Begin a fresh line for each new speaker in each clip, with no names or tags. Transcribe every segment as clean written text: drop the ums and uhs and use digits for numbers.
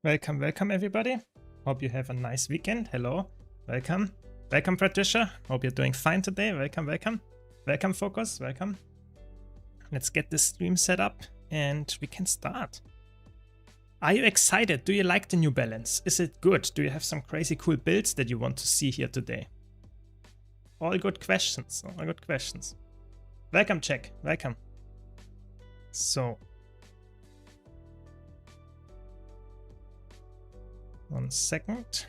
Welcome, welcome everybody. Hope you have a nice weekend. Hello, welcome. Welcome Patricia. Hope you're doing fine today. Welcome, welcome. Welcome Focus, welcome. Let's get this stream set up and we can start. Are you excited? Do you like the new balance? Is it good? Do you have some crazy cool builds that you want to see here today? All good questions, all good questions. Welcome Jack, welcome. So. 1 second.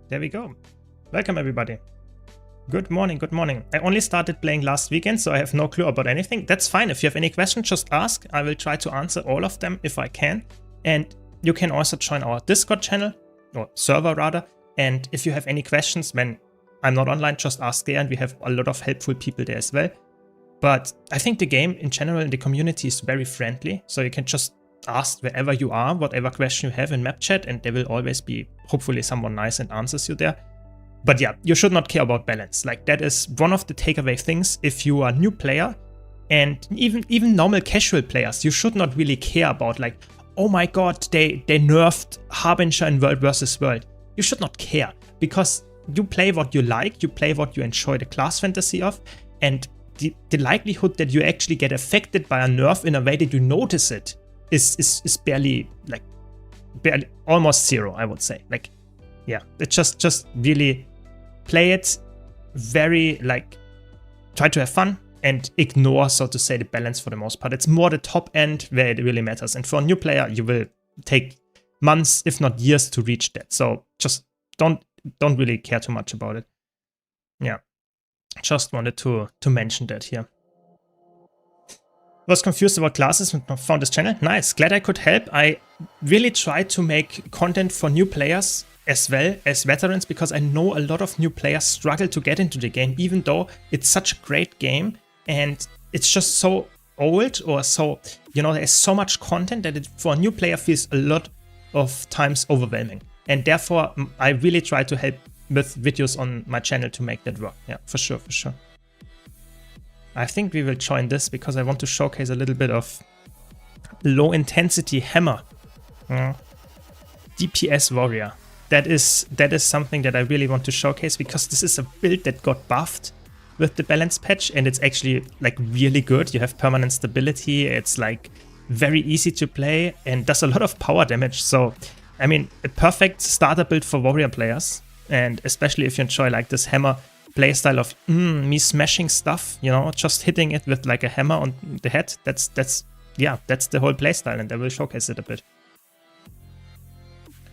There we go. Welcome everybody. Good morning, good morning. I only started playing last weekend, so I have no clue about anything. That's fine. If you have any questions, just ask. I will try to answer all of them if I can. And you can also join our Discord channel, or server rather. And if you have any questions when I'm not online, just ask there, and we have a lot of helpful people there as well. But I think the game in general in the community is very friendly, so you can just ask wherever you are, whatever question you have in map chat, and there will always be hopefully someone nice and answers you there. But yeah, you should not care about balance. Like, that is one of the takeaway things. If you are a new player, and even normal casual players, you should not really care about, like, oh my god, they nerfed Harbinger in World vs. World. You should not care, because you play what you like, you play what you enjoy the class fantasy of, and the likelihood that you actually get affected by a nerf in a way that you notice it is barely almost zero, I would say. Like, yeah, it's just really play it very, like, try to have fun and ignore, so to say, the balance for the most part. It's more the top end where it really matters. And for a new player, you will take months, if not years, to reach that. So just don't really care too much about it. Yeah. Just wanted to mention that here. Was confused about classes and found this channel. Nice, glad I could help. I really try to make content for new players as well as veterans, because I know a lot of new players struggle to get into the game, even though it's such a great game and it's just so old, or so, you know, there's so much content that it for a new player feels a lot of times overwhelming. And therefore I really try to help with videos on my channel to make that work. Yeah, for sure, for sure. I think we will join this because I want to showcase a little bit of low intensity hammer. DPS warrior. That is something that I really want to showcase, because this is a build that got buffed with the balance patch, and it's actually like really good. You have permanent stability, it's like very easy to play and does a lot of power damage. So I mean, a perfect starter build for warrior players. And especially if you enjoy like this hammer playstyle of me smashing stuff, you know, just hitting it with like a hammer on the head. That's the whole playstyle, and I will showcase it a bit.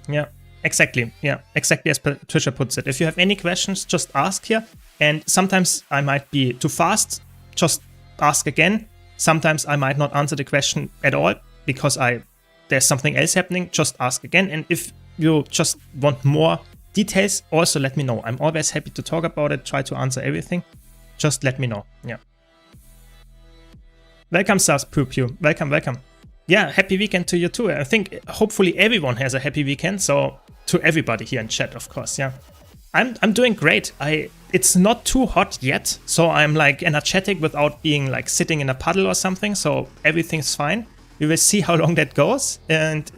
Yeah, exactly. Yeah, exactly as Patricia puts it. If you have any questions, just ask here. And sometimes I might be too fast, just ask again. Sometimes I might not answer the question at all because there's something else happening. Just ask again. And if you just want more details, also let me know. I'm always happy to talk about it, try to answer everything. Just let me know. Yeah. Welcome, Sars Pew Pew. Welcome, welcome. Yeah, happy weekend to you too. I think hopefully everyone has a happy weekend. So to everybody here in chat, of course. Yeah. I'm doing great. It's not too hot yet, so I'm like energetic without being like sitting in a puddle or something. So everything's fine. We will see how long that goes, and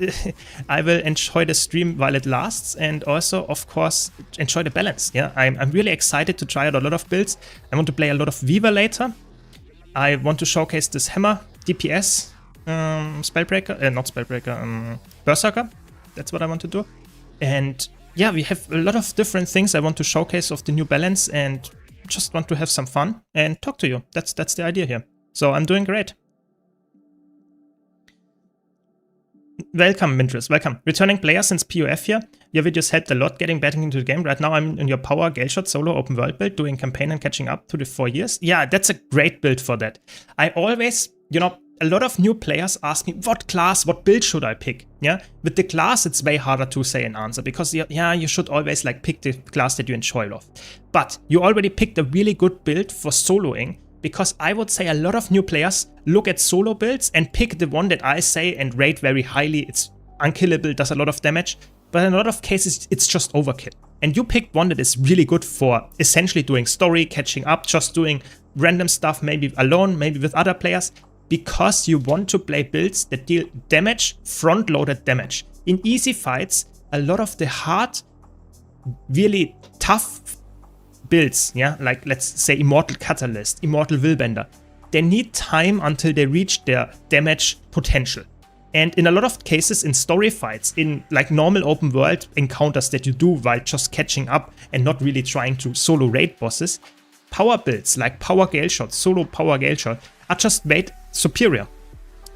I will enjoy the stream while it lasts, and also, of course, enjoy the balance. Yeah, I'm really excited to try out a lot of builds. I want to play a lot of Weaver later. I want to showcase this hammer, DPS, Spellbreaker, not Spellbreaker, Berserker. That's what I want to do. And yeah, we have a lot of different things I want to showcase of the new balance, and just want to have some fun and talk to you. That's the idea here. So I'm doing great. Welcome, Mintress, welcome. Returning player since POF here. Your videos helped a lot getting back into the game. Right now I'm in your power Gale Shot solo open world build, doing campaign and catching up to the 4 years. Yeah, that's a great build for that. I always, you know, a lot of new players ask me, what class, what build should I pick? Yeah, with the class it's way harder to say an answer, because yeah, you should always like pick the class that you enjoy of. But you already picked a really good build for soloing, because I would say a lot of new players look at solo builds and pick the one that I say and rate very highly. It's unkillable, does a lot of damage, but in a lot of cases, it's just overkill. And you picked one that is really good for essentially doing story, catching up, just doing random stuff, maybe alone, maybe with other players, because you want to play builds that deal damage, front-loaded damage. In easy fights, a lot of the hard, really tough builds, yeah, like let's say Immortal Catalyst, Immortal Willbender, they need time until they reach their damage potential. And in a lot of cases in story fights, in like normal open world encounters that you do while just catching up and not really trying to solo raid bosses, power builds like Power Gale Shot, solo Power Gale Shot are just made superior.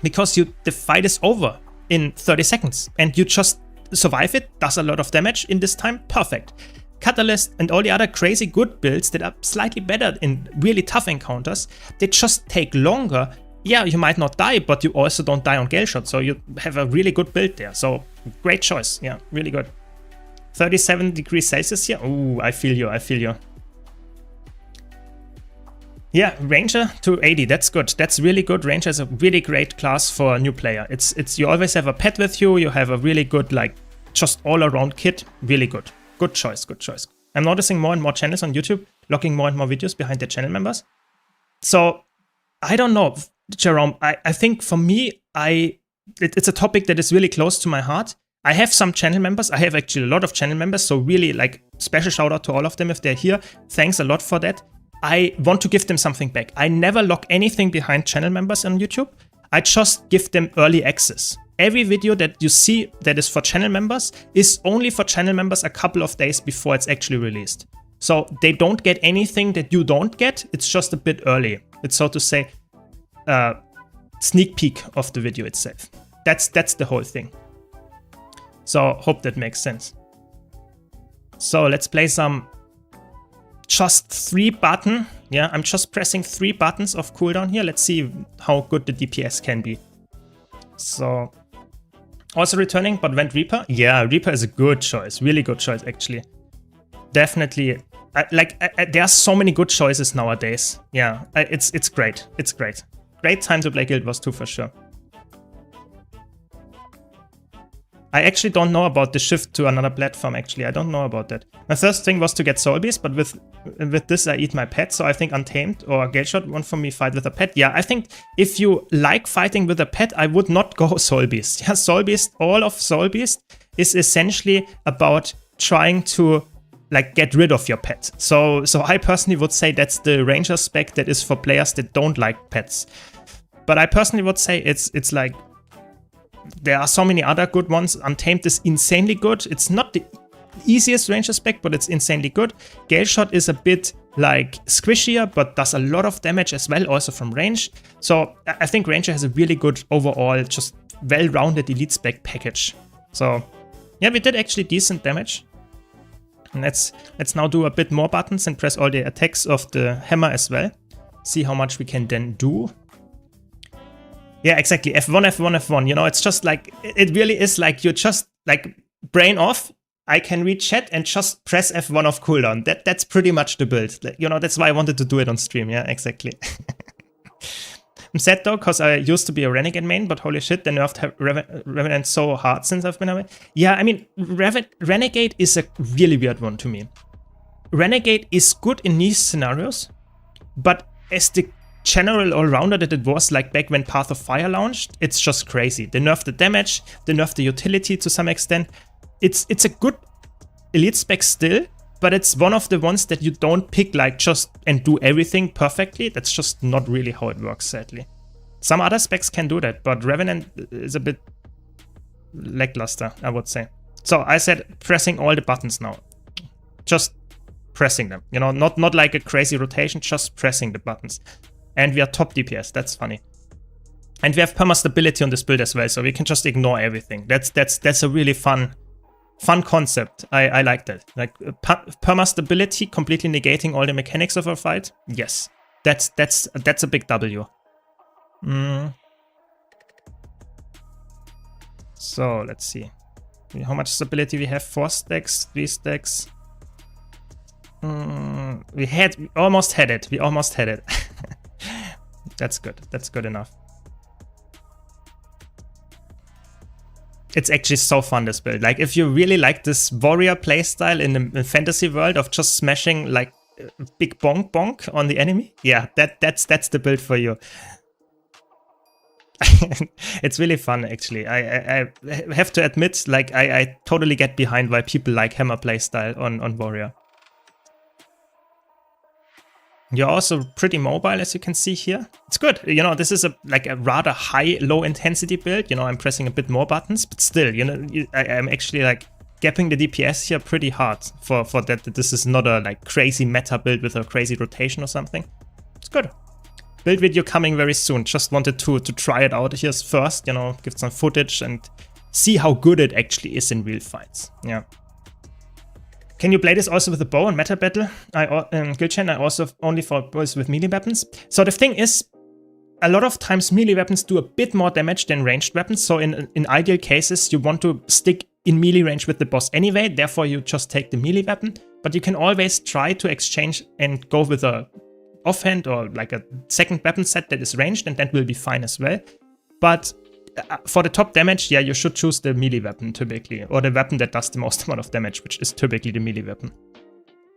Because the fight is over in 30 seconds and you just survive it, does a lot of damage in this time, perfect. Catalyst and all the other crazy good builds that are slightly better in really tough encounters, they just take longer. Yeah, you might not die, but you also don't die on Gale Shot, so you have a really good build there. So, great choice. Yeah, really good. 37 degrees Celsius here. Ooh, I feel you, I feel you. Yeah, Ranger to 80, that's good. That's really good. Ranger is a really great class for a new player. It's you always have a pet with you, you have a really good, like, just all-around kit. Really good. Good choice, good choice. I'm noticing more and more channels on YouTube locking more and more videos behind their channel members. So, I don't know, Jerome, I think for me, it's a topic that is really close to my heart. I have some channel members. I have actually a lot of channel members. So really, like, special shout out to all of them if they're here. Thanks a lot for that. I want to give them something back. I never lock anything behind channel members on YouTube. I just give them early access. Every video that you see that is for channel members is only for channel members a couple of days before it's actually released. So they don't get anything that you don't get. It's just a bit early. It's, so to say, sneak peek of the video itself. That's the whole thing. So hope that makes sense. So let's play some just 3 button. Yeah, I'm just pressing 3 buttons of cooldown here. Let's see how good the DPS can be. So also returning, but went Reaper. Yeah, Reaper is a good choice. Really good choice, actually. Definitely. There are so many good choices nowadays. Yeah, it's great. It's great. Great time to play Guild Wars 2 for sure. I actually don't know about the shift to another platform, actually. I don't know about that. My first thing was to get Soul Beast, but with this I eat my pet, so I think Untamed or Gale Shot won't for me fight with a pet. Yeah, I think if you like fighting with a pet, I would not go Soul Beast. Yeah, Soul Beast, all of Soul Beast is essentially about trying to like get rid of your pet. So I personally would say that's the Ranger spec that is for players that don't like pets. But I personally would say it's like there are so many other good ones. Untamed is insanely good. It's not the easiest Ranger spec, but it's insanely good. Gale Shot is a bit like squishier, but does a lot of damage as well, also from range. So I think Ranger has a really good overall, just well-rounded elite spec package. So yeah, we did actually decent damage. And let's now do a bit more buttons and press all the attacks of the hammer as well. See how much we can then do. Yeah, exactly. F1, F1, F1. You know, it's just like, it really is like you just like brain off. I can read chat and just press F1 of cooldown. That's pretty much the build. You know, that's why I wanted to do it on stream. Yeah, exactly. I'm sad though, because I used to be a Renegade main, but holy shit, they nerfed Revenant so hard since I've been away. Yeah, I mean, Renegade is a really weird one to me. Renegade is good in niche scenarios, but as the general all-rounder that it was like back when Path of Fire launched, it's just crazy. They nerfed the damage, they nerfed the utility to some extent. It's a good elite spec still, but it's one of the ones that you don't pick like just and do everything perfectly. That's just not really how it works, sadly. Some other specs can do that, but Revenant is a bit lackluster, I would say. So I said pressing all the buttons now. Just pressing them. You know, not like a crazy rotation, just pressing the buttons. And we are top DPS, that's funny. And we have perma stability on this build as well, so we can just ignore everything. That's a really fun concept. I like that. Like perma stability completely negating all the mechanics of a fight. Yes, that's a big W. So let's see how much stability we have. 4 stacks, 3 stacks. We almost had it. We almost had it. That's good. That's good enough. It's actually so fun, this build. Like, if you really like this warrior playstyle in the fantasy world of just smashing like big bonk bonk on the enemy, yeah, that's the build for you. It's really fun, actually. I have to admit, like, I totally get behind why people like hammer playstyle on warrior. You're also pretty mobile, as you can see here. It's good. You know, this is like a rather high, low intensity build. You know, I'm pressing a bit more buttons, but still, you know, I'm actually like gapping the DPS here pretty hard for that. This is not a like crazy meta build with a crazy rotation or something. It's good. Build video coming very soon. Just wanted to try it out here first, you know, give some footage and see how good it actually is in real fights. Yeah. Can you play this also with a bow and meta battle? Guild chain, I also only fought bows with melee weapons. So the thing is, a lot of times melee weapons do a bit more damage than ranged weapons. So in ideal cases, you want to stick in melee range with the boss anyway. Therefore, you just take the melee weapon. But you can always try to exchange and go with a offhand or like a second weapon set that is ranged, and that will be fine as well. But for the top damage, yeah, you should choose the melee weapon typically, or the weapon that does the most amount of damage, which is typically the melee weapon.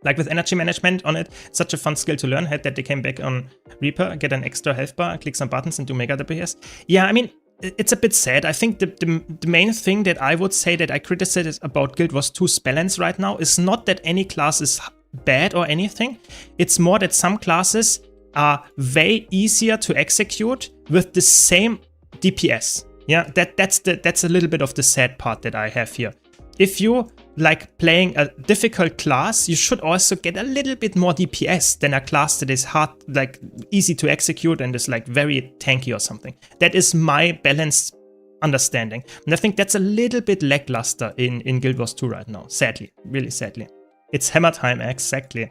Like with energy management on it, such a fun skill to learn. Had that they came back on Reaper, get an extra health bar, click some buttons and do mega DPS. Yeah, I mean, it's a bit sad. I think the main thing that I would say that I criticize about Guild Wars 2's balance right now is not that any class is bad or anything. It's more that some classes are way easier to execute with the same DPS. Yeah, that's a little bit of the sad part that I have here. If you like playing a difficult class, you should also get a little bit more DPS than a class that is hard, like easy to execute and is like very tanky or something. That is my balanced understanding. And I think that's a little bit lackluster in Guild Wars 2 right now, sadly, really sadly. It's hammer time, exactly.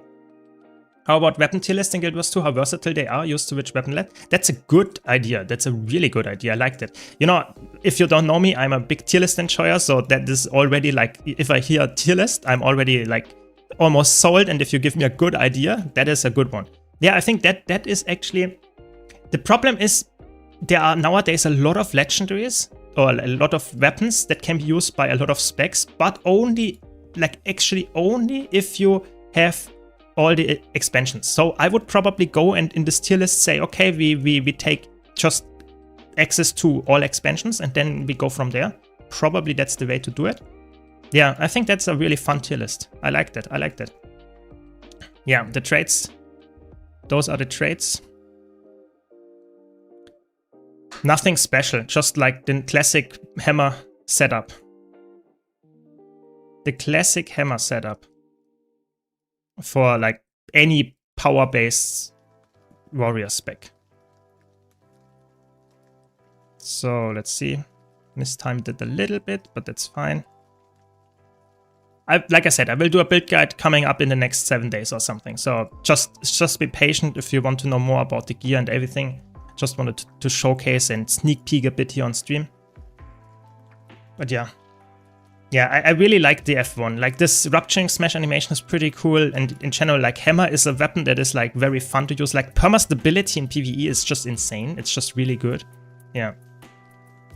How about weapon tier list in Guild Wars 2? How versatile they are, used to which weapon led? That's a good idea. That's a really good idea. I like that. You know, if you don't know me, I'm a big tier list enjoyer, so that is already like, if I hear tier list, I'm already like almost sold, and if you give me a good idea, that is a good one. Yeah, I think that is actually... The problem is, there are nowadays a lot of legendaries, or a lot of weapons that can be used by a lot of specs, but only, like actually only if you have all the expansions. So I would probably go and in this tier list say, okay, we take just access to all expansions and then we go from there. Probably that's the way to do it. Yeah, I think that's a really fun tier list. I like that. I like that. Yeah, the traits. Those are the traits. Nothing special, just like the classic hammer setup. The classic hammer setup for like any power-based warrior spec. So let's see. Mistimed it a little bit, but that's fine. Like I said, I will do a build guide coming up in the next 7 days or something. So just be patient if you want to know more about the gear and everything. Just wanted to showcase and sneak peek a bit here on stream. But yeah. Yeah, I really like the F1. Like, this rupturing smash animation is pretty cool, and in general, like, hammer is a weapon that is like very fun to use. Like, perma stability in PvE is just insane. It's just really good. Yeah.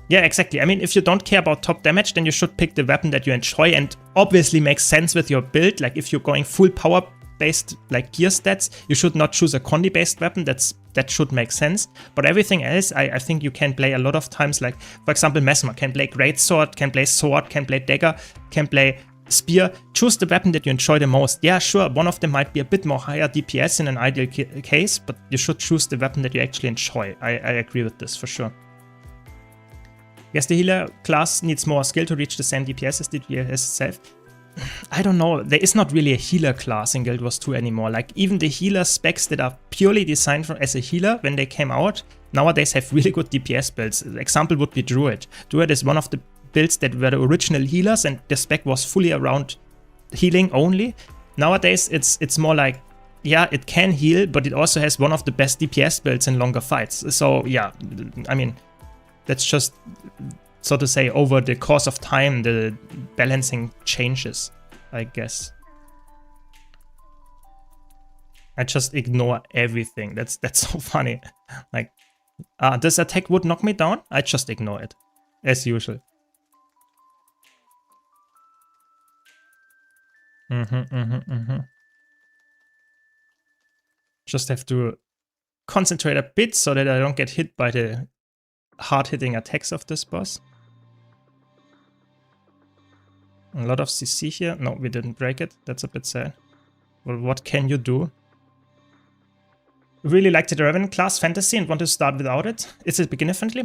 Yeah, exactly. I mean, if you don't care about top damage, then you should pick the weapon that you enjoy and obviously makes sense with your build. Like, if you're going full power based like gear stats, you should not choose a condi based weapon. That should make sense. But everything else, I think you can play a lot of times. Like, for example, Mesmer can play greatsword, can play sword, can play dagger, can play spear. Choose the weapon that you enjoy the most. Yeah, sure, one of them might be a bit more higher DPS in an ideal case, but you should choose the weapon that you actually enjoy. I agree with this for sure. Yes, the healer class needs more skill to reach the same DPS as the DPS itself. I don't know, there is not really a healer class in Guild Wars 2 anymore. Like, even the healer specs that are purely designed as a healer when they came out, nowadays have really good DPS builds. The example would be Druid. Druid is one of the builds that were the original healers, and the spec was fully around healing only. Nowadays, it's more like, yeah, it can heal, but it also has one of the best DPS builds in longer fights. So, yeah, I mean, that's just... so to say, over the course of time, the balancing changes, I guess. I just ignore everything. That's so funny. Like, this attack would knock me down? I just ignore it, as usual. Just have to concentrate a bit so that I don't get hit by the hard-hitting attacks of this boss. A lot of CC here. No, we didn't break it. That's a bit sad. Well, what can you do? Really liked the Revenant class fantasy and want to start without it. Is it beginner-friendly?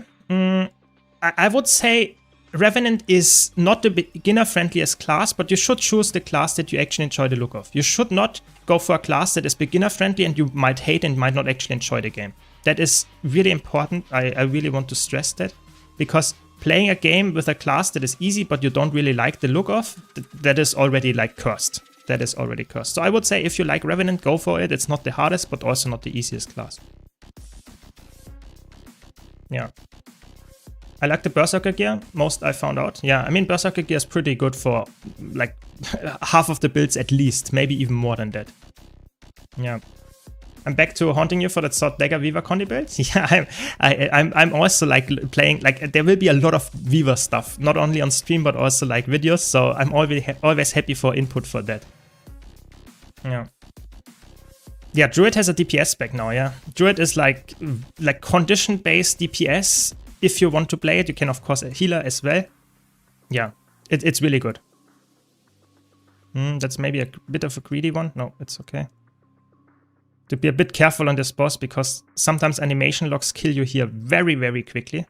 I would say Revenant is not the beginner-friendliest class, but you should choose the class that you actually enjoy the look of. You should not go for a class that is beginner-friendly and you might hate and might not actually enjoy the game. That is really important. I really want to stress that, because playing a game with a class that is easy but you don't really like the look of, that is already like cursed. That is already cursed. So I would say if you like Revenant, go for it. It's not the hardest, but also not the easiest class. Yeah. I like the Berserker gear, most I found out. Yeah, I mean, Berserker gear is pretty good for like half of the builds at least, maybe even more than that. Yeah. I'm back to haunting you for that Sword Dagger Weaver Condi build. Yeah, I'm also like playing, like there will be a lot of Weaver stuff, not only on stream but also like videos, so I'm always happy for input for that. Yeah. Yeah, Druid has a DPS spec now, yeah. Druid is like condition-based DPS. If you want to play it, you can of course a healer as well. Yeah, it's really good. That's maybe a bit of a greedy one. No, it's okay. To be a bit careful on this boss, because sometimes animation locks kill you here very, very quickly.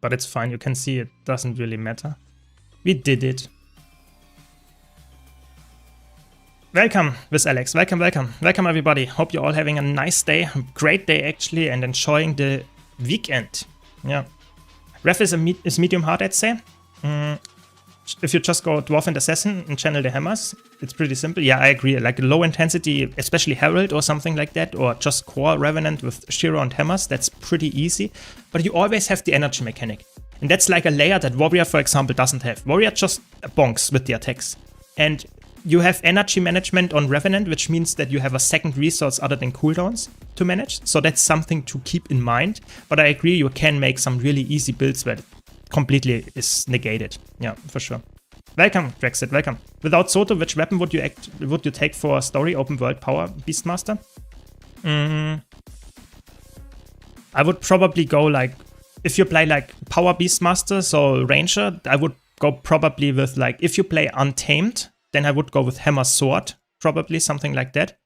But it's fine, you can see it doesn't really matter. We did it. Welcome, with Alex. Welcome, welcome. Welcome, everybody. Hope you're all having a nice day, a great day actually, and enjoying the weekend. Yeah. Ref is medium hard, I'd say. If you just go Dwarf and Assassin and channel the hammers, it's pretty simple. Yeah, I agree. Like low intensity, especially Herald or something like that, or just core Revenant with Shiro and hammers, that's pretty easy. But you always have the energy mechanic. And that's like a layer that Warrior, for example, doesn't have. Warrior just bonks with the attacks. And you have energy management on Revenant, which means that you have a second resource other than cooldowns to manage. So that's something to keep in mind. But I agree, you can make some really easy builds where it completely is negated. Yeah, for sure. Welcome, Brexit, welcome. Without Soto, which weapon would you take for story open world power Beastmaster? I would probably go like, if you play like power Beastmaster, so Ranger, I would go probably with like, if you play Untamed, then I would go with Hammer Sword, probably something like that.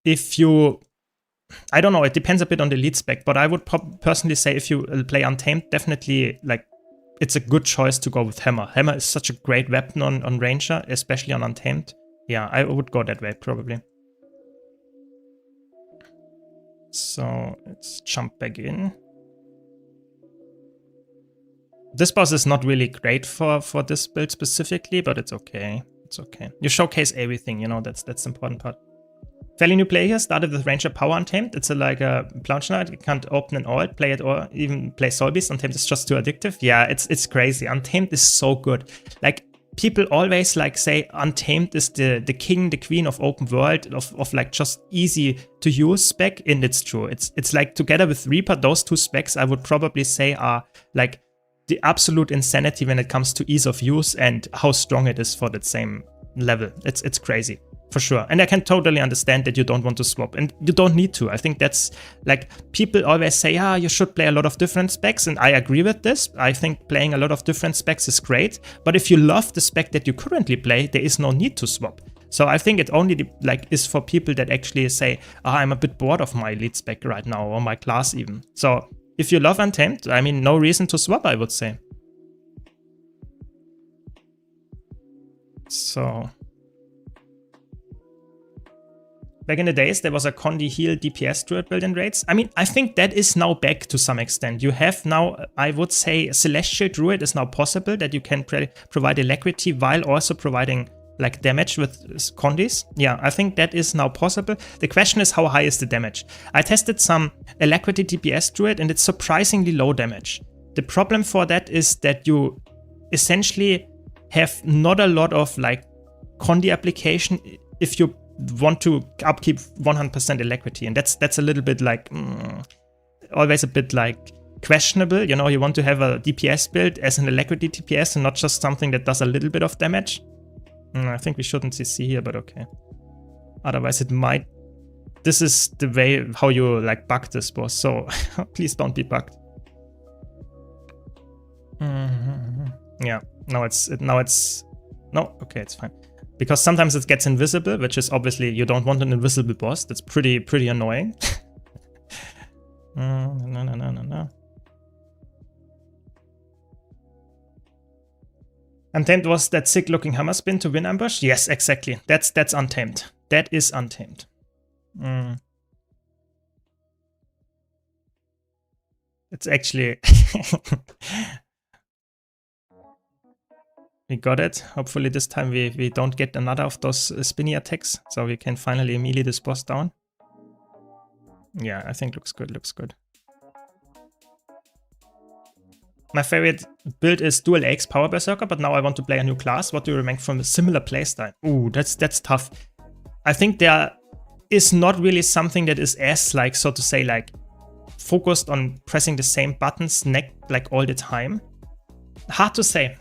If you, I don't know, it depends a bit on the lead spec, but I would personally say if you play Untamed, definitely like it's a good choice to go with Hammer. Hammer is such a great weapon on Ranger, especially on Untamed. Yeah, I would go that way probably. So let's jump back in. This boss is not really great for this build specifically, but it's okay. It's okay. You showcase everything, you know, that's the important part. Fairly new player here, started with Ranger Power Untamed. It's like a Plunge Knight. You can't open an alt, play it, or even play Soul Beast. Untamed is just too addictive. Yeah, it's crazy. Untamed is so good. Like, people always like say Untamed is the king, the queen of open world, of like just easy to use spec, and it's true. It's like together with Reaper, those two specs I would probably say are like the absolute insanity when it comes to ease of use and how strong it is for that same level. It's crazy, for sure. And I can totally understand that you don't want to swap, and you don't need to. I think that's like, people always say, you should play a lot of different specs, and I agree with this. I think playing a lot of different specs is great, but if you love the spec that you currently play, there is no need to swap. So I think it only like is for people that actually say, I'm a bit bored of my lead spec right now, or my class even. So if you love Untamed, I mean, no reason to swap, I would say. So back in the days, there was a Condi heal DPS Druid build in raids. I mean, I think that is now back to some extent. You have now, I would say, Celestial Druid is now possible, that you can provide alacrity while also providing like damage with Condis. Yeah, I think that is now possible. The question is, how high is the damage? I tested some alacrity DPS Druid and it's surprisingly low damage. The problem for that is that you essentially have not a lot of like Condi application if you want to upkeep 100% alacrity, and that's a little bit like always a bit like questionable. You know, you want to have a DPS build as an Alacrity DPS and not just something that does a little bit of damage. I think we shouldn't CC here, but okay. Otherwise it might... This is the way how you like bug this boss, so please don't be bugged. Yeah, now it's... No, okay, it's fine. Because sometimes it gets invisible, which is obviously you don't want an invisible boss. That's pretty annoying. No. Untamed was that sick looking hammer spin to win ambush? Yes, exactly. That's Untamed. That is Untamed. It's actually... We got it. Hopefully this time we don't get another of those spinny attacks, so we can finally melee this boss down. Yeah, I think looks good. My favorite build is Dual Axe Power Berserker, but now I want to play a new class. What do you recommend from a similar playstyle? Ooh, that's tough. I think there is not really something that is as, like, so to say, like, focused on pressing the same buttons like all the time. Hard to say.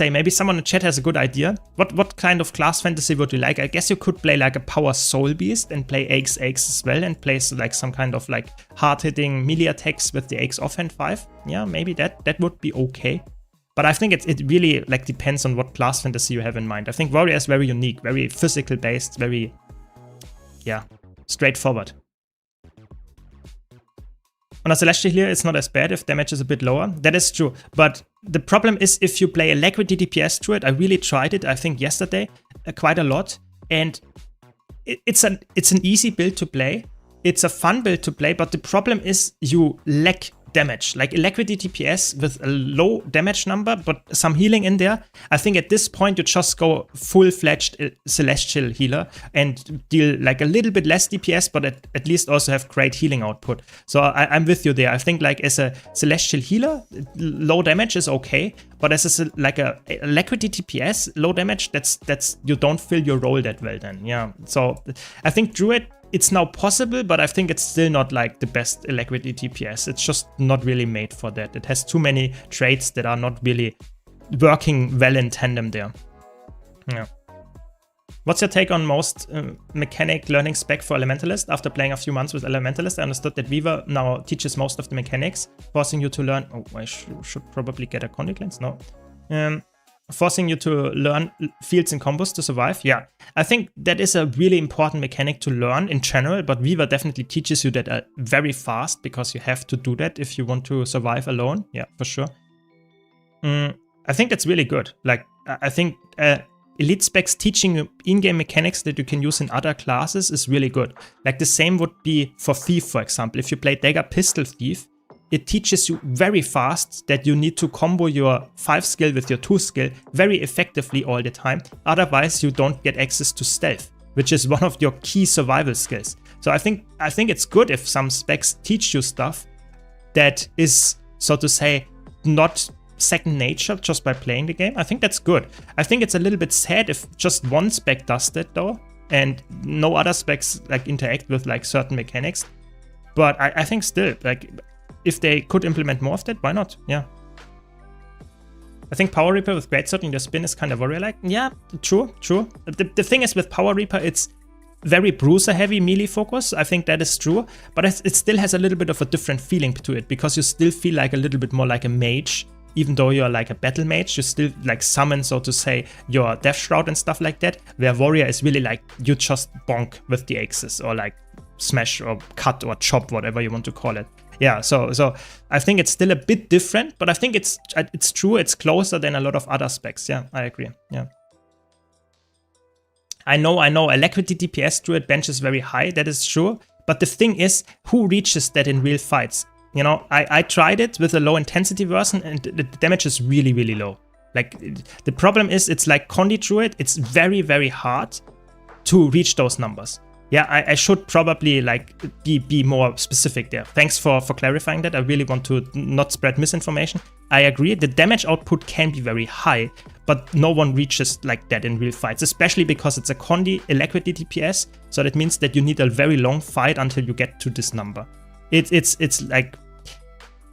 Maybe someone in the chat has a good idea. What kind of class fantasy would you like? I guess you could play like a Power Soul Beast and play Axe as well and play like some kind of like hard-hitting melee attacks with the Axe offhand 5. Yeah, maybe that would be okay. But I think it really like depends on what class fantasy you have in mind. I think Warrior is very unique, very physical based, very, yeah, straightforward. On a Celestial Healer, it's not as bad if damage is a bit lower. That is true. But the problem is if you play Alacrity DPS to it, I really tried it, I think yesterday, quite a lot. And it's an easy build to play. It's a fun build to play, but the problem is you lack damage. Like Alacrity DPS with a low damage number, but some healing in there. I think at this point you just go full-fledged Celestial Healer and deal like a little bit less DPS, but at least also have great healing output. So I'm with you there. I think like as a Celestial Healer, low damage is okay, but as a Alacrity DPS, low damage, that's you don't fill your role that well then. Yeah. So I think Druid, it's now possible, but I think it's still not like the best Alacrity DPS. It's just not really made for that. It has too many traits that are not really working well in tandem there. Yeah. What's your take on most mechanic learning spec for Elementalist? After playing a few months with Elementalist, I understood that Weaver now teaches most of the mechanics, forcing you to learn... Oh, I should probably get a Conduit Lens. No. Forcing you to learn fields and combos to survive. Yeah, I think that is a really important mechanic to learn in general, but Weaver definitely teaches you that very fast because you have to do that if you want to survive alone. Yeah, for sure. I think that's really good. Like, I think Elite Specs teaching you in-game mechanics that you can use in other classes is really good. Like the same would be for Thief, for example. If you play Dagger Pistol Thief, it teaches you very fast that you need to combo your 5 skill with your 2 skill very effectively all the time. Otherwise, you don't get access to stealth, which is one of your key survival skills. So I think it's good if some specs teach you stuff that is, so to say, not second nature just by playing the game. I think that's good. I think it's a little bit sad if just one spec does that though, and no other specs like interact with like certain mechanics. But I think still, like, if they could implement more of that, why not? Yeah. I think Power Reaper with Greatsword in your spin is kind of warrior-like. Yeah, true. The thing is with Power Reaper, it's very bruiser-heavy melee focus. I think that is true. But it still has a little bit of a different feeling to it because you still feel like a little bit more like a mage. Even though you're like a battle mage, you still like summon, so to say, your Death Shroud and stuff like that. Where Warrior is really like you just bonk with the axes or like smash or cut or chop, whatever you want to call it. Yeah, so I think it's still a bit different, but I think it's true, it's closer than a lot of other specs. Yeah, I agree. Yeah. I know, Alacrity DPS Druid bench is very high, that is true. But the thing is, who reaches that in real fights? You know, I tried it with a low intensity version and the damage is really, really low. Like, the problem is, it's like Condi Druid, it's very, very hard to reach those numbers. Yeah, I should probably like be more specific there. Thanks for clarifying that. I really want to not spread misinformation. I agree, the damage output can be very high, but no one reaches like that in real fights, especially because it's a Condi Alacrity DPS. So that means that you need a very long fight until you get to this number. It's like,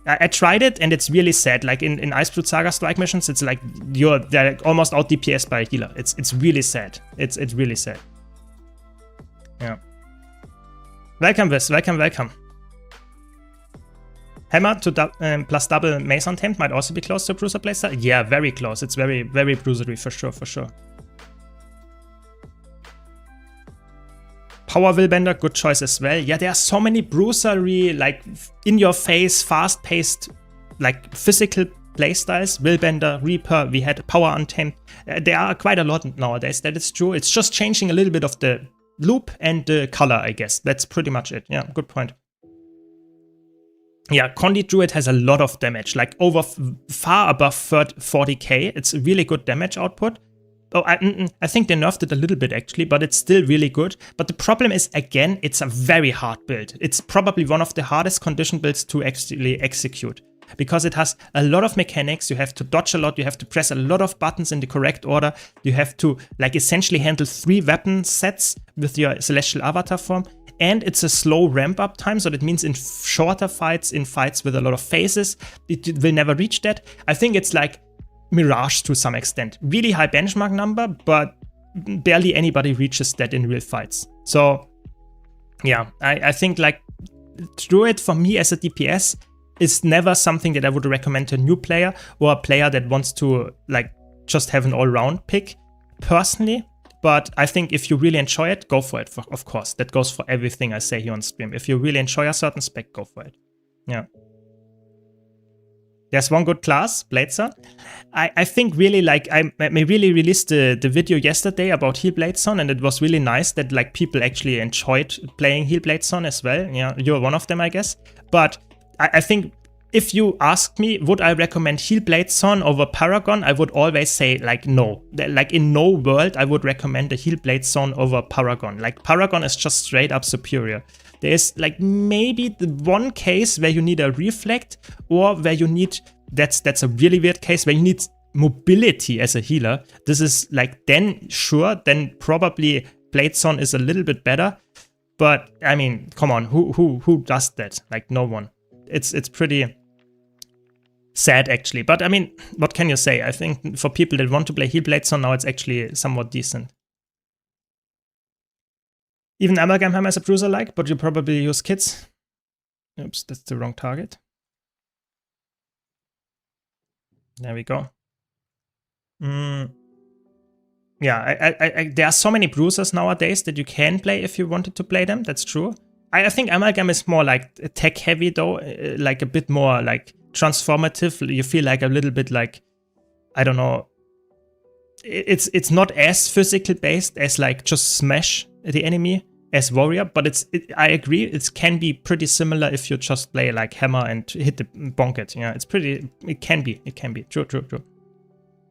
I tried it and it's really sad. Like in Ice Brute Saga strike missions, it's like they're almost out DPS by a healer. It's really sad. It's really sad. Yeah. Welcome, Viz. Welcome. Hammer to plus double Mace Untamed might also be close to Bruiser playstyle. Yeah, very close. It's very bruisery for sure. Power Willbender, good choice as well. Yeah, there are so many bruisery, like in your face, fast paced, like physical playstyles. Willbender, Reaper, we had Power Untamed. There are quite a lot nowadays, that is true. It's just changing a little bit of the loop and the color, I guess. That's pretty much it. Yeah, good point. Yeah, Condit Druid has a lot of damage, like far above 40k. It's a really good damage output. Oh, I think they nerfed it a little bit actually, but it's still really good. But the problem is, again, it's a very hard build. It's probably one of the hardest condition builds to actually execute, because it has a lot of mechanics. You have to dodge a lot, you have to press a lot of buttons in the correct order. You have to like essentially handle 3 weapon sets with your Celestial Avatar form. And it's a slow ramp up time, so that means in shorter fights, in fights with a lot of phases, it will never reach that. I think it's like Mirage to some extent. Really high benchmark number, but barely anybody reaches that in real fights. So yeah, I think like Druid for me as a DPS is never something that I would recommend to a new player or a player that wants to like just have an all-round pick personally. But I think if you really enjoy it, go for it, of course. That goes for everything I say here on stream. If you really enjoy a certain spec, go for it. Yeah. There's one good class, Bladeson. I think really like, I really released the video yesterday about Heal Bladeson, and it was really nice that like people actually enjoyed playing Heal Bladeson as well. Yeah, you're one of them, I guess. But I think if you ask me, would I recommend Heal Bladeson over Paragon? I would always say like no. Like in no world I would recommend a Heal Bladeson over Paragon. Like Paragon is just straight up superior. There's like maybe the one case where you need a reflect, or where you need, that's a really weird case where you need mobility as a healer. This is like, then sure, then probably Bladeson is a little bit better. But I mean, come on, who does that? Like no one. It's pretty sad actually, but I mean, what can you say? I think for people that want to play Heal Bladeson now, it's actually somewhat decent. Even Amalgam Hammer is a bruiser like, but you probably use kits. Oops, that's the wrong target. There we go. Yeah, there are so many bruisers nowadays that you can play if you wanted to play them. That's true. I think Amalgam is more like tech heavy though, like a bit more like transformative. You feel like a little bit like, I don't know, it's not as physical based as like just smash the enemy as warrior, but I agree, it can be pretty similar if you just play like hammer and hit the bonk it. Yeah, it can be true.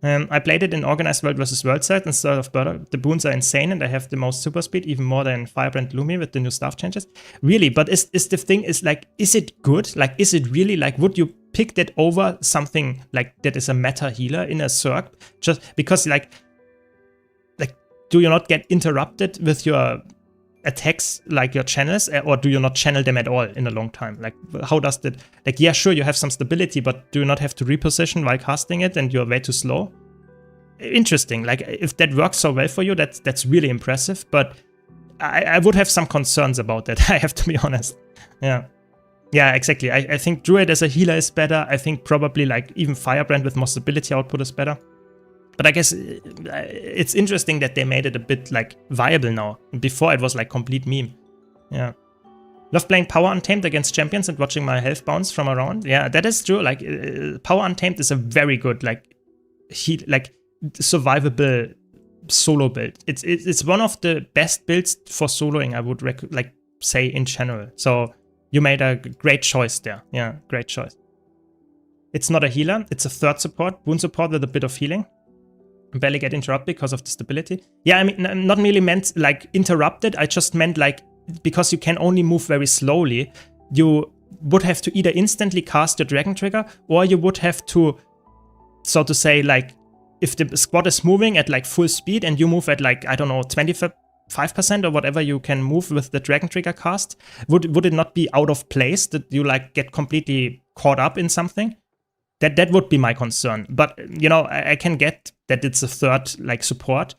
I played it in Organized World versus World side instead of Border. The boons are insane and I have the most super speed, even more than Firebrand Lumi with the new staff changes. Really, but is the thing is like, is it good? Like, is it really like, would you pick that over something like that is a meta healer in a Zerg? Just because like, do you not get interrupted with your attacks, like your channels, or do you not channel them at all in a long time? Like, how does that, like, yeah, sure, you have some stability, but do you not have to reposition while casting it and you're way too slow? Interesting. Like, if that works so well for you, that's really impressive, but I would have some concerns about that. I have to be honest. Yeah, exactly. I think Druid as a healer is better. I think probably like even Firebrand with more stability output is better. But I guess it's interesting that they made it a bit like viable now. Before it was like complete meme. Yeah. Love playing Power Untamed against champions and watching my health bounce from around. Yeah, that is true. Like Power Untamed is a very good like survivable solo build. It's one of the best builds for soloing, I would say in general. So you made a great choice there. Yeah, great choice. It's not a healer. It's a third support, wound support with a bit of healing. Barely get interrupted because of the stability. Yeah, I mean, not really meant like interrupted. I just meant like, because you can only move very slowly, you would have to either instantly cast your Dragon Trigger, or you would have to, so to say, like, if the squad is moving at like full speed and you move at like, I don't know, 25% or whatever you can move with the Dragon Trigger cast, would it not be out of place that you like get completely caught up in something. That would be my concern. But, you know, I can get that it's a third, like, support.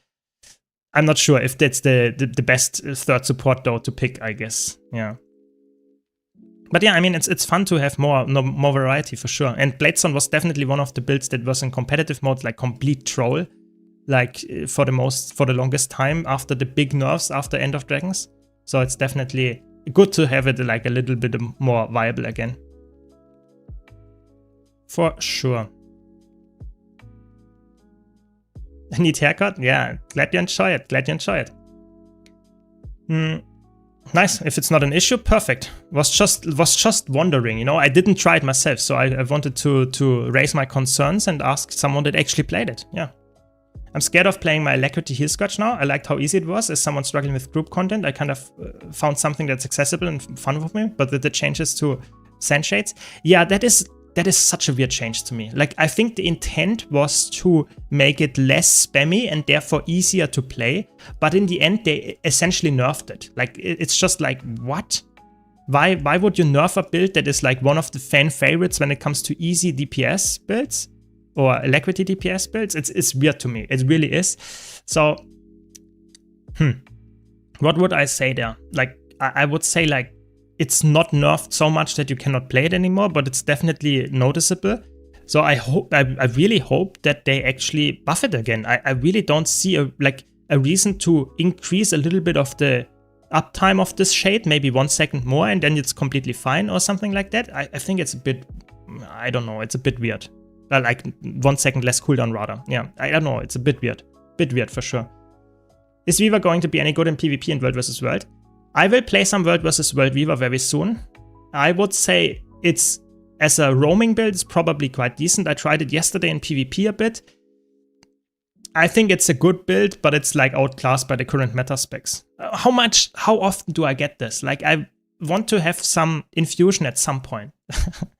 I'm not sure if that's the best third support, though, to pick, I guess. Yeah. But yeah, I mean, it's fun to have more variety, for sure. And Bladestone was definitely one of the builds that was in competitive mode, like, complete troll. Like, for the longest time after the big nerfs after End of Dragons. So it's definitely good to have it, like, a little bit more viable again. For sure. I need haircut? Yeah, glad you enjoy it. Glad you enjoy it. Nice. If it's not an issue, perfect. Was just wondering, you know. I didn't try it myself, so I wanted to raise my concerns and ask someone that actually played it. Yeah. I'm scared of playing my Alacrity Heal Scotch now. I liked how easy it was. As someone struggling with group content, I kind of found something that's accessible and fun for me. But with the changes to Sandshades, yeah, that is such a weird change to me. Like, I think the intent was to make it less spammy and therefore easier to play. But in the end, they essentially nerfed it. Like, it's just like, what? Why would you nerf a build that is like one of the fan favorites when it comes to easy DPS builds? Or Alacrity DPS builds? It's weird to me. It really is. So, what would I say there? Like, I would say, like, it's not nerfed so much that you cannot play it anymore, but it's definitely noticeable. So I really hope that they actually buff it again. I really don't see a reason to increase a little bit of the uptime of this shade, maybe 1 second more, and then it's completely fine or something like that. I think it's a bit, I don't know, it's a bit weird. Like 1 second less cooldown rather. Yeah, I don't know, it's a bit weird. Bit weird for sure. Is Weaver going to be any good in PvP in World vs. World? I will play some World vs. World Weaver very soon. I would say it's, as a roaming build, it's probably quite decent. I tried it yesterday in PvP a bit. I think it's a good build, but it's like outclassed by the current meta specs. How often do I get this? Like, I want to have some infusion at some point.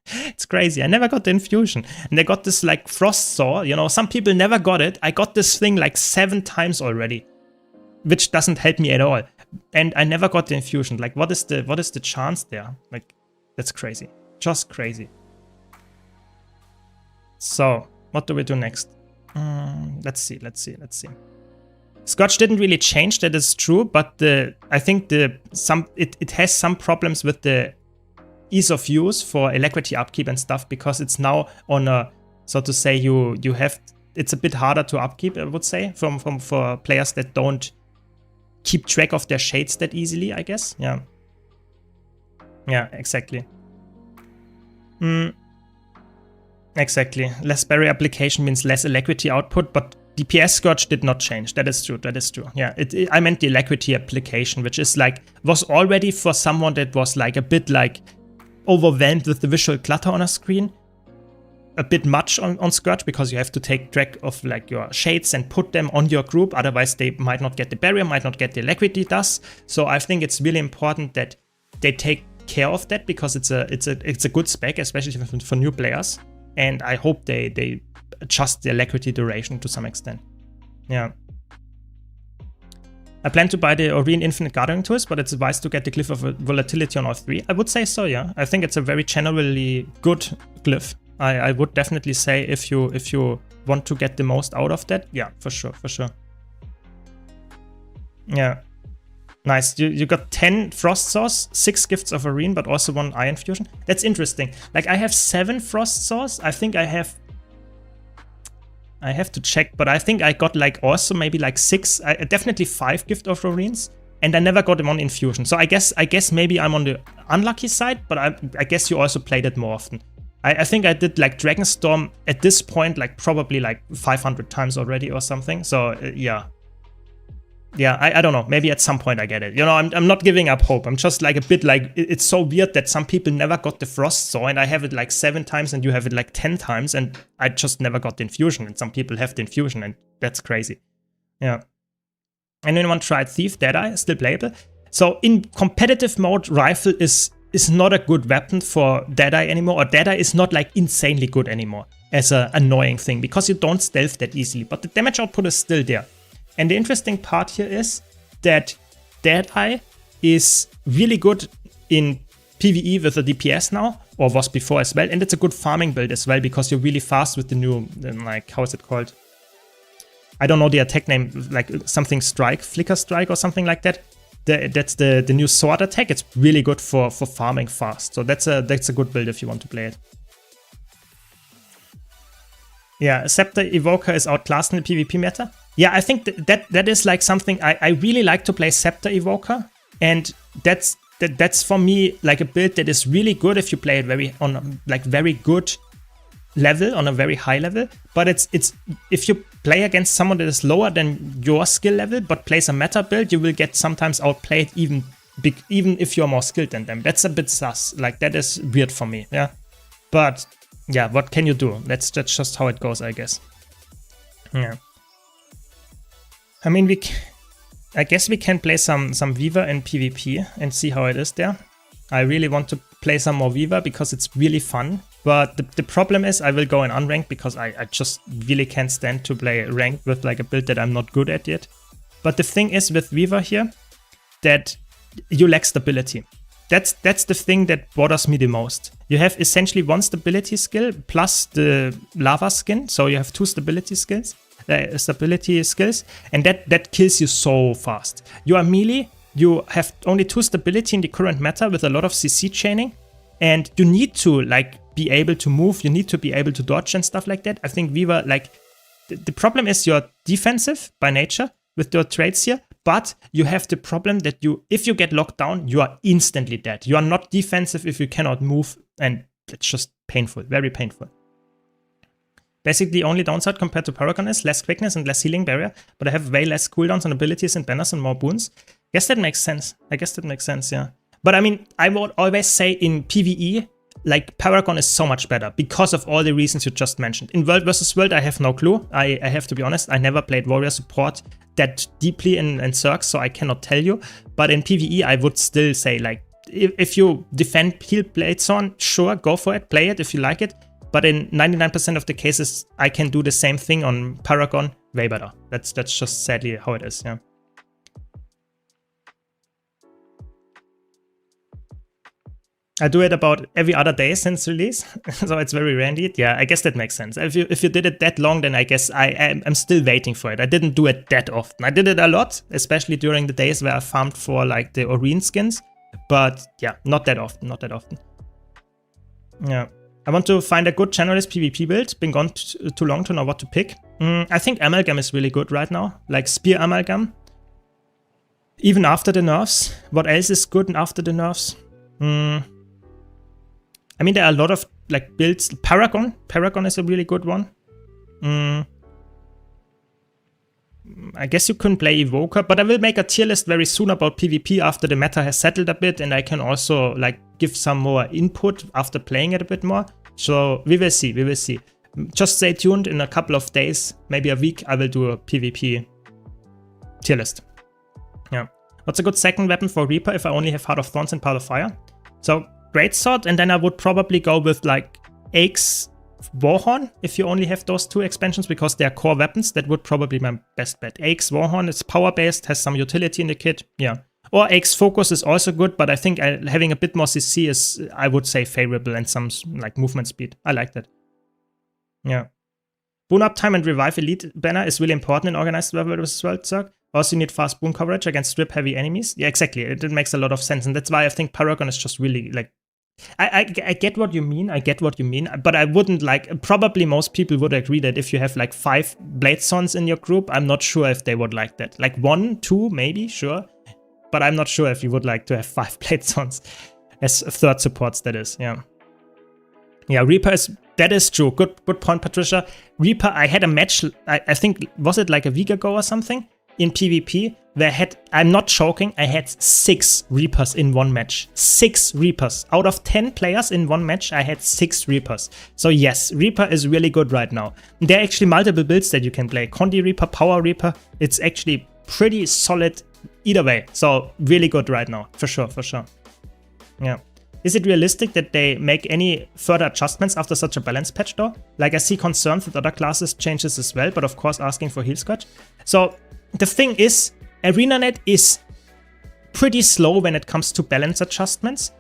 It's crazy. I never got the infusion. And I got this like frost saw, you know, some people never got it. I got this thing like 7 times already, which doesn't help me at all. And I never got the infusion. Like, what is the chance there? Like, that's crazy. Just crazy. So, what do we do next? Let's see. Scotch didn't really change, that is true, but I think it has some problems with the ease of use for Alacrity upkeep and stuff, because it's now on a, so to say, you have, it's a bit harder to upkeep, I would say, for players that don't keep track of their shades that easily, I guess. Yeah. Yeah, exactly. Exactly. Less barrier application means less Alacrity output, but DPS Scotch did not change. That is true. That is true. Yeah, I meant the Alacrity application, which is like, was already for someone that was like a bit like overwhelmed with the visual clutter on a screen, a bit much on Scourge, because you have to take track of like your shades and put them on your group. Otherwise, they might not get the barrier, might not get the Alacrity dust. So I think it's really important that they take care of that, because it's a good spec, especially for new players. And I hope they adjust the Alacrity duration to some extent. Yeah. I plan to buy the Oreen Infinite Gathering Tools, but it's wise to get the Glyph of Volatility on all 3. I would say so, yeah. I think it's a very generally good glyph. I would definitely say if you want to get the most out of that, yeah, for sure, for sure. Yeah. Nice. You got 10 Frost Saws, 6 Gifts of Oreen, but also 1 Iron Fusion. That's interesting. Like, I have 7 Frost Saws. I think I have to check, but I think I got like also maybe like 6, definitely 5 Gift of Oreens, and I never got them on Infusion. So I guess maybe I'm on the unlucky side, but I guess you also played it more often. I think I did like Dragonstorm at this point like probably like 500 times already or something. So yeah. Yeah, I don't know. Maybe at some point I get it. You know, I'm not giving up hope. I'm just like a bit like, it's so weird that some people never got the Frost Saw, and I have it like 7 times and you have it like 10 times, and I just never got the Infusion, and some people have the Infusion, and that's crazy. Yeah. And anyone tried Thief? Deadeye? Still playable? So in competitive mode, Rifle is not a good weapon for Deadeye anymore, or Deadeye is not like insanely good anymore as an annoying thing, because you don't stealth that easily, but the damage output is still there. And the interesting part here is that Deadeye is really good in PvE with the DPS now, or was before as well. And it's a good farming build as well, because you're really fast with the new, like, how is it called? I don't know the attack name, like something strike, flicker strike or something like that. That's the new sword attack. It's really good for farming fast. So that's a good build if you want to play it. Yeah, Scepter Evoker is outclassed in the PvP meta. Yeah, I think that is like something I really like to play Scepter Evoker, and that's for me like a build that is really good if you play it very good level, on a very high level. But it's if you play against someone that is lower than your skill level but plays a meta build, you will get sometimes outplayed even if you're more skilled than them. That's a bit sus. Like, that is weird for me. Yeah, but yeah, what can you do? That's just how it goes, I guess. Yeah. I mean, I guess we can play some Weaver in PvP and see how it is there. I really want to play some more Weaver because it's really fun. But the problem is I will go in unranked because I just really can't stand to play ranked with like a build that I'm not good at yet. But the thing is with Weaver here, that you lack stability. That's the thing that bothers me the most. You have essentially one stability skill plus the lava skin, so you have two stability skills. And that kills you so fast. You are melee, you have only two stability in the current meta with a lot of CC chaining, and you need to like be able to move, you need to be able to dodge and stuff like that. I think Weaver, like, the problem is you're defensive by nature with your traits here, but you have the problem that if you get locked down, you are instantly dead. You are not defensive if you cannot move, and it's just painful, very painful. Basically, the only downside compared to Paragon is less quickness and less healing barrier, but I have way less cooldowns on abilities and banners and more boons. Guess that makes sense. I guess that makes sense, yeah. But I mean, I would always say in PvE, like, Paragon is so much better because of all the reasons you just mentioned. In World versus World, I have no clue. I have to be honest, I never played warrior support that deeply in Zerg, so I cannot tell you. But in PvE, I would still say, like, if you defend heal Bladezorn, sure, go for it, play it if you like it. But in 99% of the cases, I can do the same thing on Paragon way better. That's just sadly how it is, yeah. I do it about every other day since release, so it's very random. Yeah, I guess that makes sense. If you did it that long, then I guess I'm still waiting for it. I didn't do it that often. I did it a lot, especially during the days where I farmed for like the Oreen skins. But yeah, not that often, not that often. Yeah. I want to find a good generalist PvP build. Been gone too long to know what to pick. I think Amalgam is really good right now. Like Spear Amalgam. Even after the nerfs. What else is good after the nerfs? I mean, there are a lot of like builds. Paragon is a really good one. I guess you couldn't play Evoker, but I will make a tier list very soon about PvP after the meta has settled a bit, and I can also like give some more input after playing it a bit more. So we will see, we will see. Just stay tuned. In a couple of days, maybe a week, I will do a PvP tier list. Yeah. What's a good second weapon for Reaper if I only have Heart of Thorns and Path of Fire? So Greatsword, and then I would probably go with like Axe Warhorn if you only have those two expansions, because they are core weapons. That would probably be my best bet. Axe Warhorn is power based, has some utility in the kit. Yeah. Or Axe Focus is also good, but I think having a bit more CC is, I would say, favorable, and some like movement speed. I like that. Yeah. Boon uptime and revive elite banner is really important in organized World vs. World Zerg. Also, you need fast boon coverage against strip heavy enemies. Yeah, exactly. It makes a lot of sense, and that's why I think Paragon is just really like. I get what you mean. I get what you mean, but I wouldn't like. Probably most people would agree that if you have like 5 Bladezorns in your group, I'm not sure if they would like that. Like 1, 2, maybe, sure. But I'm not sure if you would like to have 5 Bladezorns as third supports, that is, yeah. Yeah, Reaper is, that is true. Good point, Patricia. Reaper, I had a match, I think, was it like a week ago or something, in PvP, where I had, I'm not joking, I had 6 Reapers in one match. 6 Reapers. Out of 10 players in one match, I had 6 Reapers. So yes, Reaper is really good right now. There are actually multiple builds that you can play. Condi Reaper, Power Reaper, it's actually pretty solid either way. So really good right now, for sure, for sure. Yeah. Is it realistic that they make any further adjustments after such a balance patch though? Like, I see concerns with other classes changes as well, but of course asking for heal scratch. So the thing is, ArenaNet is pretty slow when it comes to balance adjustments.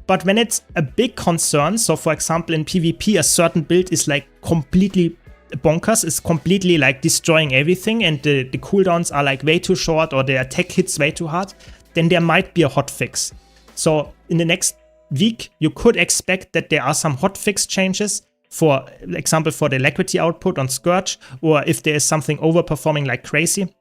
But when it's a big concern, so for example in PvP a certain build is like completely bonkers, is completely like destroying everything, and the cooldowns are like way too short, or the attack hits way too hard, then there might be a hotfix. So in the next week you could expect that there are some hotfix changes, for example for the alacrity output on Scourge, or if there is something overperforming like crazy,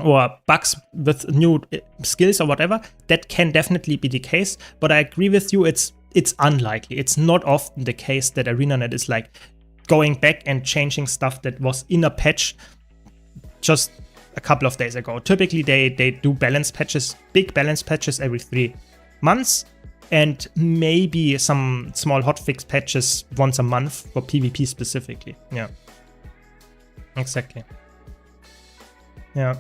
or bugs with new skills or whatever. That can definitely be the case, but I agree with you, it's unlikely. It's not often the case that ArenaNet is like going back and changing stuff that was in a patch just a couple of days ago. Typically they do balance patches, big balance patches every 3 months, and maybe some small hotfix patches once a month for PvP specifically. Yeah, exactly. Yeah.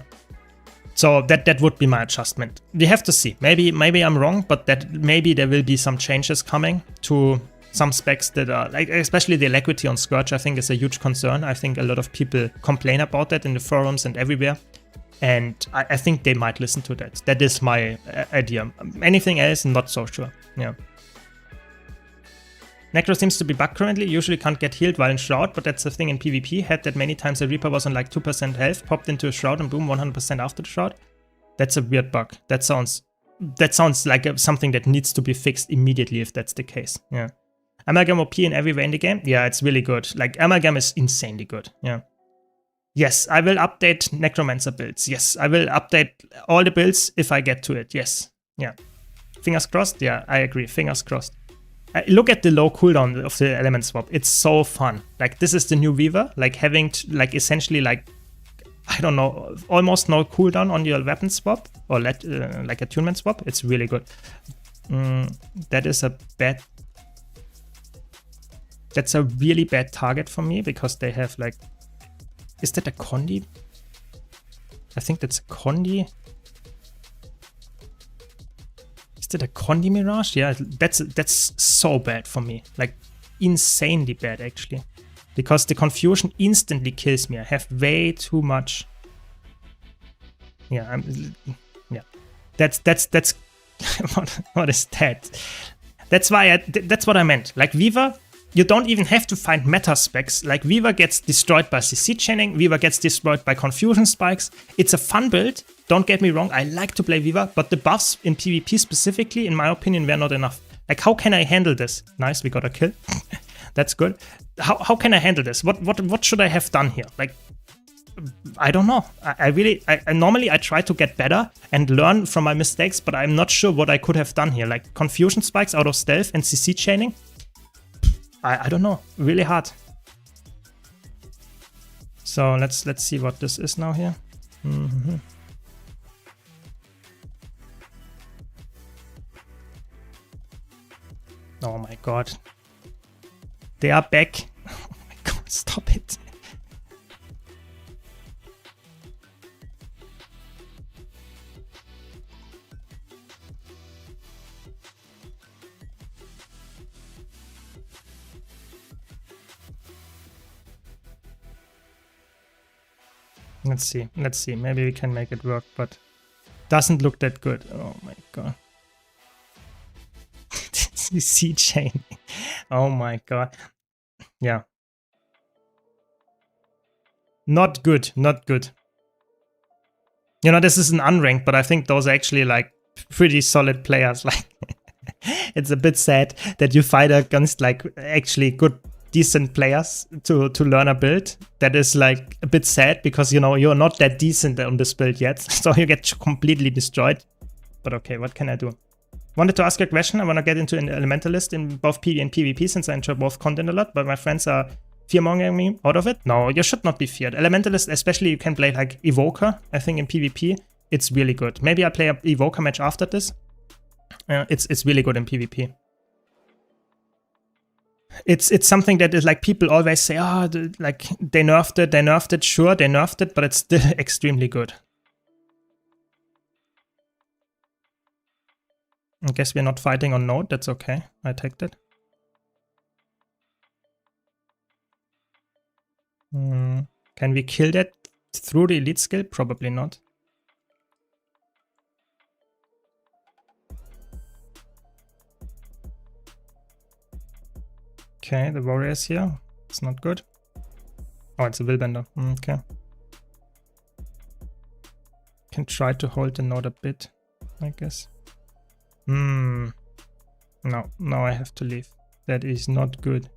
So that would be my adjustment. We have to see. Maybe I'm wrong, but that maybe there will be some changes coming to some specs that are like, especially the alacrity on Scourge, I think is a huge concern. I think a lot of people complain about that in the forums and everywhere. And I think they might listen to that. That is my idea. Anything else, not so sure. Yeah. Necro seems to be bugged currently, usually can't get healed while in Shroud, but that's the thing in PvP. Had that many times. A Reaper was on like 2% health, popped into a Shroud and boom, 100% after the Shroud. That's a weird bug. That sounds like something that needs to be fixed immediately if that's the case. Yeah. Amalgam OP in every way in the game? Yeah, it's really good. Like, Amalgam is insanely good. Yeah. Yes, I will update Necromancer builds. Yes, I will update all the builds if I get to it. Yes. Yeah. Fingers crossed? Yeah, I agree. Fingers crossed. Look at the low cooldown of the element swap. It's so fun. Like, this is the new Weaver. Like, having like essentially like, I don't know, almost no cooldown on your weapon swap, or like attunement swap. It's really good. That is a bad. That's a really bad target for me, because they have like, is that a Condi? I think that's a Condi. Is that a Condi Mirage? Yeah, that's so bad for me. Like, insanely bad actually. Because the confusion instantly kills me. I have way too much. Yeah, yeah. That's what is that? That's why that's what I meant. Like, Weaver, you don't even have to find meta specs. Like, Weaver gets destroyed by CC chaining, Weaver gets destroyed by confusion spikes. It's a fun build, don't get me wrong, I like to play Weaver, but the buffs in PvP specifically, in my opinion, were not enough. Like, how can I handle this? Nice, we got a kill. That's good. How can I handle this? What should I have done here? Like, I don't know. I normally I try to get better and learn from my mistakes, but I'm not sure what I could have done here. Like, confusion spikes out of stealth and CC chaining. I don't know, really hard. So let's see what this is now here. Oh my god. They are back. Oh my god, stop it. Let's see, maybe we can make it work, but doesn't look that good. Oh my god. CC chain. Oh my god. Yeah. Not good, not good. You know, this is an unranked, but I think those are actually like pretty solid players. Like, it's a bit sad that you fight against like actually good, decent players to learn a build. That is like a bit sad, because, you know, you're not that decent on this build yet, so you get completely destroyed. But okay, what can I do? Wanted to ask a question. I want to get into an Elementalist in both PvE and PvP, since I enjoy both content a lot, but my friends are fear-mongering me out of it. No, you should not be feared. Elementalist, especially, you can play like Evoker. I think in PvP it's really good. Maybe I play a Evoker match after this. It's really good in PvP. It's something that is like, people always say, oh, like they nerfed it. Sure, they nerfed it, but it's still extremely good. I guess we're not fighting on node. That's okay. I take that. Can we kill that through the elite skill? Probably not. Okay, the warrior is here. It's not good. Oh, it's a willbender. Okay. Can try to hold the node a bit, I guess. No, I have to leave. That is not good.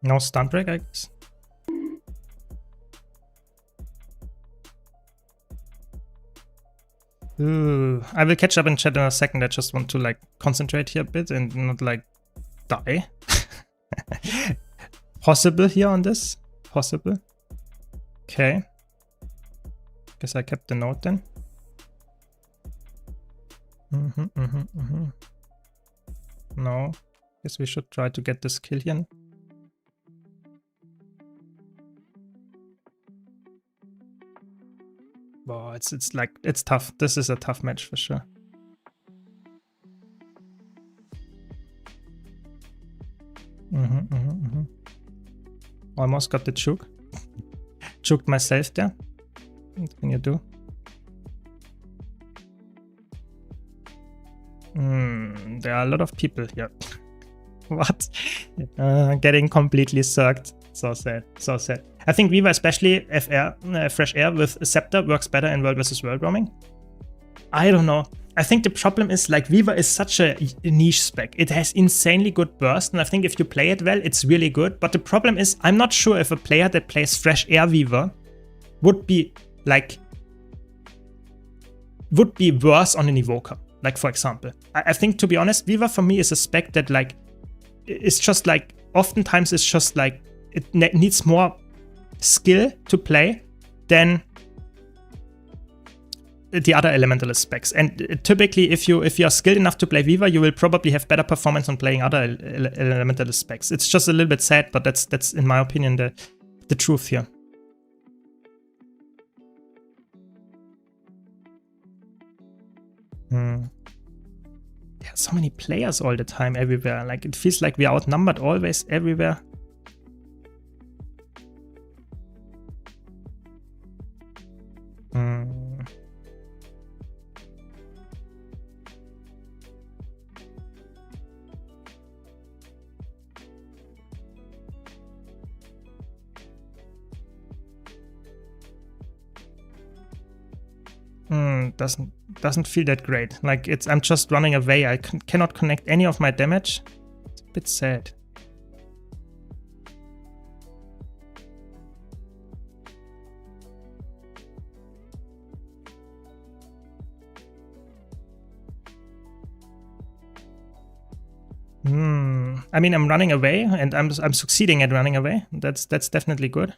No stun break, I guess. Ooh, I will catch up in chat in a second. I just want to like concentrate here a bit and not like die. Possible here on this? Possible. Okay. Guess I kept the node then. No. Guess we should try to get this kill here. Wow, it's like, it's tough. This is a tough match for sure. Almost got the juke. Juked myself there. What can you do? There are a lot of people here. What? Getting completely sucked. So sad, so sad. I think Viva, especially Fresh Air with Scepter, works better in World vs. World roaming. I don't know. I think the problem is like Viva is such a niche spec. It has insanely good burst, and I think if you play it well, it's really good. But the problem is I'm not sure if a player that plays Fresh Air Viva would be worse on an Evoker. Like for example, I think to be honest, Viva for me is a spec that like it's just like oftentimes it's just like it needs more skill to play than the other elementalist specs. And typically if you're skilled enough to play Viva, you will probably have better performance on playing other elementalist specs. It's just a little bit sad, but that's in my opinion the truth here. There are so many players all the time everywhere. Like it feels like we are outnumbered always everywhere. Doesn't feel that great. Like I'm just running away. I cannot connect any of my damage. It's a bit sad. I mean, I'm running away, and I'm succeeding at running away. That's definitely good.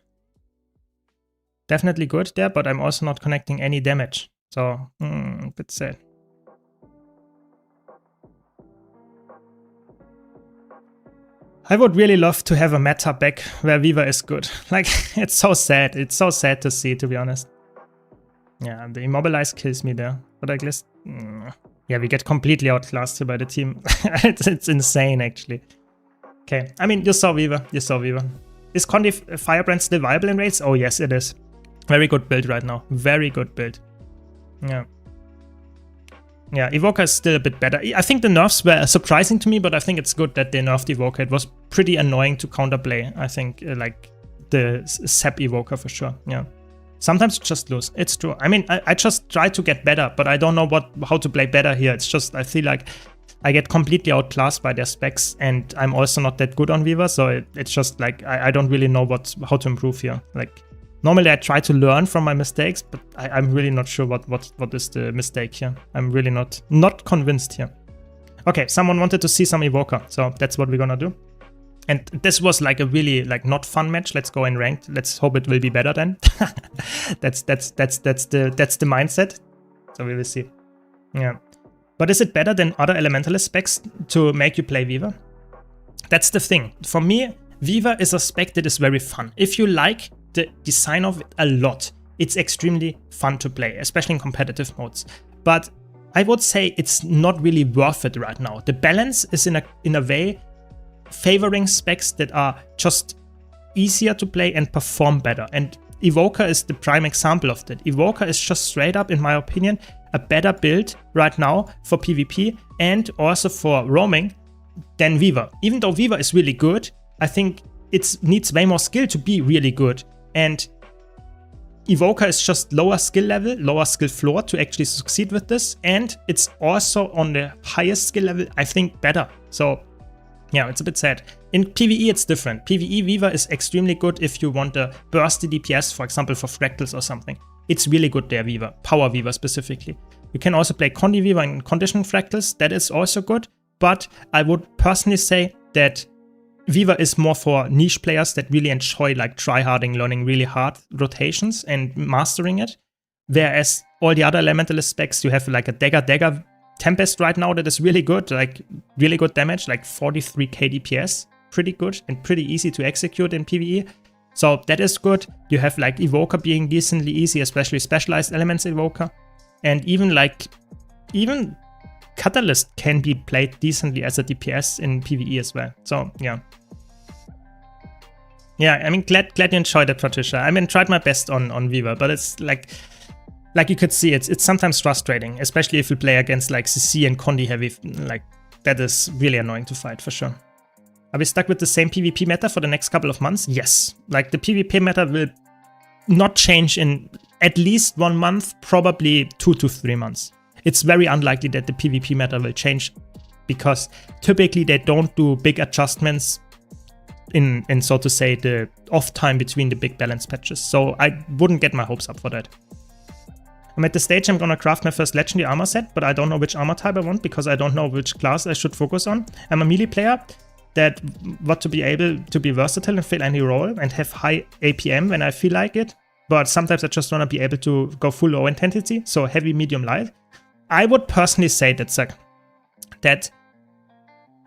Definitely good there, but I'm also not connecting any damage. So, a bit sad. I would really love to have a meta back where Viva is good. Like, it's so sad. It's so sad to see, to be honest. Yeah, the Immobilize kills me there. But I guess, yeah, we get completely outclassed here by the team. It's insane, actually. Okay, I mean, you saw Viva. You saw Viva. Is Condi Firebrand still viable in raids? Oh, yes, it is. Very good build right now. Very good build. Yeah. Yeah, Evoker is still a bit better. I think the nerfs were surprising to me, but I think it's good that they nerfed Evoker. It was pretty annoying to counterplay, I think, like the Sap Evoker for sure. Yeah. Sometimes you just lose. It's true. I mean, I just try to get better, but I don't know how to play better here. It's just, I feel like I get completely outclassed by their specs, and I'm also not that good on Viva, so it's just like, I don't really know how to improve here. Like, normally I try to learn from my mistakes, but I'm really not sure what is the mistake here. I'm really not convinced here. Okay, someone wanted to see some Evoker, so that's what we're gonna do. And this was like a really like not fun match. Let's go in ranked. Let's hope it will be better then. that's the mindset. So we will see. Yeah. But is it better than other elementalist specs to make you play Viva? That's the thing. For me, Viva is a spec that is very fun. If you like the design of it a lot, it's extremely fun to play, especially in competitive modes. But I would say it's not really worth it right now. The balance is in a way favoring specs that are just easier to play and perform better. And Evoker is the prime example of that. Evoker is just straight up, in my opinion, a better build right now for PvP and also for roaming than Weaver. Even though Weaver is really good, I think it needs way more skill to be really good. And Evoker is just lower skill level, lower skill floor to actually succeed with this. And it's also on the highest skill level, I think, better. So yeah, it's a bit sad. In PvE, it's different. PvE Weaver is extremely good if you want a bursty DPS, for example, for fractals or something. It's really good there, Weaver. Power Weaver specifically. You can also play Condi Weaver and condition fractals. That is also good. But I would personally say that Weaver is more for niche players that really enjoy like tryharding, learning really hard rotations and mastering it. Whereas all the other Elementalist specs, you have like a Dagger Tempest right now that is really good, like really good damage, like 43k DPS. Pretty good and pretty easy to execute in PvE. So that is good. You have like Evoker being decently easy, especially specialized elements Evoker. And even Catalyst can be played decently as a DPS in PvE as well. So yeah. Yeah, I mean, glad you enjoyed it, Patricia. I mean, tried my best on Weaver, but it's like you could see, it's sometimes frustrating, especially if you play against like CC and Condi heavy. Like, that is really annoying to fight for sure. Are we stuck with the same PvP meta for the next couple of months? Yes. Like, the PvP meta will not change in at least 1 month, probably 2 to 3 months. It's very unlikely that the PvP meta will change because typically they don't do big adjustments in so to say, the off time between the big balance patches. So I wouldn't get my hopes up for that. I'm at the stage I'm gonna craft my first legendary armor set, but I don't know which armor type I want because I don't know which class I should focus on. I'm a melee player that want to be able to be versatile and fill any role and have high APM when I feel like it. But sometimes I just want to be able to go full low intensity, so heavy, medium, light. I would personally say that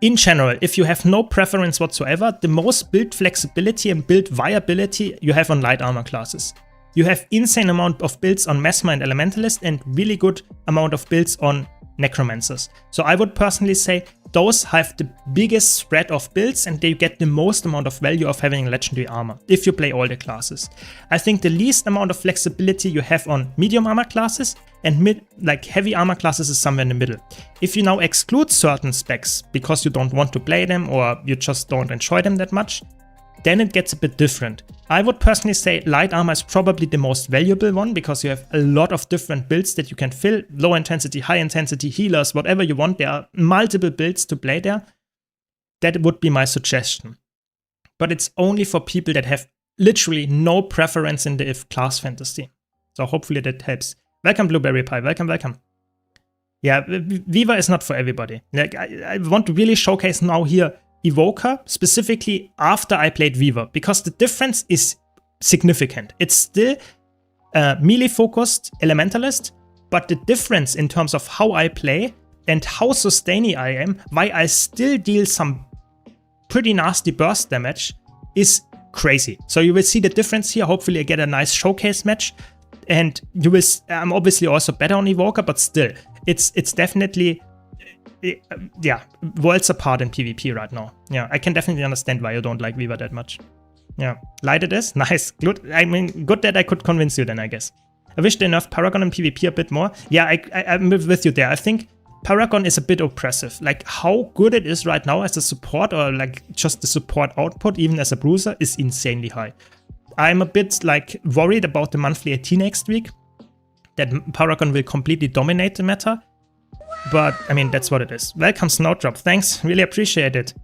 in general, if you have no preference whatsoever, the most build flexibility and build viability you have on light armor classes. You have insane amount of builds on Mesmer and Elementalist and really good amount of builds on Necromancers. So I would personally say those have the biggest spread of builds and they get the most amount of value of having legendary armor if you play all the classes. I think the least amount of flexibility you have on medium armor classes and like heavy armor classes is somewhere in the middle. If you now exclude certain specs because you don't want to play them or you just don't enjoy them that much, then it gets a bit different. I would personally say light armor is probably the most valuable one because you have a lot of different builds that you can fill. Low intensity, high intensity, healers, whatever you want. There are multiple builds to play there. That would be my suggestion. But it's only for people that have literally no preference in the class fantasy. So hopefully that helps. Welcome, Blueberry Pie. Welcome, welcome. Yeah, Weaver is not for everybody. Like, I want to really showcase now here Evoker, specifically after I played Weaver, because the difference is significant. It's still melee-focused Elementalist, but the difference in terms of how I play and how sustainy I am, why I still deal some pretty nasty burst damage, is crazy. So you will see the difference here. Hopefully I get a nice showcase match. And you will. I'm obviously also better on Evoker, but still, it's definitely, yeah, worlds apart in PvP right now. Yeah, I can definitely understand why you don't like Weaver that much. Yeah, light it is. Nice. Good. I mean, good that I could convince you then, I guess. I wish they nerfed Paragon in PvP a bit more. Yeah, I'm with you there. I think Paragon is a bit oppressive. Like, how good it is right now as a support, or like just the support output, even as a bruiser, is insanely high. I'm a bit like worried about the monthly AT next week, that Paragon will completely dominate the meta. But I mean, that's what it is. Welcome, Snowdrop. Thanks, really appreciate it.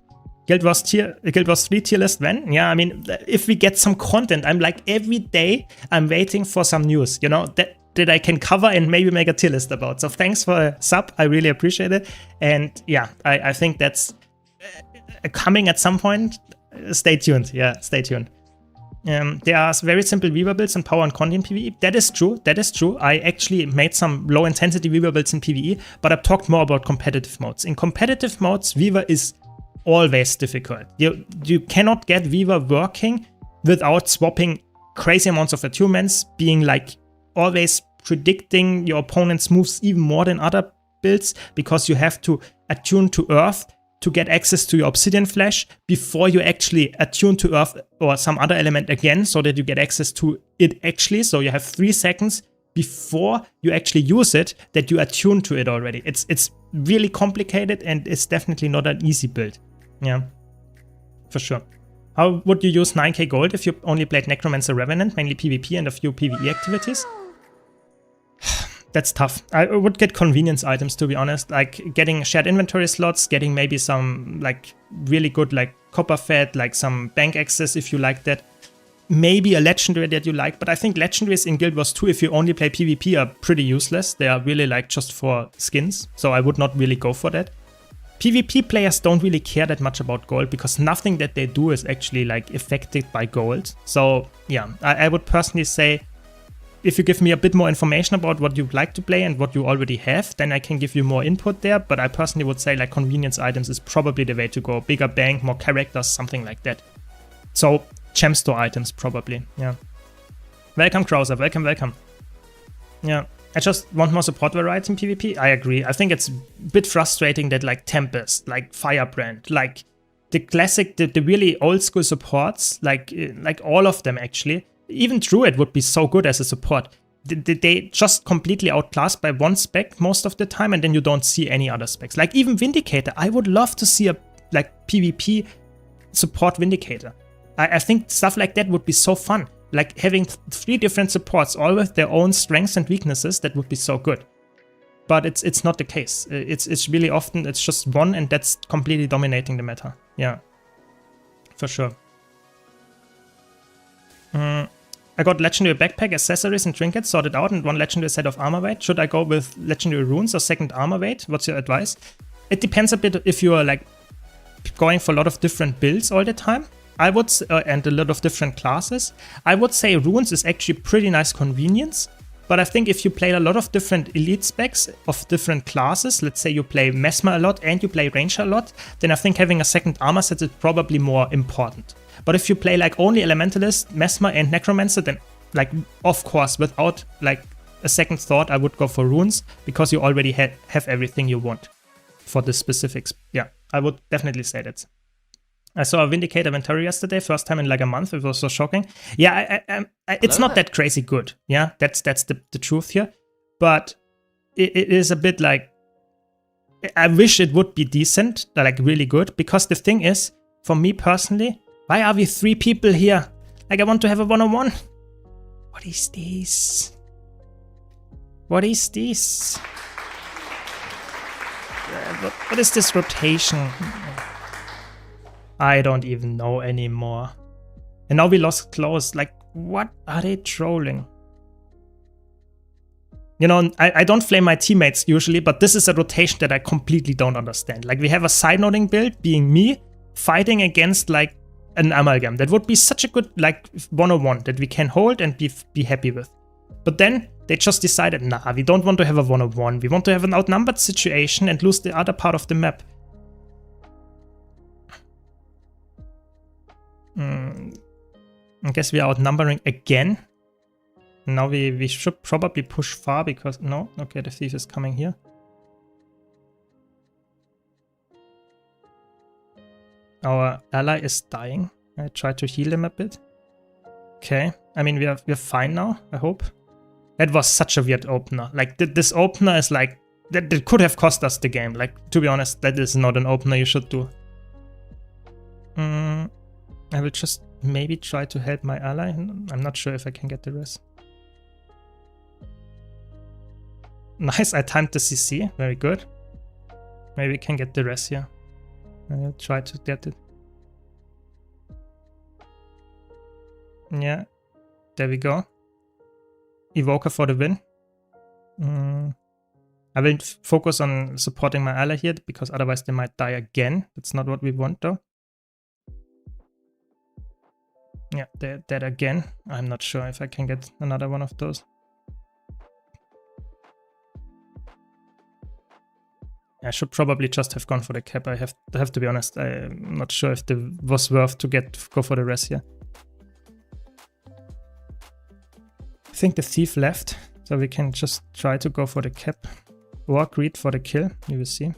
Guild Wars 3 tier list when? Yeah, I mean, if we get some content, I'm like every day I'm waiting for some news, you know, that I can cover and maybe make a tier list about. So thanks for a sub, I really appreciate it. And yeah, I think that's coming at some point. Stay tuned, yeah, stay tuned. There are very simple Weaver builds in Power and Condi in PvE. That is true, that is true. I actually made some low intensity Weaver builds in PvE, but I've talked more about competitive modes. In competitive modes, Weaver is always difficult. You cannot get Weaver working without swapping crazy amounts of attunements, being like always predicting your opponent's moves even more than other builds, because you have to attune to Earth to get access to your Obsidian Flash before you actually attune to Earth or some other element again, so that you get access to it actually. So you have 3 seconds before you actually use it that you are tuned to it already. It's really complicated and it's definitely not an easy build. Yeah, for sure. How would you use 9k gold if you only played Necromancer Revenant, mainly PvP and a few PvE activities? That's tough. I would get convenience items, to be honest, like getting shared inventory slots, getting maybe some like really good like copper fed, like some bank access if you like that. Maybe a legendary that you like, but I think legendaries in Guild Wars 2, if you only play PvP, are pretty useless. They are really like just for skins, so I would not really go for that. PvP players don't really care that much about gold because nothing that they do is actually like affected by gold. So yeah, I would personally say, if you give me a bit more information about what you'd like to play and what you already have, then I can give you more input there. But I personally would say like convenience items is probably the way to go. Bigger bank, more characters, something like that. So gem store items probably, yeah. Welcome Krauser, welcome, welcome. Yeah, I just want more support variety in PvP. I agree. I think it's a bit frustrating that like Tempest, like Firebrand, like the classic, the really old school supports, like all of them actually, even Druid would be so good as a support. They just completely outclassed by one spec most of the time, and then you don't see any other specs. Like even Vindicator, I would love to see a like PvP support Vindicator. I think stuff like that would be so fun. Like having 3 different supports, all with their own strengths and weaknesses, that would be so good. But it's not the case. It's really often it's just one, and that's completely dominating the meta. Yeah, for sure. I got legendary backpack, accessories, and trinkets sorted out, and 1 legendary set of armor weight. Should I go with legendary runes or second armor weight? What's your advice? It depends a bit if you are like going for a lot of different builds all the time. I would and a lot of different classes. I would say runes is actually pretty nice convenience. But I think if you play a lot of different elite specs of different classes, let's say you play Mesmer a lot and you play Ranger a lot, then I think having a second armor set is probably more important. But if you play like only Elementalist, Mesmer and Necromancer, then like of course without like a second thought I would go for runes because you already have everything you want for the specifics. Yeah, I would definitely say that. I saw a Vindicator Venturi yesterday, first time in like a month. It was so shocking. Yeah, it's not that crazy good. Yeah, that's the truth here. But it is a bit like, I wish it would be decent, like really good. Because the thing is, for me personally, why are we 3 people here? Like I want to have a one-on-one. What is this? What is this? What is this rotation? I don't even know anymore. And now we lost close. Like, what are they trolling? You know, I don't flame my teammates usually, but this is a rotation that I completely don't understand. Like, we have a side-noting build, being me, fighting against, like, an amalgam. That would be such a good, like, 101 that we can hold and be happy with. But then they just decided, nah, we don't want to have a 101. We want to have an outnumbered situation and lose the other part of the map. I guess we are outnumbering again. Now we should probably push far because... No? Okay, the thief is coming here. Our ally is dying. I try to heal him a bit. Okay. I mean, we're fine now, I hope. That was such a weird opener. Like, this opener is like... That could have cost us the game. Like, to be honest, that is not an opener you should do. I will just maybe try to help my ally. I'm not sure if I can get the rest. Nice, I timed the CC. Very good. Maybe we can get the rest here. I'll try to get it. Yeah, there we go. Evoker for the win. I will focus on supporting my ally here because otherwise they might die again. That's not what we want though. Yeah, they're dead again. I'm not sure if I can get another one of those. I should probably just have gone for the cap. I have to be honest. I'm not sure if it was worth to go for the rest here. I think the thief left, so we can just try to go for the cap or greed for the kill. You will see.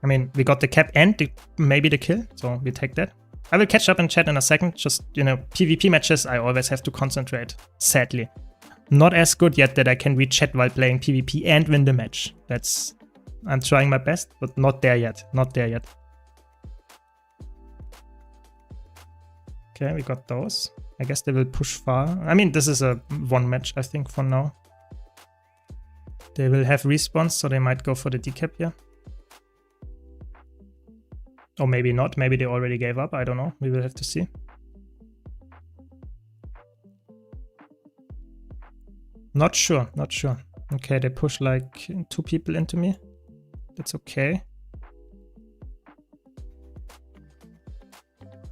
I mean, we got the cap and maybe the kill, so we take that. I will catch up in chat in a second. Just, you know, PvP matches, I always have to concentrate, sadly. Not as good yet that I can read chat while playing PvP and win the match. I'm trying my best, but not there yet. Not there yet. Okay, we got those. I guess they will push far. I mean, this is a one match, I think, for now. They will have respawns, so they might go for the decap here. Or maybe not. Maybe they already gave up. I don't know. We will have to see. Not sure. Not sure. Okay, they push like 2 people into me. That's okay.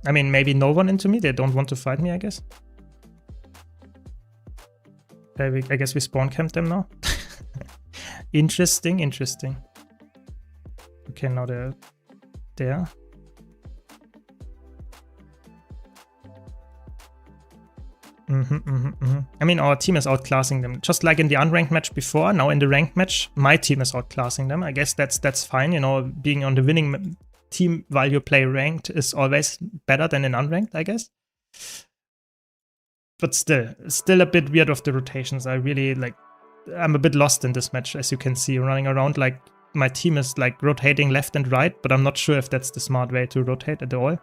I mean, maybe no one into me. They don't want to fight me, I guess. Okay, I guess we spawn camp them now. Interesting, interesting. Okay, now they're there. I mean, our team is outclassing them. Just like in the unranked match before, now in the ranked match, my team is outclassing them. I guess that's fine. You know, being on the winning team while you play ranked is always better than in unranked, I guess. But still a bit weird of the rotations. I'm a bit lost in this match, as you can see, running around like my team is like rotating left and right, but I'm not sure if that's the smart way to rotate at all.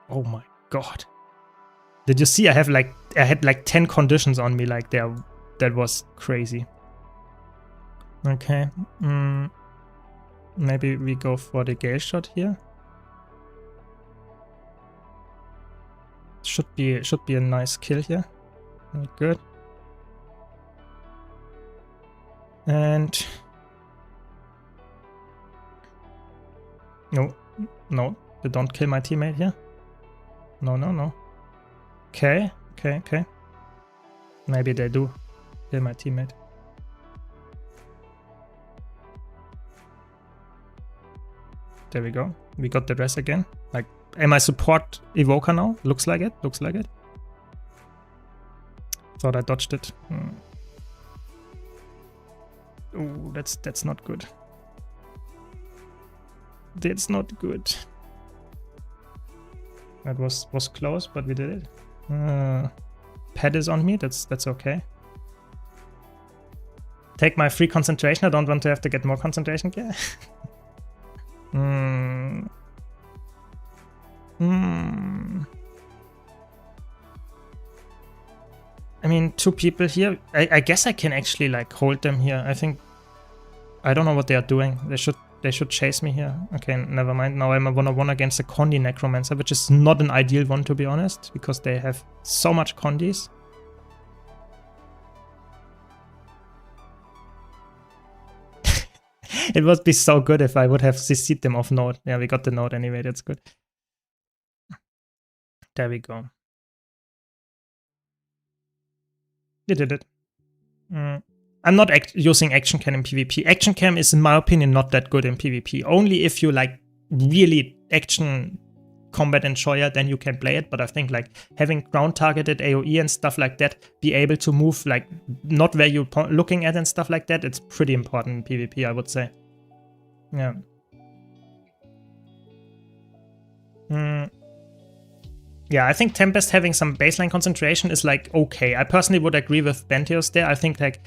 Oh my god. Did you see I had like 10 conditions on me like there? That was crazy. Okay. Maybe we go for the Gale shot here. Should be a nice kill here. Good. And no, they don't kill my teammate here. No. Okay. Maybe they do kill my teammate. There we go. We got the rest again. Like, am I support Evoker now? Looks like it. Thought I dodged it. Oh, that's not good. That's not good. That was close, but we did it. Pet is on me. That's okay. Take my free concentration. I don't want to have to get more concentration gear. I mean, 2 people here. I guess I can actually like hold them here. I don't know what they are doing. They should chase me here. Okay, never mind. Now I'm a 1-on-1 against a Condi Necromancer, which is not an ideal one, to be honest, because they have so much Condis. It would be so good if I would have CC'd them off node. Yeah, we got the node anyway. That's good. There we go. We did it. I'm not using Action Cam in PvP. Action Cam is, in my opinion, not that good in PvP. Only if you like really action combat enjoyer, then you can play it. But I think like having ground targeted AoE and stuff like that, be able to move like not where you're looking at and stuff like that, it's pretty important in PvP, I would say. Yeah. Yeah, I think Tempest having some baseline concentration is like okay. I personally would agree with Benteos there. I think like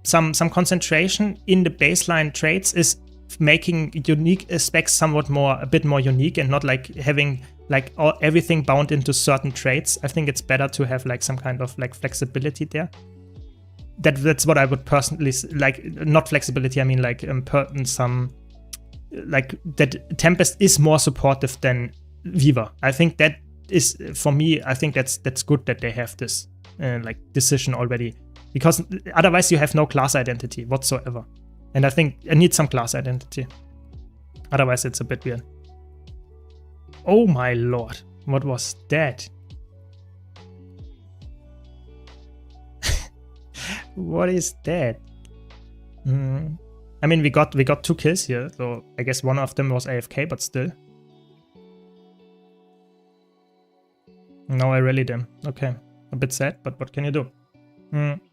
some concentration in the baseline traits is making unique specs a bit more unique, and not like having like everything bound into certain traits. I think it's better to have like some kind of like flexibility there. That's what I would personally like. Not flexibility, I mean like some like that Tempest is more supportive than Viva. I think that is, for me, I think that's good that they have this like decision already, because otherwise you have no class identity whatsoever. And I think I need some class identity. Otherwise it's a bit weird. Oh my lord, what was that? What is that? I mean, we got 2 kills here, so I guess one of them was AFK, but still. Now I rallied them. Okay, a bit sad, but what can you do?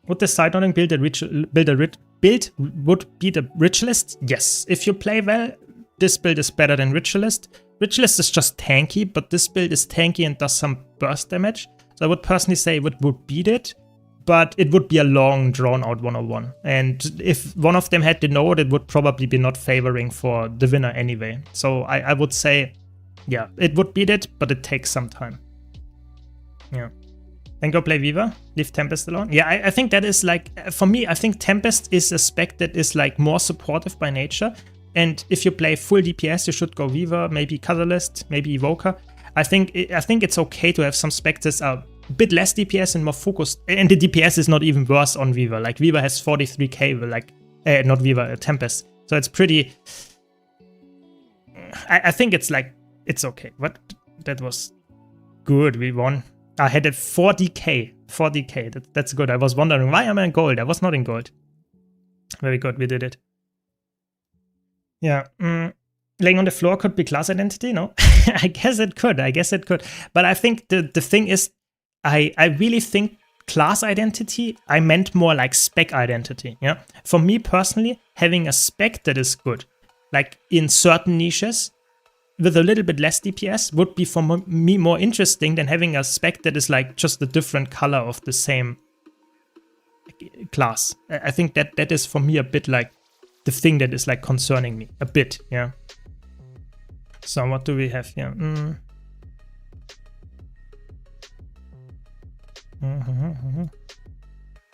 Would the side nodding build a build would be the Ritualist? Yes. If you play well, this build is better than Ritualist. Ritualist is just tanky, but this build is tanky and does some burst damage. So I would personally say it would beat it, but it would be a long, drawn-out 101. And if one of them had the node, it would probably be not favoring for the winner anyway. So I would say, yeah, it would beat it, but it takes some time. Yeah. Then go play Viva, leave Tempest alone. Yeah, I think that is like, for me, I think Tempest is a spec that is like more supportive by nature. And if you play full DPS, you should go Viva, maybe Catalyst, maybe Evoker. I think it's okay to have some specs that are a bit less DPS and more focused. And the DPS is not even worse on Viva. Like Viva has 43k, like not Viva, Tempest. So it's pretty. I think it's like it's okay. What that was good. We won. I had it 40k. 40k. That's good. I was wondering why am I in gold. I was not in gold. Very good. We did it. Yeah. Laying on the floor could be class identity, no? I guess it could. But I think the thing is, I really think class identity, I meant more like spec identity, yeah? For me personally, having a spec that is good, like in certain niches, with a little bit less DPS, would be for me more interesting than having a spec that is like just a different color of the same class. I think that is for me a bit like the thing that is like concerning me, a bit, yeah? So what do we have here?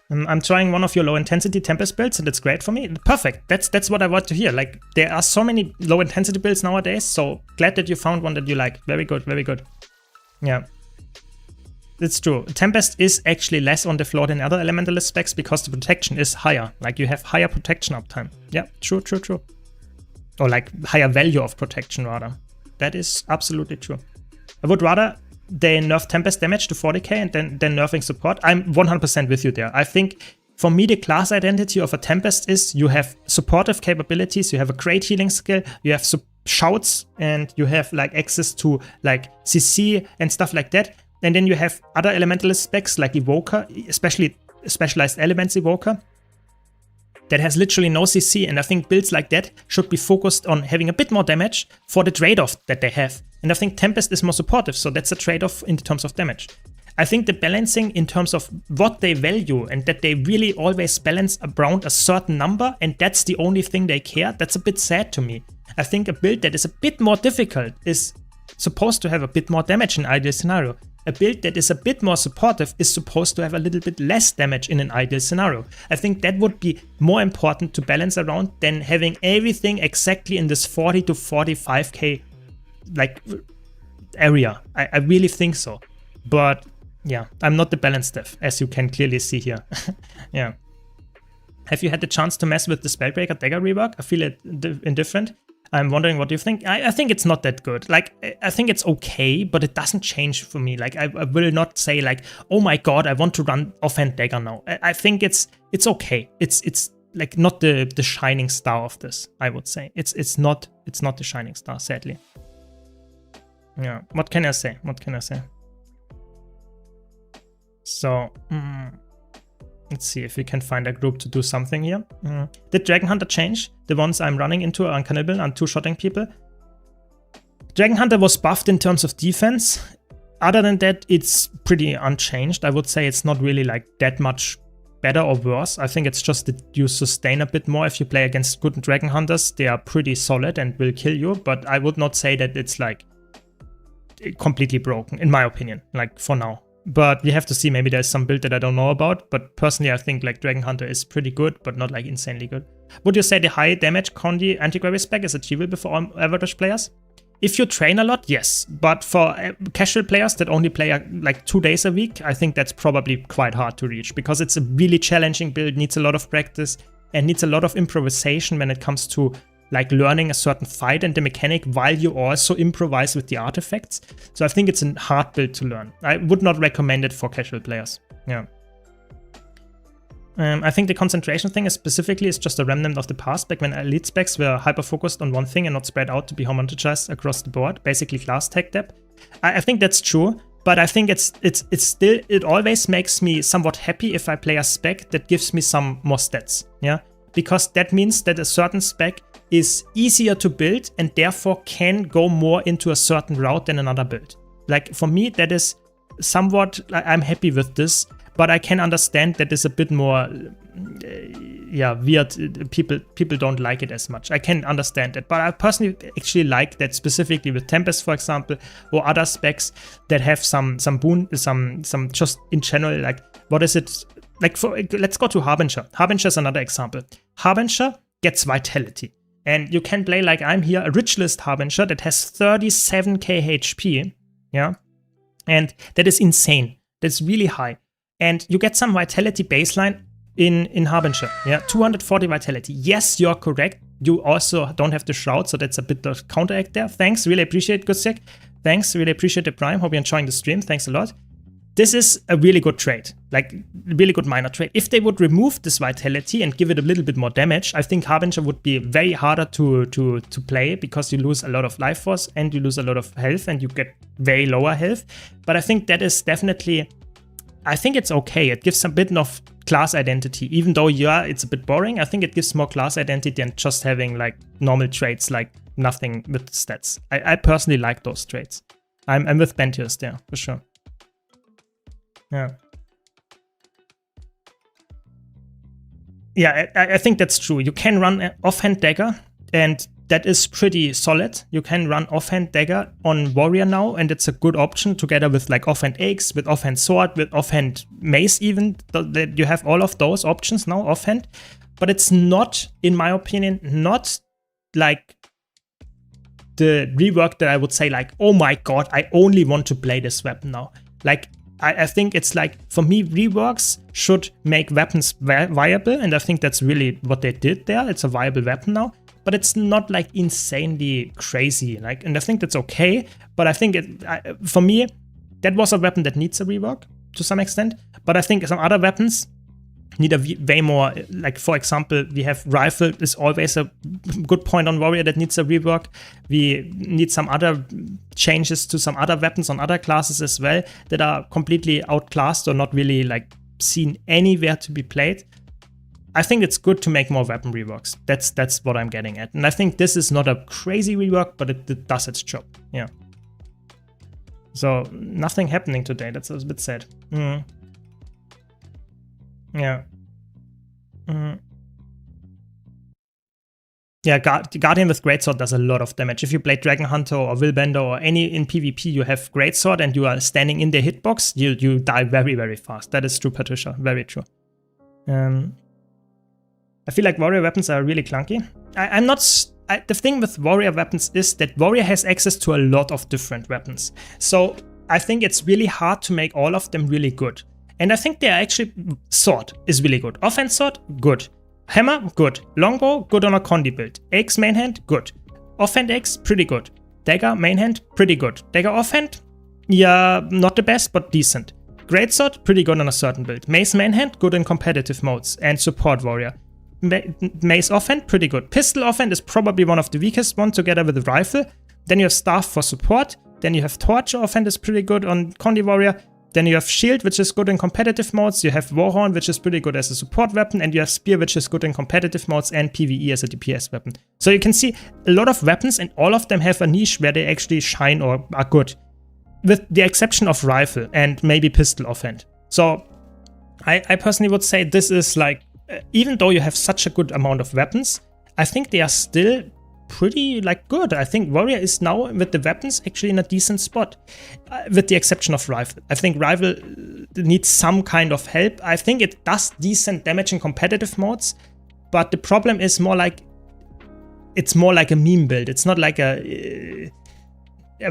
I'm trying one of your low intensity Tempest builds and it's great for me. Perfect. That's what I want to hear. Like there are so many low intensity builds nowadays. So glad that you found one that you like. Very good, very good. Yeah. It's true. Tempest is actually less on the floor than other elementalist specs because the protection is higher. Like you have higher protection uptime. Yeah, true. Or like higher value of protection rather. That is absolutely true. I would rather they nerf Tempest damage to 40k and then nerfing support. I'm 100% with you there. I think for me the class identity of a Tempest is you have supportive capabilities, you have a great healing skill, you have shouts, and you have like access to like CC and stuff like that. And then you have other elementalist specs like Evoker, especially specialized elements Evoker, that has literally no CC, and I think builds like that should be focused on having a bit more damage for the trade-off that they have. And I think Tempest is more supportive, so that's a trade-off in terms of damage. I think the balancing in terms of what they value and that they really always balance around a certain number and that's the only thing they care, that's a bit sad to me. I think a build that is a bit more difficult is supposed to have a bit more damage in ideal scenario. A build that is a bit more supportive is supposed to have a little bit less damage in an ideal scenario. I think that would be more important to balance around than having everything exactly in this 40 to 45k like area. I really think so. But yeah, I'm not the balance dev, as you can clearly see here. Yeah. Have you had the chance to mess with the Spellbreaker dagger rework? I feel it indifferent. I'm wondering what you think. I think it's not that good. Like, I think it's okay, but it doesn't change for me. Like, I will not say like, oh my god, I want to run offhand dagger now. I think it's okay. It's like not the shining star of this, I would say. It's not the shining star, sadly. Yeah, what can I say? So, let's see if we can find a group to do something here. Did Dragon Hunter change? The ones I'm running into are uncannibal and two-shotting people. Dragon Hunter was buffed in terms of defense. Other than that, it's pretty unchanged. I would say it's not really like that much better or worse. I think it's just that you sustain a bit more if you play against good Dragon Hunters. They are pretty solid and will kill you, but I would not say that it's like completely broken, in my opinion, like for now. But we have to see, maybe there's some build that I don't know about, but personally I think like Dragon Hunter is pretty good, but not like insanely good. Would you say the high damage Condi anti-gravity spec is achievable for all average players? If you train a lot, yes, but for casual players that only play like 2 days a week, I think that's probably quite hard to reach, because it's a really challenging build, needs a lot of practice, and needs a lot of improvisation when it comes to like learning a certain fight and the mechanic while you also improvise with the artifacts. So I think it's a hard build to learn. I would not recommend it for casual players. Yeah. I think the concentration thing is just a remnant of the past, back when elite specs were hyper-focused on one thing and not spread out to be homogenized across the board, basically class tech depth. I think that's true, but I think it always makes me somewhat happy if I play a spec that gives me some more stats, yeah? because that means that a certain spec is easier to build and therefore can go more into a certain route than another build. Like for me, that is somewhat, I'm happy with this, but I can understand that is a bit more, weird. People don't like it as much. I can understand that, but I personally actually like that, specifically with Tempest, for example, or other specs that have some just in general, like, what is it? Like, let's go to Harbinger. Harbinger is another example. Harbinger gets vitality. And you can play like I'm here, a rich list Harbinger that has 37k HP. Yeah. And that is insane. That's really high. And you get some vitality baseline in Harbinger. Yeah. 240 vitality. Yes, you're correct. You also don't have the shroud, so that's a bit of counteract there. Thanks. Really appreciate it, Gutsek. Thanks. Really appreciate the Prime. Hope you're enjoying the stream. Thanks a lot. This is a really good trade, like really good minor trade. If they would remove this vitality and give it a little bit more damage, I think Harbinger would be very harder to play, because you lose a lot of life force and you lose a lot of health and you get very lower health. But I think that is definitely, I think it's okay. It gives a bit of class identity, even though it's a bit boring. I think it gives more class identity than just having like normal trades, like nothing with stats. I personally like those trades. I'm with Bentius there for sure. Yeah. Yeah, I think that's true. You can run an offhand dagger, and that is pretty solid. You can run offhand dagger on warrior now, and it's a good option together with like offhand axe, with offhand sword, with offhand mace even. You have all of those options now offhand, but it's not, in my opinion, not like the rework that I would say like, oh my god, I only want to play this weapon now. Like, I think it's like, for me, reworks should make weapons viable, and I think that's really what they did there. It's a viable weapon now, but it's not like insanely crazy. Like, and I think that's okay, but I think for me, that was a weapon that needs a rework to some extent. But I think some other weapons need a way more, like for example, we have rifle is always a good point on warrior that needs a rework. We need some other changes to some other weapons on other classes as well that are completely outclassed or not really like seen anywhere to be played. I think it's good to make more weapon reworks. That's what I'm getting at. And I think this is not a crazy rework, but it does its job. Yeah. So nothing happening today. That's a bit sad. Yeah. Yeah, Guardian with Greatsword does a lot of damage. If you play Dragon Hunter or Willbender or any in PvP, you have Greatsword and you are standing in the hitbox, you die very, very fast. That is true, Patricia. Very true. I feel like warrior weapons are really clunky. The thing with warrior weapons is that warrior has access to a lot of different weapons. So I think it's really hard to make all of them really good. And I think they are actually, sword is really good. Offhand sword, good. Hammer, good. Longbow, good on a Condi build. Axe main hand, good. Offhand axe, pretty good. Dagger main hand, pretty good. Dagger offhand, yeah, not the best, but decent. Greatsword, pretty good on a certain build. Mace main hand, good in competitive modes and support warrior. Mace offhand, pretty good. Pistol offhand is probably one of the weakest ones together with the rifle. Then you have staff for support. Then you have torch offhand is pretty good on Condi warrior. Then you have Shield, which is good in competitive modes. You have Warhorn, which is pretty good as a support weapon. And you have Spear, which is good in competitive modes, and PvE as a DPS weapon. So you can see a lot of weapons, and all of them have a niche where they actually shine or are good. With the exception of Rifle and maybe Pistol offhand. So I personally would say this is like, even though you have such a good amount of weapons, I think they are still pretty like good. I think warrior is now with the weapons actually in a decent spot, with the exception of rifle. I think rifle needs some kind of help. I think it does decent damage in competitive modes, but the problem is more like, it's more like a meme build. It's not like a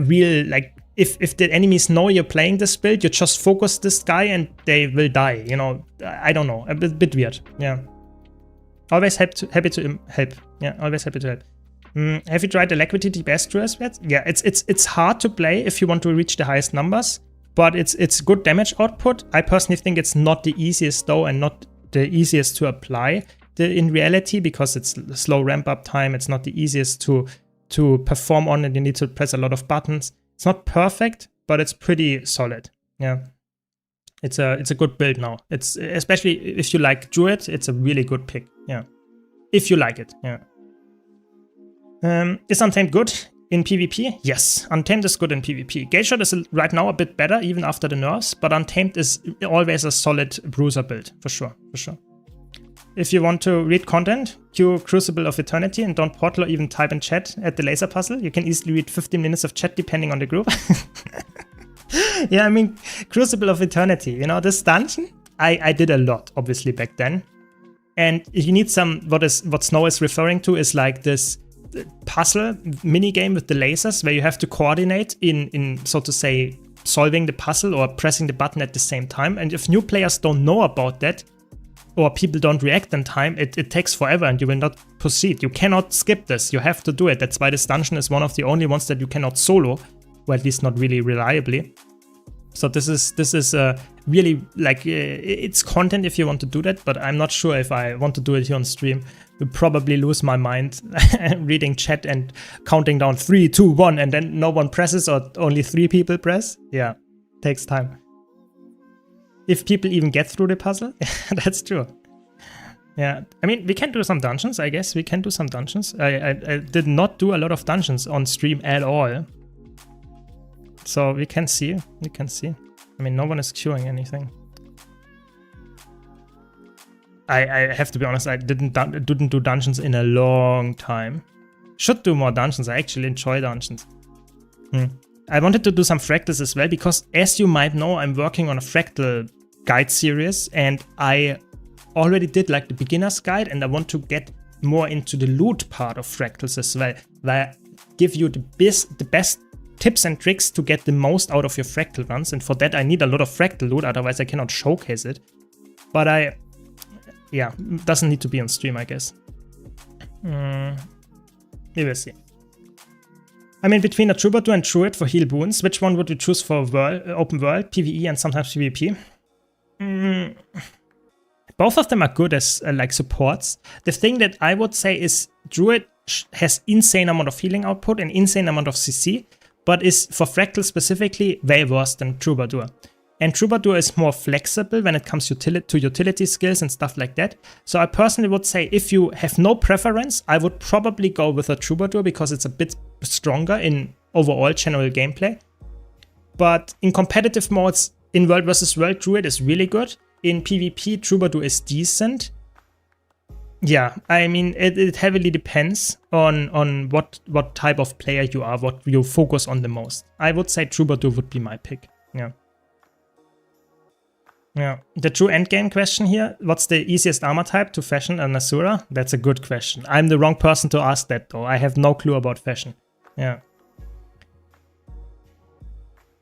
real, like, if the enemies know you're playing this build, you just focus this guy and they will die, you know. I don't know, a bit weird. Yeah, always happy to help. Yeah, always happy to help. Have you tried Alacrity DPS Druid yet? Yeah, it's hard to play if you want to reach the highest numbers, but it's good damage output. I personally think it's not the easiest though, and not the easiest to apply in reality, because it's slow ramp up time. It's not the easiest to perform on, and you need to press a lot of buttons. It's not perfect, but it's pretty solid. Yeah, it's a good build now. It's, especially if you like Druid, it's a really good pick. Yeah. if you like it. Yeah. Is Untamed good in PvP? Yes, Untamed is good in PvP. Gate Shot is right now a bit better, even after the nerfs, but Untamed is always a solid bruiser build, for sure, for sure. If you want to read content, cue Crucible of Eternity and don't portal or even type in chat at the laser puzzle. You can easily read 15 minutes of chat depending on the group. Yeah, I mean, Crucible of Eternity, you know, this dungeon, I did a lot, obviously, back then. And you need some, what Snow is referring to is like this puzzle minigame with the lasers where you have to coordinate in so to say, solving the puzzle or pressing the button at the same time. And if new players don't know about that, or people don't react in time, it takes forever and you will not proceed. You cannot skip this. You have to do it. That's why this dungeon is one of the only ones that you cannot solo, or at least not really reliably. So this is really like it's content if you want to do that, but I'm not sure if I want to do it here on stream. Will probably lose my mind reading chat and counting down 3, 2, 1, and then no one presses or only 3 people press. Yeah, takes time. If people even get through the puzzle, that's true. Yeah, I mean, we can do some dungeons, I guess. We can do some dungeons. I did not do a lot of dungeons on stream at all. So we can see, I mean, no one is queuing anything. I have to be honest, I didn't do dungeons in a long time. Should do more dungeons, I actually enjoy dungeons. I wanted to do some fractals as well, because as you might know, I'm working on a fractal guide series, and I already did like the beginner's guide, and I want to get more into the loot part of fractals as well, where I give you the best tips and tricks to get the most out of your fractal runs, and for that I need a lot of fractal loot, otherwise I cannot showcase it. But yeah, doesn't need to be on stream, I guess. We will see. I mean, between a Troubadour and Druid for heal boons, which one would you choose for open world, PvE, and sometimes PvP? Both of them are good as like supports. The thing that I would say is Druid has insane amount of healing output and insane amount of CC, but is for Fractal specifically way worse than Troubadour. And Troubadour is more flexible when it comes to utility skills and stuff like that. So I personally would say if you have no preference, I would probably go with a Troubadour because it's a bit stronger in overall general gameplay. But in competitive modes, in World vs. World, Druid is really good. In PvP, Troubadour is decent. Yeah, I mean, it heavily depends on what type of player you are, what you focus on the most. I would say Troubadour would be my pick, yeah. Yeah, the true endgame question here, what's the easiest armor type to fashion an Asura? That's a good question. I'm the wrong person to ask that though, I have no clue about fashion. Yeah.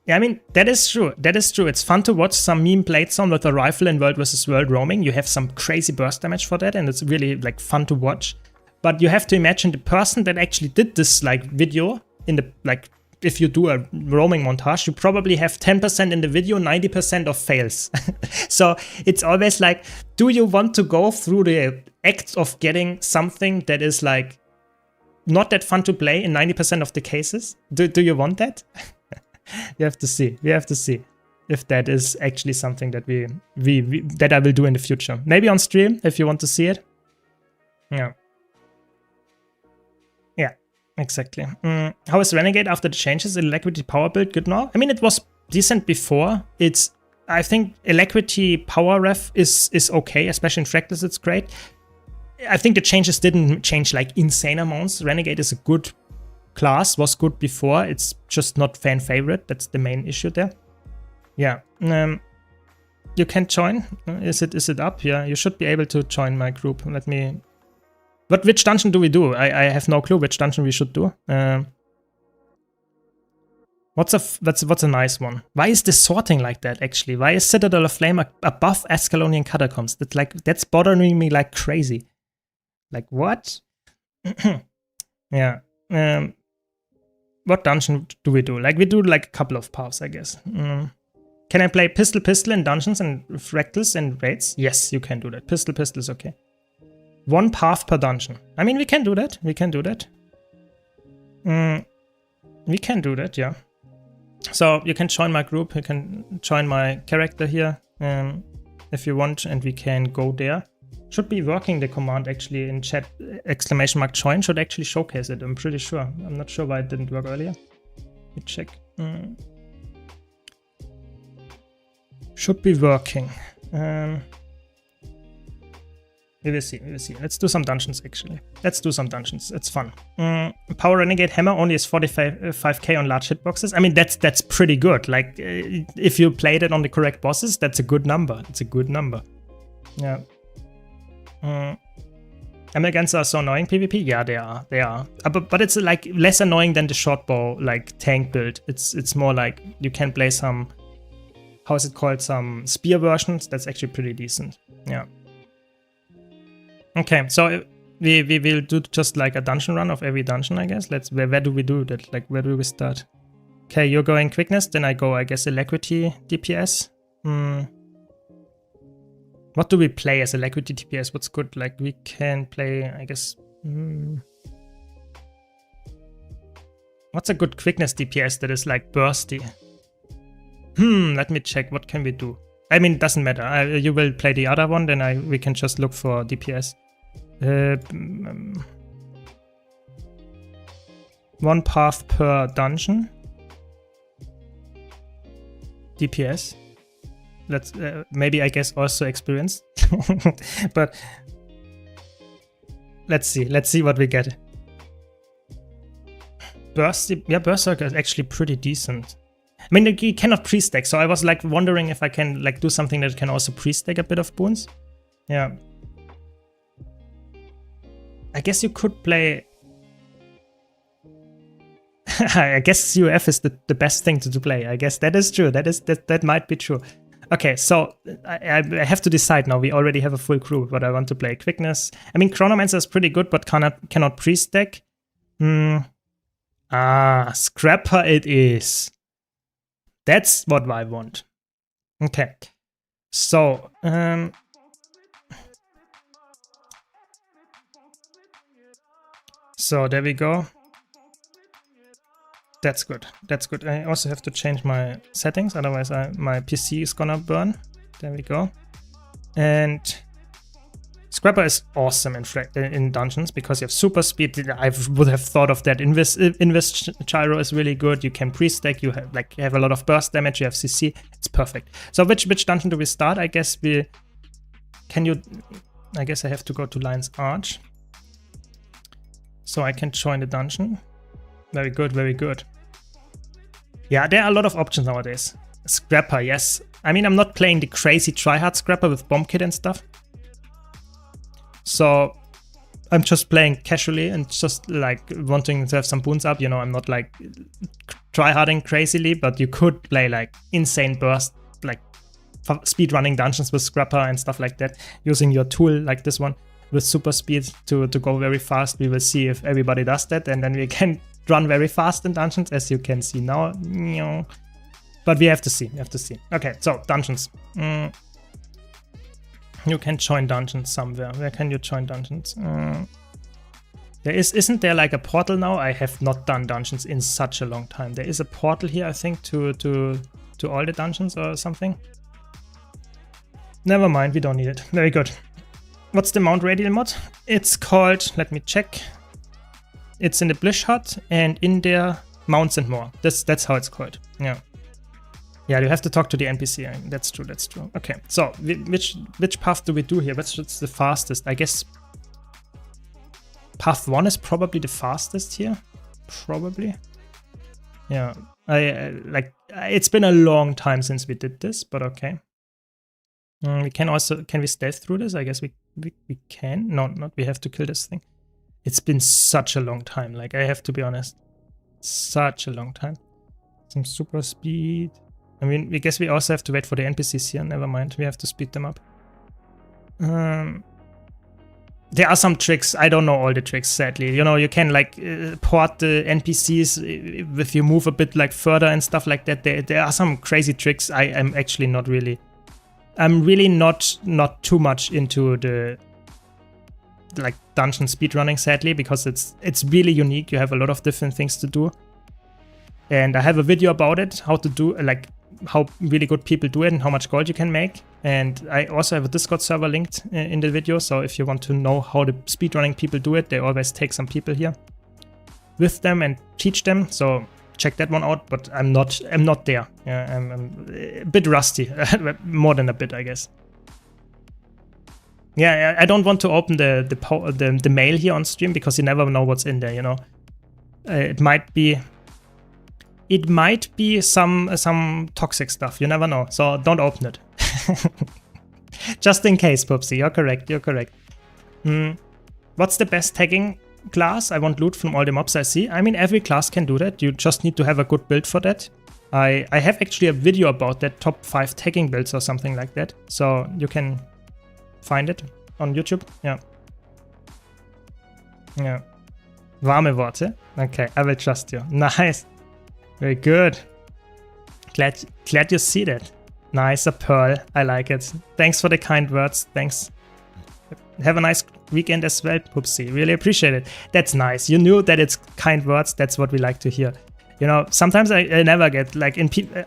Yeah, I mean, that is true. That is true. It's fun to watch some meme plates on with a rifle in World vs. World roaming. You have some crazy burst damage for that, and it's really like fun to watch. But you have to imagine the person that actually did this like video in the like, if you do a roaming montage, you probably have 10% in the video, 90% of fails. So it's always like, do you want to go through the act of getting something that is like not that fun to play in 90% of the cases? Do you want that? We have to see. We have to see if that is actually something that that I will do in the future. Maybe on stream if you want to see it. Yeah. Yeah, exactly. How is Renegade after the changes? Alacrity power build good now? I mean, it was decent before. I think Alacrity power ref is okay, especially in Fractals. It's great. I think the changes didn't change like insane amounts. Renegade is a good class, was good before, it's just not fan favorite. That's the main issue there. Yeah, you can join. Is it up? Yeah, you should be able to join my group. Let me. Which dungeon do we do? I have no clue which dungeon we should do. What's a nice one? Why is this sorting like that? Actually, why is Citadel of Flame above Ascalonian Catacombs? That's bothering me like crazy. Like what? Yeah. What dungeon do we do? Like, we do like a couple of paths, I guess. Can I play pistol in dungeons and fractals and raids? Yes, you can do that. Pistol is okay. One path per dungeon. I mean, we can do that. We can do that. We can do that, yeah. So you can join my group. You can join my character here if you want, and we can go there. Should be working, the command actually in chat. !join should actually showcase it, I'm pretty sure. I'm not sure why it didn't work earlier. Let me check. Should be working. We will see, we will see. Let's do some dungeons actually. Let's do some dungeons, it's fun. Power Renegade Hammer only is 45k on large hitboxes. I mean, that's pretty good. Like, if you played it on the correct bosses, that's a good number. It's a good number. Yeah. ML guns are so annoying PvP? Yeah, they are. But it's like less annoying than the short bow, like tank build. It's more like you can play some, how is it called, some spear versions. That's actually pretty decent. Yeah. Okay, so we will do just like a dungeon run of every dungeon, I guess. Where do we do that? Like, where do we start? Okay, you're going quickness, then I go, I guess, alacrity DPS. What do we play as alacrity DPS? What's good? Like, we can play, I guess. What's a good quickness DPS that is like bursty? Let me check. What can we do? I mean, it doesn't matter. You will play the other one, then we can just look for DPS. One path per dungeon. DPS. Let's maybe, I guess, also experience. But let's see what we get. Berserker is actually pretty decent. I mean, you cannot pre-stack, so I was like wondering if I can like do something that can also pre-stack a bit of boons. Yeah. I guess you could play. I guess CUF is the best thing to play. I guess that is true. That might be true. Okay, so I have to decide now. We already have a full crew, but I want to play quickness. I mean, Chronomancer is pretty good, but cannot pre-stack. Scrapper it is. That's what I want. Okay, so so there we go. That's good. That's good. I also have to change my settings, otherwise my PC is gonna burn. There we go. And Scrapper is awesome in dungeons because you have super speed. I would have thought of that. Invest Gyro is really good. You can pre-stack. You have a lot of burst damage. You have CC. It's perfect. So which dungeon do we start? I guess I guess I have to go to Lion's Arch. So I can join the dungeon. Very good, very good. Yeah, there are a lot of options nowadays. Scrapper, yes. I mean, I'm not playing the crazy tryhard Scrapper with bomb kit and stuff. So I'm just playing casually and just like wanting to have some boons up. You know, I'm not like tryharding crazily, but you could play like insane burst, like speedrunning dungeons with Scrapper and stuff like that, using your tool like this one with super speed to go very fast. We will see if everybody does that, and then we can run very fast in dungeons, as you can see now. But we have to see. Okay, so dungeons. You can join dungeons somewhere. Where can you join dungeons? Isn't there like a portal now? I have not done dungeons in such a long time. There is a portal here, I think, to all the dungeons or something. Never mind, we don't need it. Very good. What's the Mount Radial mod? It's called, let me check. It's in the Blish Hut and in there Mounts and More. That's how it's called. Yeah. Yeah, you have to talk to the NPC. That's true, that's true. Okay, so which path do we do here? What's the fastest? I guess path 1 is probably the fastest here. Probably. Yeah. It's been a long time since we did this, but okay. We can we stealth through this? I guess we can. No, not. We have to kill this thing. It's been such a long time. Like, I have to be honest, such a long time. Some super speed. I mean, I guess we also have to wait for the NPCs here. Never mind. We have to speed them up. There are some tricks. I don't know all the tricks, sadly. You know, you can like port the NPCs if you move a bit like further and stuff like that. There are some crazy tricks. I'm actually not really. I'm really not too much into the like dungeon speedrunning, sadly, because it's really unique. You have a lot of different things to do, and I have a video about it, how to do like how really good people do it and how much gold you can make. And I also have a Discord server linked in the video, so if you want to know how the speedrunning people do it, they always take some people here with them and teach them. So check that one out. But I'm not there. Yeah, I'm a bit rusty, more than a bit, I guess. Yeah, I don't want to open the mail here on stream because you never know what's in there. You know, it might be some toxic stuff. You never know, so don't open it. Just in case, Pupsy. You're correct. You're correct. What's the best tagging class? I want loot from all the mobs I see. I mean, every class can do that. You just need to have a good build for that. I have actually a video about that, top 5 tagging builds or something like that. So you can find it on YouTube. Yeah. Yeah. Warme Worte. Okay, I will trust you. Nice. Very good. Glad you see that. Nice, a pearl. I like it. Thanks for the kind words. Thanks. Have a nice weekend as well, Pupsy. Really appreciate it. That's nice. You knew that it's kind words. That's what we like to hear. You know, sometimes I never get, like,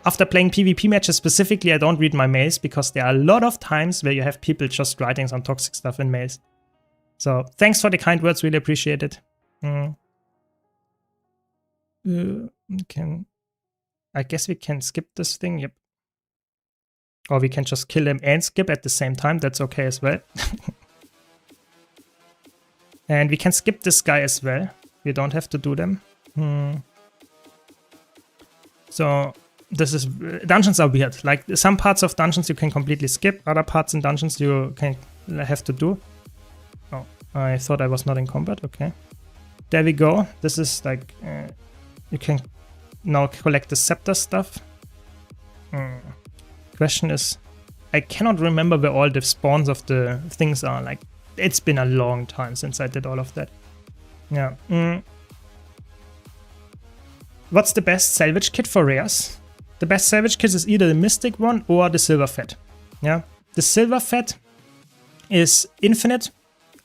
after playing PvP matches specifically, I don't read my mails because there are a lot of times where you have people just writing some toxic stuff in mails. So thanks for the kind words. Really appreciate it. I guess we can skip this thing. Yep. Or we can just kill him and skip at the same time. That's okay as well. And we can skip this guy as well. We don't have to do them. So this is, dungeons are weird. Like some parts of dungeons you can completely skip. Other parts in dungeons you can have to do. Oh, I thought I was not in combat. Okay. There we go. This is like, you can now collect the scepter stuff. Question is, I cannot remember where all the spawns of the things are. Like, it's been a long time since I did all of that. Yeah. What's the best salvage kit for rares? The best salvage kit is either the mystic one or the silver fat. Yeah. The silver fat is infinite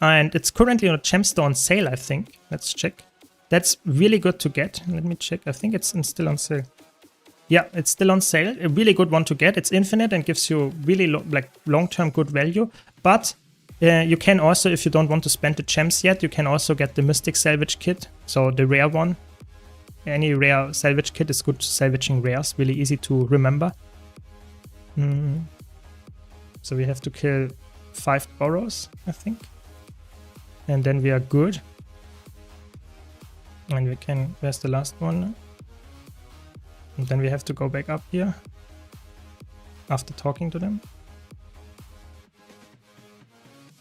and it's currently on a gemstone sale, I think. Let's check. That's really good to get. Let me check. I think it's still on sale. Yeah, it's still on sale. A really good one to get. It's infinite and gives you really long-term good value. But you can also, if you don't want to spend the gems yet, you can also get the mystic salvage kit. So the rare one. Any rare salvage kit is good salvaging rares. Really easy to remember. So we have to kill 5 burrows, I think. And then we are good. And we can, where's the last one? And then we have to go back up here after talking to them.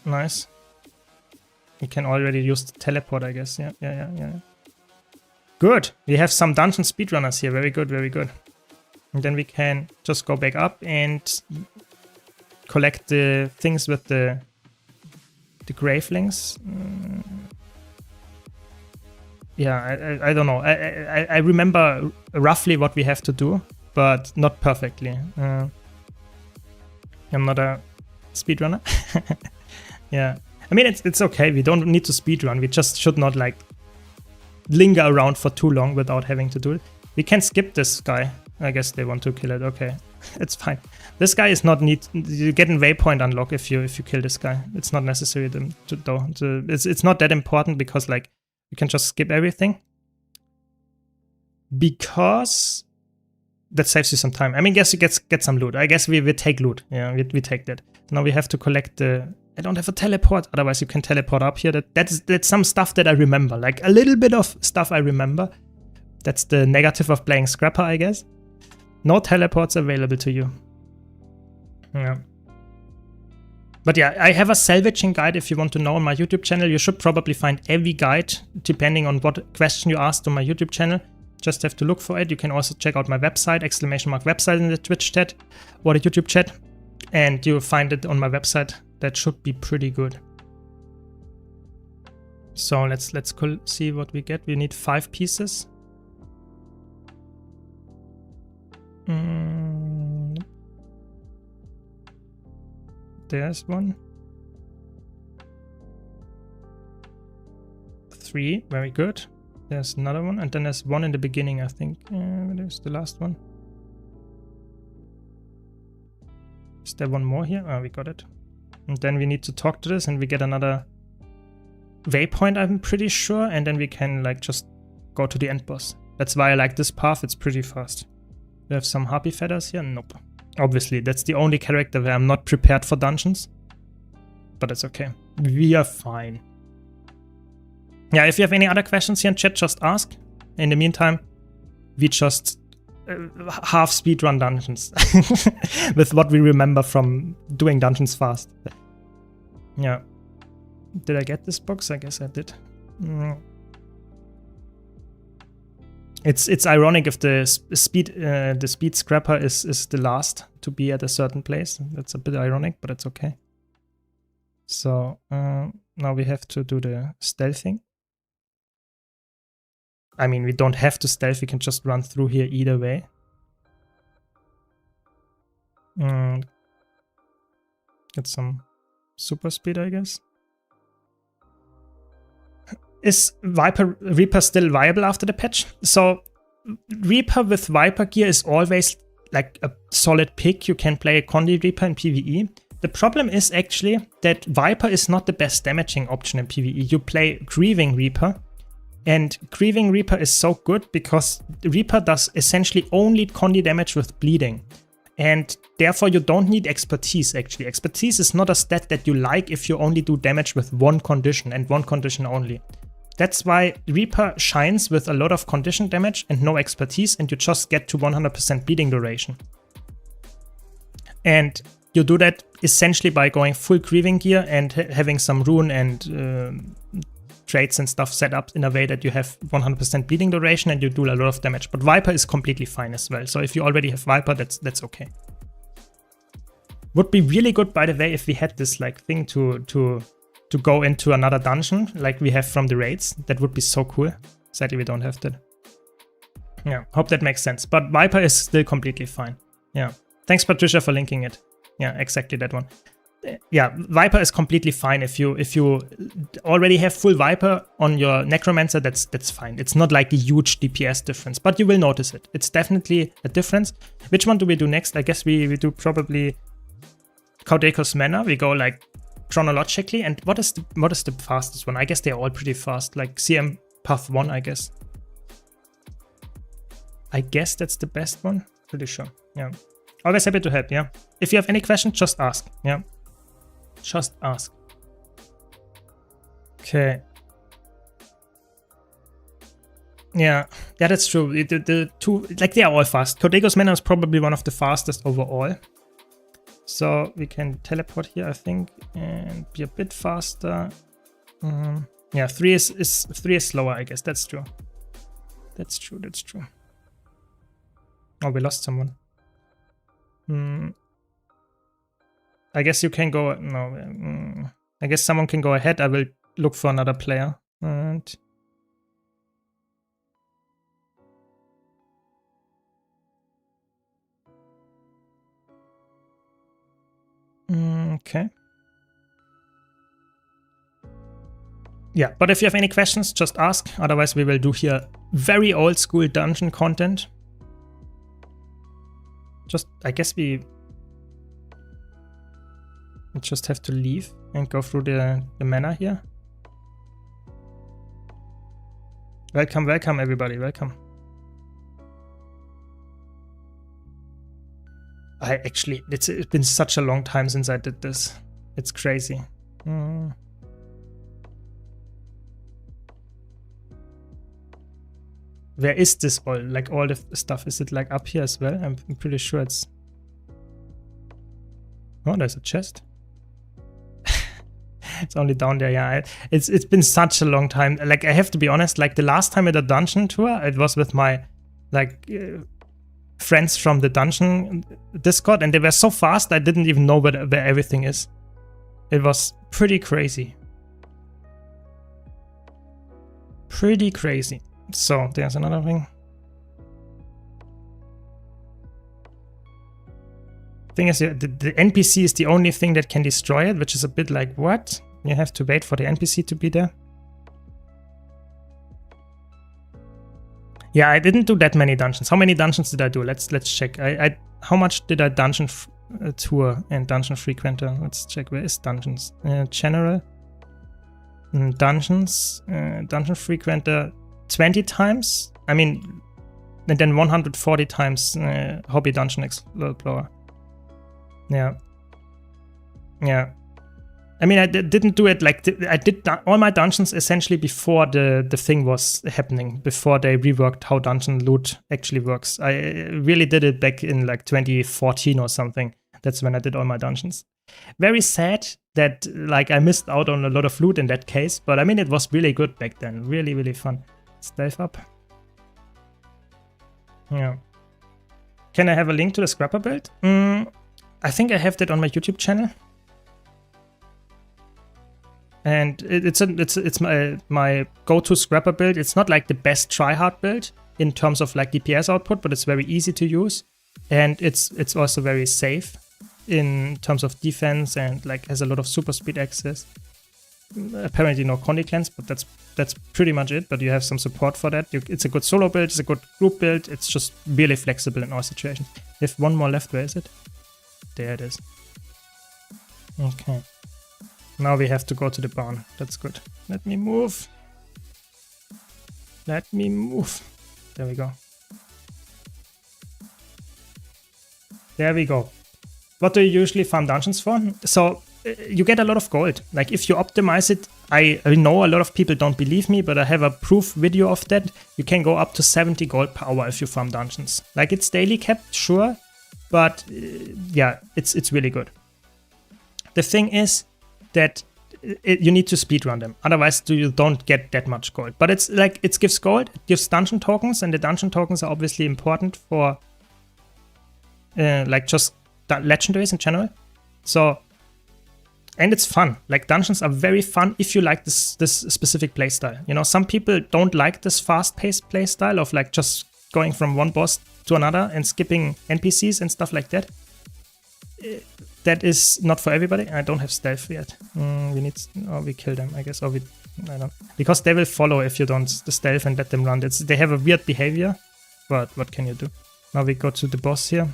Nice. We can already use the teleport, I guess. Yeah. Good. We have some dungeon speedrunners here. Very good, very good. And then we can just go back up and collect the things with the gravelings. Yeah, I don't know. I remember roughly what we have to do, but not perfectly. I'm not a speedrunner. Yeah. I mean, it's okay. We don't need to speedrun. We just should not, like, linger around for too long without having to do it. We can skip this guy. I guess they want to kill it. Okay. It's fine. This guy is not need. You get a waypoint unlock if you kill this guy. It's not necessary it's not that important because, like, you can just skip everything. Because that saves you some time. I mean, guess you get some loot. I guess we take loot. Yeah, we take that. Now we have to collect the... I don't have a teleport. Otherwise, you can teleport up here. That's some stuff that I remember. Like, a little bit of stuff I remember. That's the negative of playing Scrapper, I guess. No teleports available to you. Yeah. But yeah, I have a salvaging guide if you want to know on my YouTube channel. You should probably find every guide depending on what question you asked on my YouTube channel. Just have to look for it. You can also check out my website, !website in the Twitch chat or the YouTube chat. And you'll find it on my website. That should be pretty good. So let's see what we get. We need 5 pieces. There's one. 3, very good. There's another one, and then there's one in the beginning, I think. There's the last one. there one more here? Oh, we got it. And then we need to talk to this and we get another waypoint, I'm pretty sure. And then we can like just go to the end boss. That's why I like this path. It's pretty fast. We have some harpy feathers here. Nope. Obviously, that's the only character where I'm not prepared for dungeons. But it's okay. We are fine. Yeah, if you have any other questions here in chat, just ask. In the meantime, we just half speedrun dungeons with what we remember from doing dungeons fast. Yeah. Did I get this box? I guess I did. It's ironic if the speed scrapper is the last to be at a certain place. That's a bit ironic, but it's okay. So now we have to do the stealthing. I mean, we don't have to stealth, we can just run through here either way. Get some super speed, I guess. Is Reaper still viable after the patch? So Reaper with Viper gear is always like a solid pick. You can play a Condi Reaper in PvE. The problem is actually that Viper is not the best damaging option in PvE. You play Grieving Reaper. And Grieving Reaper is so good because Reaper does essentially only Condi damage with bleeding. And therefore you don't need expertise actually. Expertise is not a stat that you like if you only do damage with one condition and one condition only. That's why Reaper shines with a lot of condition damage and no expertise, and you just get to 100% bleeding duration. And you do that essentially by going full Grieving gear and having some rune and traits and stuff set up in a way that you have 100% bleeding duration and you do a lot of damage. But Viper is completely fine as well. So if you already have Viper, that's okay. Would be really good, by the way, if we had this like thing to go into another dungeon like we have from the raids. That would be so cool. Sadly, we don't have that. Yeah, hope that makes sense. But Viper is still completely fine. Yeah. Thanks, Patricia, for linking it. Yeah, exactly that one. Yeah, Viper is completely fine. If you already have full Viper on your Necromancer, that's fine. It's not like a huge DPS difference, but you will notice it. It's definitely a difference. Which one do we do next? I guess we do probably Caudecos Manor. We go like chronologically. And what is the fastest one? I guess they're all pretty fast. Like CM Path 1, I guess. I guess that's the best one. Pretty sure. Yeah. Always happy to help. Yeah. If you have any questions, just ask. Yeah. Just ask. Okay. Yeah, that's true. The two, like, they are all fast. Caudecos Manor is probably one of the fastest overall. So we can teleport here, I think, and be a bit faster. Yeah, 3 is slower, I guess. That's true. That's true. Oh, we lost someone. I guess you can go. No, I guess someone can go ahead. I will look for another player. And okay. Yeah, but if you have any questions, just ask. Otherwise, we will do here very old school dungeon content. I guess we just have to leave and go through the manor here. Welcome, everybody, welcome. It's been such a long time since I did this. It's crazy. Where is this all? Like all the stuff? Is it like up here as well? I'm pretty sure it's... Oh, there's a chest. It's only down there, yeah. It's been such a long time. Like, I have to be honest, like the last time at a dungeon tour, it was with my like friends from the dungeon Discord, and they were so fast I didn't even know where everything is. It was pretty crazy. Pretty crazy. So there's another thing. Thing is, the NPC is the only thing that can destroy it, which is a bit like, what? You have to wait for the NPC to be there. Yeah, I didn't do that many dungeons. How many dungeons did I do? Let's check. How much did I dungeon tour and dungeon frequenter. Let's check, where is dungeons? General. Dungeons. Dungeon frequenter 20 times. I mean, and then 140 times hobby dungeon explorer. Yeah. Yeah. I mean, I didn't do it like I did all my dungeons essentially before the thing was happening, before they reworked how dungeon loot actually works. I really did it back in like 2014 or something. That's when I did all my dungeons. Very sad that like I missed out on a lot of loot in that case, but I mean, it was really good back then. Really, really fun. Stealth up. Yeah. Can I have a link to the scrapper build? I think I have that on my YouTube channel. And it's my go-to scrapper build. It's not like the best tryhard build in terms of like DPS output, but it's very easy to use, and it's also very safe in terms of defense and like has a lot of super speed access. Apparently no Condi cleanse, but that's pretty much it. But you have some support for that. It's a good solo build. It's a good group build. It's just really flexible in all situations. We have one more left. Where is it? There it is. Okay. Now we have to go to the barn. That's good. Let me move. Let me move. There we go. There we go. What do you usually farm dungeons for? So you get a lot of gold. Like if you optimize it, I know a lot of people don't believe me, but I have a proof video of that. You can go up to 70 gold per hour if you farm dungeons. Like it's daily capped, sure, but yeah, it's really good. The thing is that you need to speedrun them, otherwise you don't get that much gold. But it's like, it gives gold, it gives dungeon tokens, and the dungeon tokens are obviously important for like just legendaries in general. So, and it's fun. Like dungeons are very fun if you like this specific playstyle. You know, some people don't like this fast-paced playstyle of like just going from one boss to another and skipping NPCs and stuff like that. That is not for everybody. I don't have stealth yet. We need, or we kill them, I guess, or I don't, because they will follow if you don't stealth and let them run. They have a weird behavior, but what can you do? Now we go to the boss here.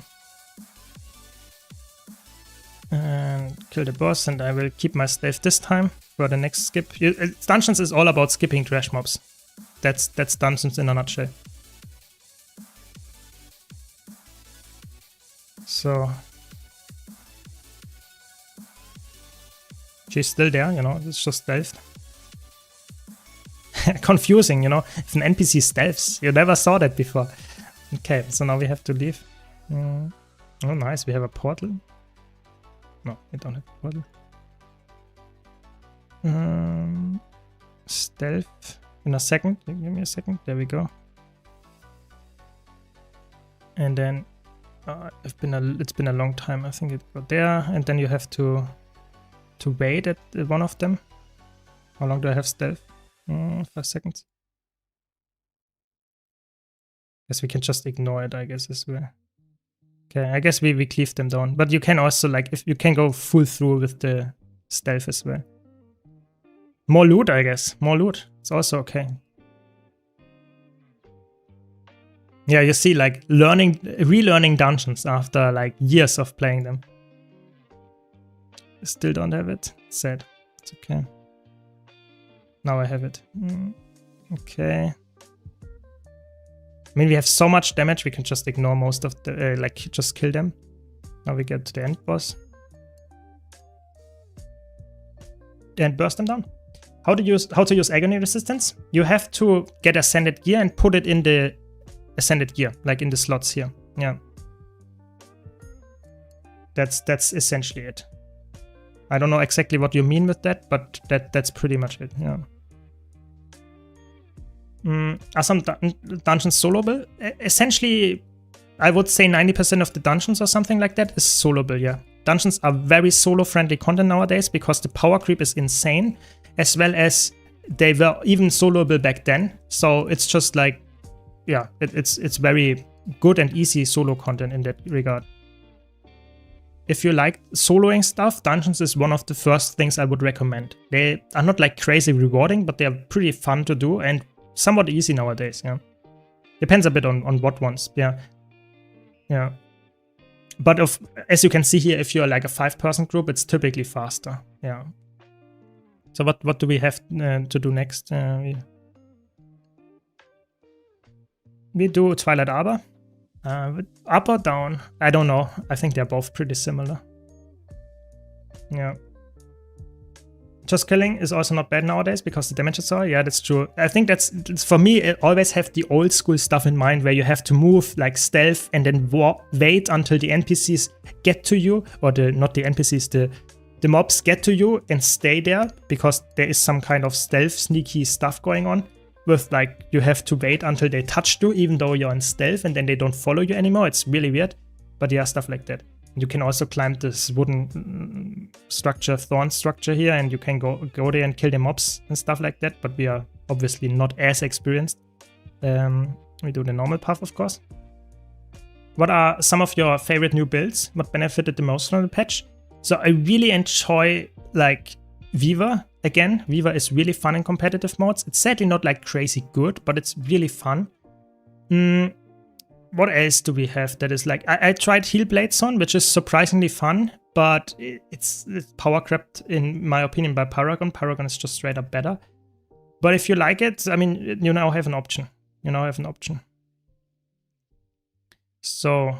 And kill the boss, and I will keep my stealth this time for the next skip. Dungeons is all about skipping trash mobs. That's dungeons in a nutshell. So she's still there, you know, it's just stealth. Confusing, you know, if an NPC stealths. You never saw that before. Okay, so now we have to leave. Oh, nice, we have a portal. No, we don't have a portal. Stealth in a second. Give me a second. There we go. And then it's been a long time. I think it got there, and then you have to wait at one of them. How long do I have stealth? 5 seconds. Guess we can just ignore it, I guess, as well. Okay, I guess we cleave them down. But you can also, like, if you can go full through with the stealth as well. More loot, I guess. More loot. It's also okay. Yeah, you see, like, relearning dungeons after, like, years of playing them. Still don't have it. Sad. It's okay. Now I have it. Okay. I mean, we have so much damage, we can just ignore most of the, like, just kill them. Now we get to the end boss. And burst them down. How to use agony resistance? You have to get ascended gear and put it in the ascended gear, like in the slots here. Yeah. That's essentially it. I don't know exactly what you mean with that, but that's pretty much it, yeah. Are some dungeons soloable? Essentially, I would say 90% of the dungeons or something like that is soloable, yeah. Dungeons are very solo-friendly content nowadays because the power creep is insane, as well as they were even soloable back then. So it's just like, yeah, it's very good and easy solo content in that regard. If you like soloing stuff, dungeons is one of the first things I would recommend. They are not like crazy rewarding, but they are pretty fun to do and somewhat easy nowadays, yeah. Depends a bit on what ones, yeah. Yeah. But as you can see here, if you're like a 5-person group, it's typically faster. Yeah. So what do we have to do next? We do Twilight Arbor. Up or down? I don't know. I think they're both pretty similar. Yeah. Just killing is also not bad nowadays because the damage is so. Yeah, that's true. I think that's for me. I always have the old school stuff in mind where you have to move like stealth and then wait until the NPCs get to you, or not the NPCs, the mobs get to you and stay there, because there is some kind of stealth sneaky stuff going on with like you have to wait until they touch you even though you're in stealth, and then they don't follow you anymore. It's really weird, but yeah, stuff like that. You can also climb this wooden thorn structure here, and you can go there and kill the mobs and stuff like that, but we are obviously not as experienced. We do the normal path, of course. What are some of your favorite new builds? What benefited the most from the patch? So I really enjoy like Weaver. Again, Weaver is really fun in competitive modes. It's sadly not like crazy good, but it's really fun. What else do we have that is like... I tried Heelblade's on, which is surprisingly fun, but it's power crept in my opinion by Paragon. Paragon is just straight up better. But if you like it, I mean, you now have an option. You now have an option. So...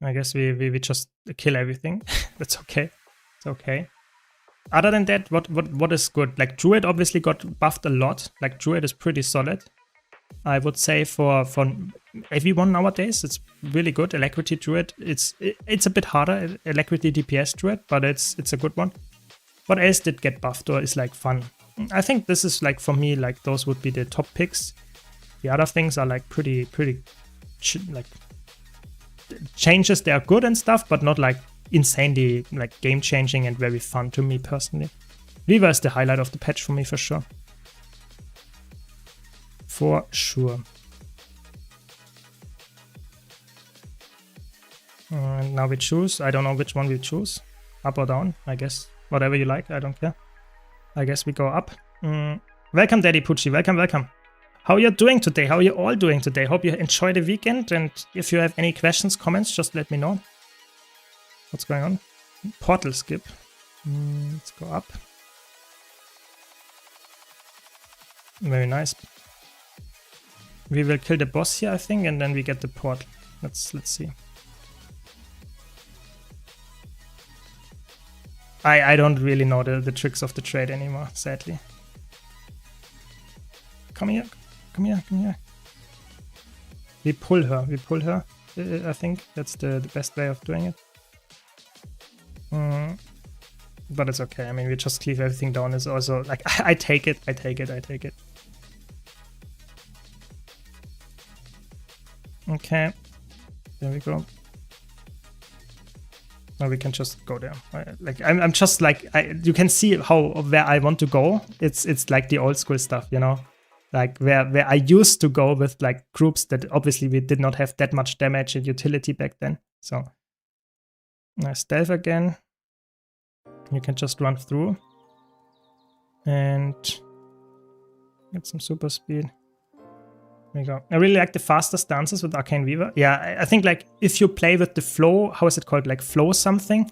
I guess we just kill everything. That's okay. It's okay. Other than that, what is good? Like Druid obviously got buffed a lot. Like Druid is pretty solid. I would say for everyone nowadays, it's really good. Alacrity Druid, it's a bit harder. Alacrity DPS Druid, but it's a good one. What else did get buffed or is like fun? I think this is like for me, like those would be the top picks. The other things are like pretty like changes. They are good and stuff, but not like insanely like game changing and very fun to me personally. Weaver is the highlight of the patch for me for sure. For sure. And now we choose. I don't know which one we choose. Up or down, I guess. Whatever you like, I don't care. I guess we go up. Welcome, Daddy Pucci. Welcome, welcome. How are you doing today? How are you all doing today? Hope you enjoy the weekend. And if you have any questions, comments, just let me know. What's going on? Portal skip. Let's go up. Very nice. We will kill the boss here, I think, and then we get the portal. Let's see. I don't really know the tricks of the trade anymore, sadly. Come here, come here, come here. We pull her, I think that's the best way of doing it. But it's okay, I mean, we just cleave everything down. Is also, like, I take it. Okay, there we go. Now we can just go there. Like I'm just like you can see where I want to go. It's like the old school stuff, you know, like where I used to go with like groups that obviously we did not have that much damage and utility back then. So stealth again. You can just run through and get some super speed. There we go. I really like the faster stances with Arcane Weaver. Yeah, I think like if you play with the flow, how is it called? Like flow something.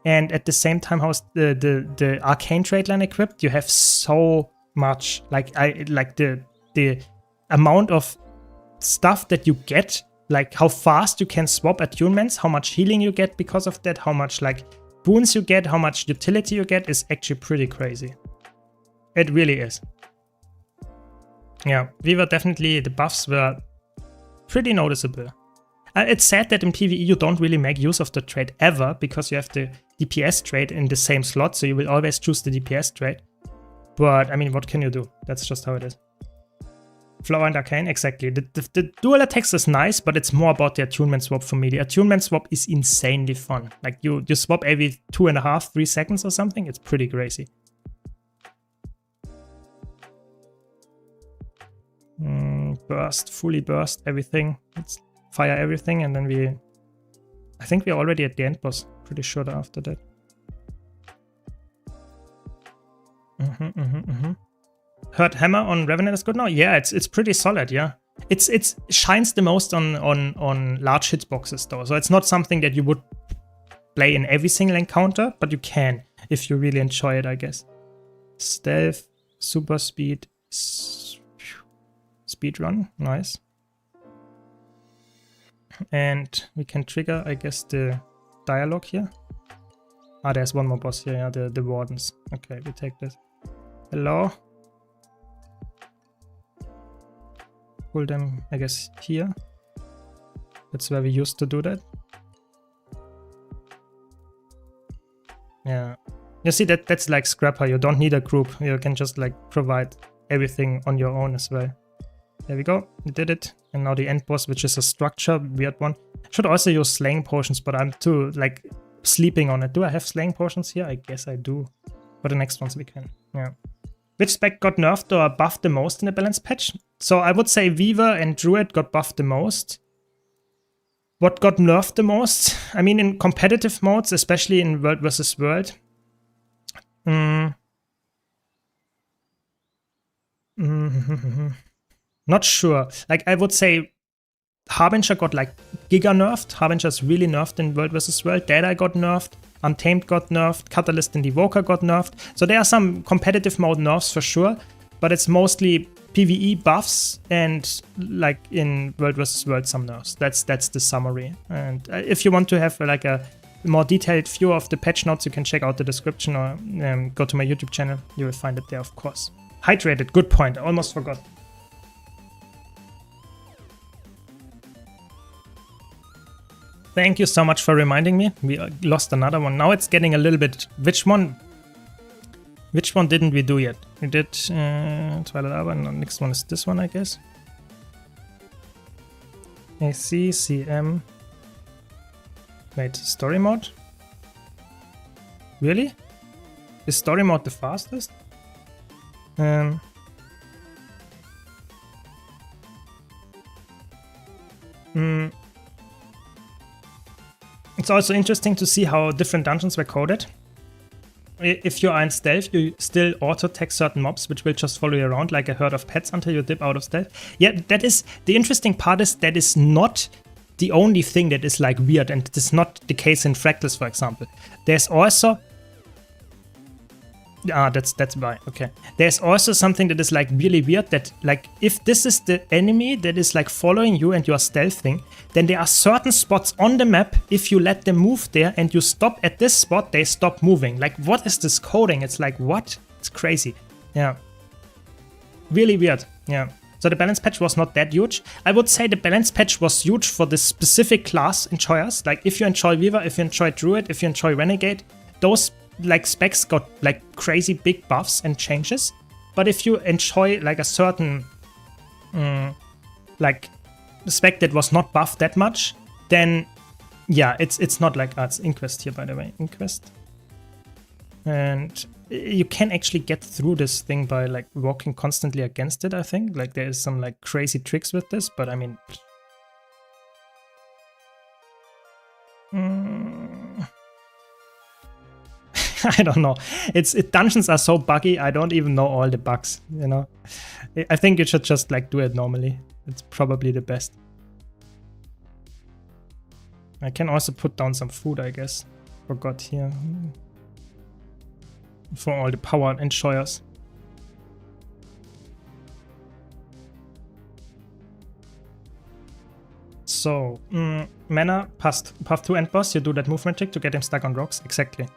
And at the same time, how's the Arcane trade line equipped? You have so much. Like the amount of stuff that you get, like how fast you can swap attunements, how much healing you get because of that, how much like boons you get, how much utility you get is actually pretty crazy. It really is. Yeah, Weaver definitely, the buffs were pretty noticeable. It's sad that in PvE you don't really make use of the trait ever, because you have the DPS trait in the same slot, so you will always choose the DPS trait. But I mean, what can you do? That's just how it is. Flower and Arcane, exactly. The dual attacks is nice, but it's more about the attunement swap for me. The attunement swap is insanely fun. Like you swap every 2.5, 3 seconds or something. It's pretty crazy. Burst, fully burst everything. Let's fire everything, and then I think we're already at the end boss. Pretty sure after that. Heard Hammer on Revenant is good now? Yeah, it's pretty solid, yeah. It shines the most on large hitboxes though, so it's not something that you would play in every single encounter, but you can if you really enjoy it, I guess. Stealth, super speed, speed run, nice. And we can trigger, I guess, the dialogue here. Ah, there's one more boss here, yeah, the wardens. Okay, we take this. Hello. Pull them, I guess, here. That's where we used to do that. Yeah. You see, that's like Scrapper. You don't need a group. You can just like provide everything on your own as well. There we go. We did it. And now the end boss, which is a structure, weird one. Should also use slaying potions, but I'm too like sleeping on it. Do I have slaying potions here? I guess I do. For the next ones we can. Yeah. Which spec got nerfed or buffed the most in the balance patch? So I would say Weaver and Druid got buffed the most. What got nerfed the most? I mean, in competitive modes, especially in World vs. World. Not sure. Like, I would say Harbinger got like giga nerfed. Harbinger's really nerfed in World vs. World. Deadeye got nerfed. Untamed got nerfed. Catalyst and Evoker got nerfed. So there are some competitive mode nerfs for sure, but it's mostly PvE buffs and like in World vs. World some nerfs. That's the summary. And if you want to have like a more detailed view of the patch notes, you can check out the description or go to my YouTube channel. You will find it there, of course. Hydrated, good point. I almost forgot. Thank you so much for reminding me. We lost another one. Now it's getting a little bit... Which one didn't we do yet? We did Twilight Arbor, and the next one is this one, I guess. AC, CM... Wait, story mode? Really? Is story mode the fastest? It's also interesting to see how different dungeons were coded. If you are in stealth, you still auto-tech certain mobs, which will just follow you around like a herd of pets until you dip out of stealth. Yeah, that is the interesting part. Is that is not the only thing that is like weird, and it is not the case in Fractals, for example. There's also that's why. Okay. There's also something that is like really weird, that like if this is the enemy that is like following you and you are stealthing, then there are certain spots on the map, if you let them move there and you stop at this spot, they stop moving. Like, what is this coding? It's like, what? It's crazy. Yeah. Really weird. Yeah. So the balance patch was not that huge. I would say the balance patch was huge for the specific class enjoyers. Like if you enjoy Weaver, if you enjoy Druid, if you enjoy Renegade, those like specs got like crazy big buffs and changes. But if you enjoy like a certain like spec that was not buffed that much, then yeah, it's not like it's Inquest here, by the way. Inquest. And you can actually get through this thing by like walking constantly against it, I think. Like there is some like crazy tricks with this, but I mean I don't know. Dungeons are so buggy. I don't even know all the bugs, you know. I think you should just like do it normally. It's probably the best. I can also put down some food, I guess. Forgot here. For all the power enjoyers. So, mana, path 2 end boss, you do that movement trick to get him stuck on rocks. Exactly.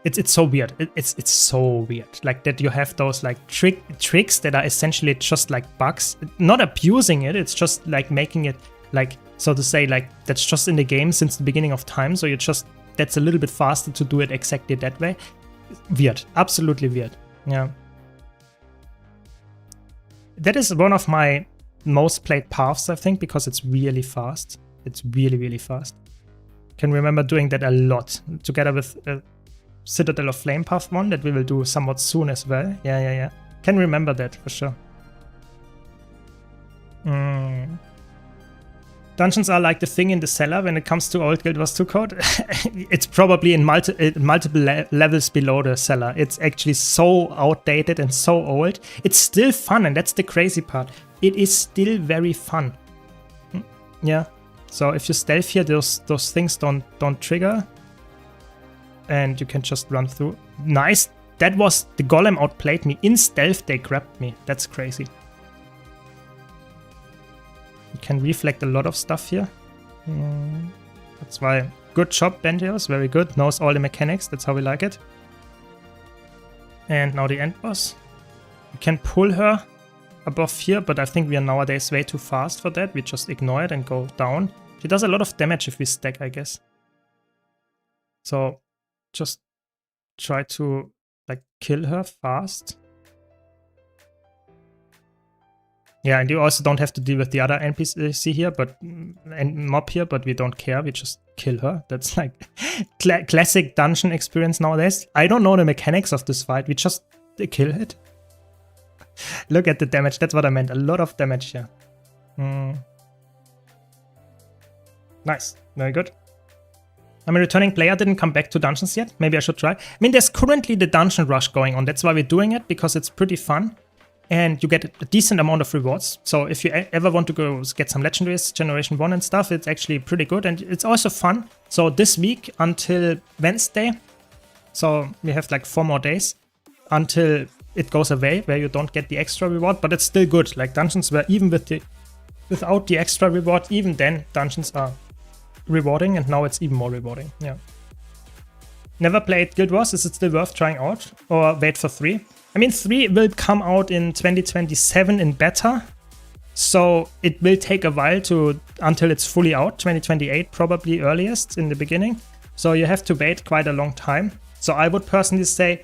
It's so weird. It's so weird. Like that you have those like tricks that are essentially just like bugs. Not abusing it, it's just like making it like, so to say, like that's just in the game since the beginning of time. So that's a little bit faster to do it exactly that way. Weird. Absolutely weird. Yeah. That is one of my most played paths, I think, because it's really fast. It's really, really fast. Can remember doing that a lot together with Citadel of Flame path 1 that we will do somewhat soon as well. Yeah. Can remember that for sure. Dungeons are like the thing in the cellar when it comes to old Guild Wars 2 code. It's probably in multiple levels below the cellar. It's actually so outdated and so old. It's still fun, and that's the crazy part. It is still very fun. Yeah. So if you stealth here, those things don't trigger. And you can just run through. Nice. That was... The golem outplayed me. In stealth, they grabbed me. That's crazy. You can reflect a lot of stuff here. That's why. Good job, Bendios. Very good. Knows all the mechanics. That's how we like it. And now the end boss. You can pull her above here, but I think we are nowadays way too fast for that. We just ignore it and go down. She does a lot of damage if we stack, I guess. So just try to like kill her fast. Yeah, and you also don't have to deal with the other NPC here, but and mob here, but we don't care. We just kill her. That's like classic dungeon experience nowadays. I don't know the mechanics of this fight. We just kill it. Look at the damage. That's what I meant. A lot of damage here. Nice. Very good. I'm a returning player. Didn't come back to dungeons yet. Maybe I should try. I mean, there's currently the dungeon rush going on. That's why we're doing it, because it's pretty fun. And you get a decent amount of rewards. So if you ever want to go get some legendaries, Generation 1 and stuff, it's actually pretty good. And it's also fun. So this week until Wednesday, so we have like 4 more days until it goes away, where you don't get the extra reward. But it's still good. Like dungeons were even without the extra reward, even then dungeons are rewarding. And now it's even more rewarding. Yeah. Never played Guild Wars. Is it still worth trying out? Or wait for 3? I mean, 3 will come out in 2027 in beta, so it will take a while until it's fully out. 2028 probably earliest in the beginning, so you have to wait quite a long time. So I would personally say,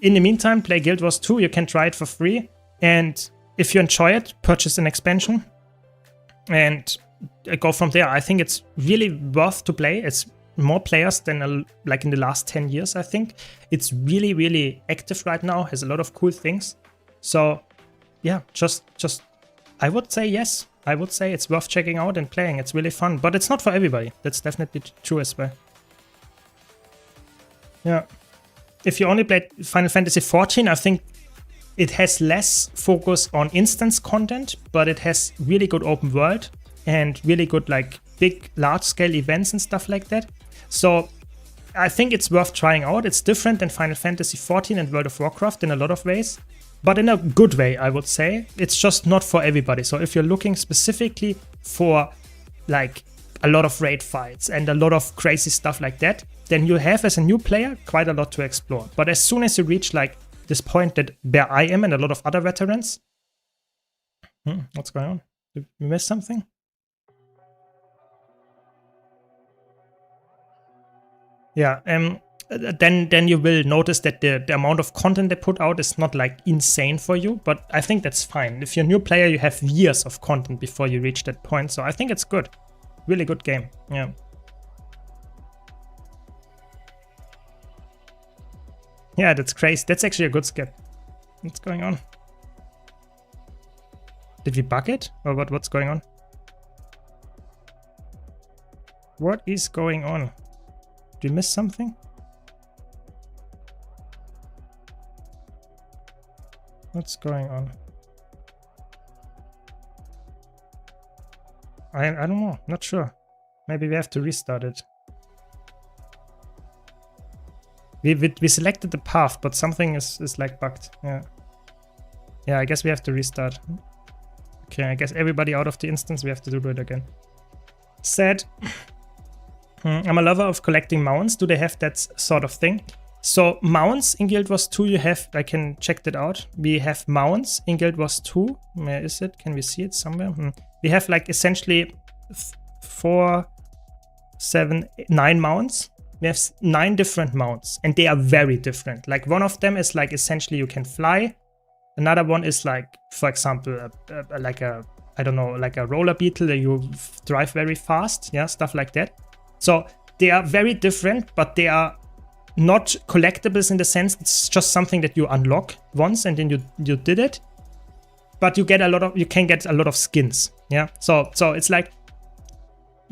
in the meantime, play Guild Wars 2. You can try it for free, and if you enjoy it, purchase an expansion and go from there. I think it's really worth to play. It's more players than like in the last 10 years, I think. It's really, really active right now, has a lot of cool things. So yeah, just I would say yes. I would say it's worth checking out and playing. It's really fun, but it's not for everybody. That's definitely true as well. Yeah. If you only played Final Fantasy XIV, I think it has less focus on instance content, but it has really good open world and really good like big large-scale events and stuff like that. So I think it's worth trying out. It's different than Final Fantasy XIV and World of Warcraft in a lot of ways, but in a good way, I would say. It's just not for everybody. So if you're looking specifically for like a lot of raid fights and a lot of crazy stuff like that, then you have as a new player quite a lot to explore. But as soon as you reach like this point that where I am and a lot of other veterans, what's going on? Did we miss something? Yeah, then you will notice that the amount of content they put out is not like insane for you, but I think that's fine. If you're a new player, you have years of content before you reach that point, so I think it's good. Really good game, yeah. Yeah, that's crazy. That's actually a good skip. What's going on? Did we bug it? Or what's going on? What is going on? Did we miss something? What's going on? I don't know. Not sure. Maybe we have to restart it. We selected the path, but something is like bugged. Yeah. Yeah, I guess we have to restart. Okay, I guess everybody out of the instance, we have to do it again. Sad. I'm a lover of collecting mounts. Do they have that sort of thing? So mounts in Guild Wars 2 you have, I can check that out. We have mounts in Guild Wars 2. Where is it? Can we see it somewhere? We have like essentially 4, 7, 9 mounts. We have 9 different mounts and they are very different. Like one of them is like essentially you can fly. Another one is like, for example, like a, I don't know, like a roller beetle that you drive very fast. Yeah, stuff like that. So they are very different, but they are not collectibles in the sense it's just something that you unlock once and then you did it. But you get a lot of, you can get a lot of skins. Yeah. So it's like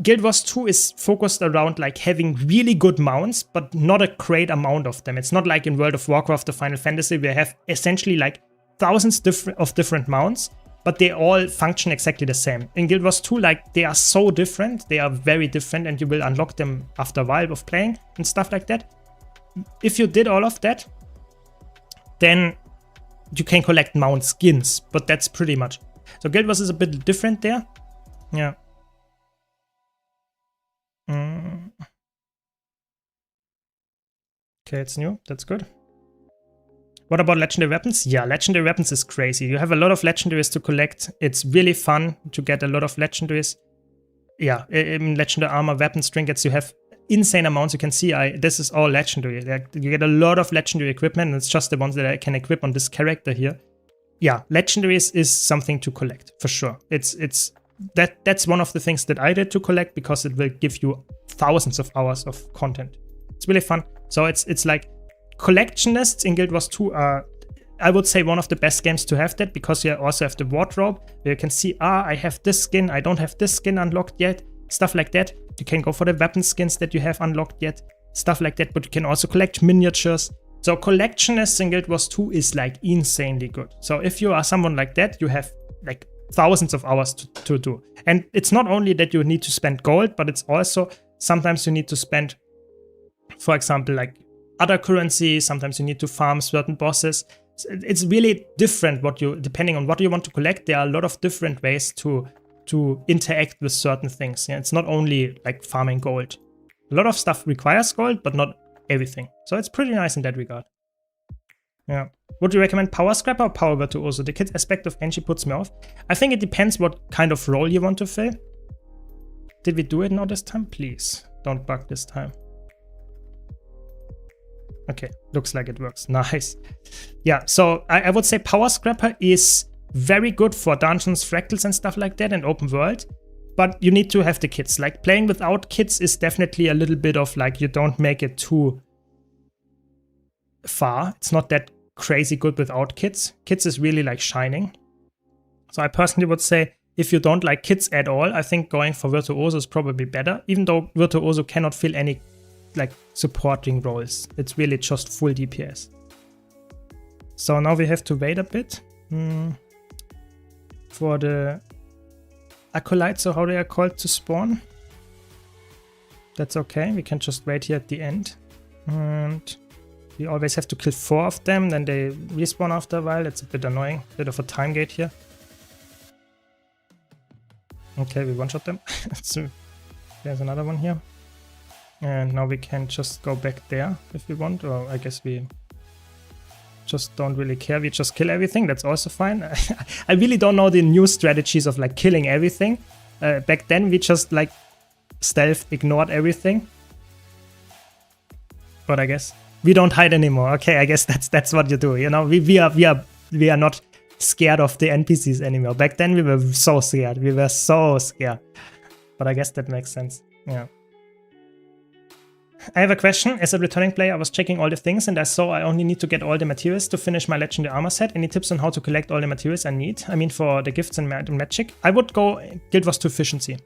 Guild Wars 2 is focused around like having really good mounts, but not a great amount of them. It's not like in World of Warcraft or Final Fantasy, where you have essentially like thousands of different mounts, but they all function exactly the same. In Guild Wars 2, like, they are so different, they are very different, and you will unlock them after a while of playing and stuff like that. If you did all of that, then you can collect mount skins, but that's pretty much. So Guild Wars is a bit different there. Yeah. Okay, it's new. That's good. What about legendary weapons? Yeah, legendary weapons is crazy. You have a lot of legendaries to collect. It's really fun to get a lot of legendaries. Yeah, in legendary armor, weapons, trinkets, you have insane amounts. You can see this is all legendary. You get a lot of legendary equipment, and it's just the ones that I can equip on this character here. Yeah, legendaries is something to collect for sure. That's one of the things that I did to collect, because it will give you thousands of hours of content. It's really fun. So it's like collectionists in Guild Wars 2 are, I would say, one of the best games to have that, because you also have the wardrobe where you can see, I have this skin, I don't have this skin unlocked yet, stuff like that. You can go for the weapon skins that you have unlocked yet, stuff like that, but you can also collect miniatures. So collectionists in Guild Wars 2 is like insanely good. So if you are someone like that, you have like thousands of hours to do. And it's not only that you need to spend gold, but it's also sometimes you need to spend, for example, like other currency. Sometimes you need to farm certain bosses. It's really different depending on what you want to collect. There are a lot of different ways to interact with certain things. Yeah, it's not only like farming gold. A lot of stuff requires gold, but not everything. So it's pretty nice in that regard. Yeah. Would you recommend Power Scrapper or Power Virtuoso? The kit aspect of Enchi puts me off. I think it depends what kind of role you want to fill. Did we do it now this time? Please, don't bug this time. Okay, looks like it works. Nice. Yeah, so I would say Power Scrapper is very good for dungeons, fractals and stuff like that, and open world. But you need to have the kits. Like, playing without kits is definitely a little bit of like, you don't make it too far. It's not that crazy good without kits. Kits is really like shining. So I personally would say, if you don't like kits at all, I think going for Virtuoso is probably better, even though Virtuoso cannot fill any like supporting roles. It's really just full DPS. So now we have to wait a bit for the acolytes, or how they are called, to spawn. That's okay, we can just wait here at the end. And we always have to kill 4 of them, then they respawn after a while. It's a bit annoying, bit of a time gate here. Okay, we one-shot them. So there's another one here. And now we can just go back there if we want, or I guess we just don't really care. We just kill everything, that's also fine. I really don't know the new strategies of like killing everything. Back then we just like stealth ignored everything. But I guess we don't hide anymore. Okay, I guess that's what you do. You know, we are not scared of the NPCs anymore. Back then we were so scared. We were so scared. But I guess that makes sense. Yeah. I have a question. As a returning player, I was checking all the things and I saw I only need to get all the materials to finish my legendary armor set. Any tips on how to collect all the materials I need? I mean, for the gifts and magic. I would go Guild Wars 2 Efficiency.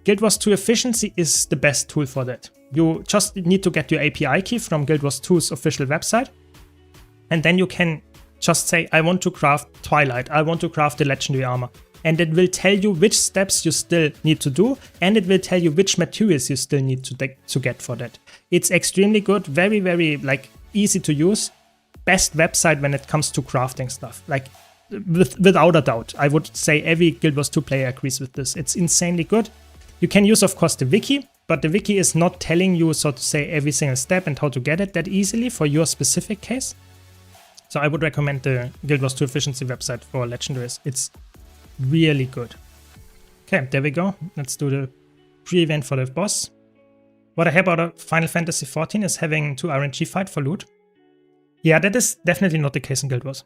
Guild Wars 2 Efficiency is the best tool for that. You just need to get your API key from Guild Wars 2's official website. And then you can just say, I want to craft Twilight. I want to craft the legendary armor. And it will tell you which steps you still need to do, and it will tell you which materials you still need to get for that. It's extremely good, very, very like easy to use. Best website when it comes to crafting stuff. Like without a doubt, I would say every Guild Wars 2 player agrees with this. It's insanely good. You can use, of course, the wiki, but the wiki is not telling you, so to say, every single step and how to get it that easily for your specific case. So I would recommend the Guild Wars 2 Efficiency website for legendaries. It's really good. Okay, there we go. Let's do the pre-event for the boss. What I hear about Final Fantasy XIV is having 2 RNG fight for loot. Yeah, that is definitely not the case in Guild Wars.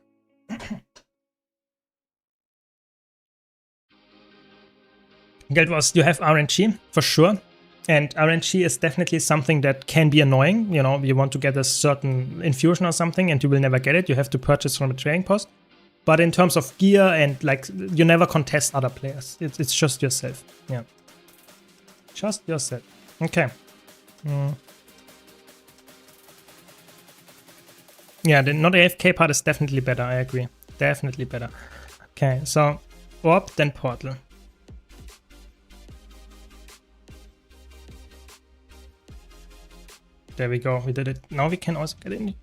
Guild Wars, you have RNG for sure. And RNG is definitely something that can be annoying. You know, you want to get a certain infusion or something and you will never get it. You have to purchase from a trading post. But in terms of gear and like, you never contest other players. It's just yourself. Yeah. Just yourself. Okay. Yeah, the not AFK part is definitely better, I agree. Definitely better. Okay, so orb, then portal. There we go, we did it. Now we can also get in.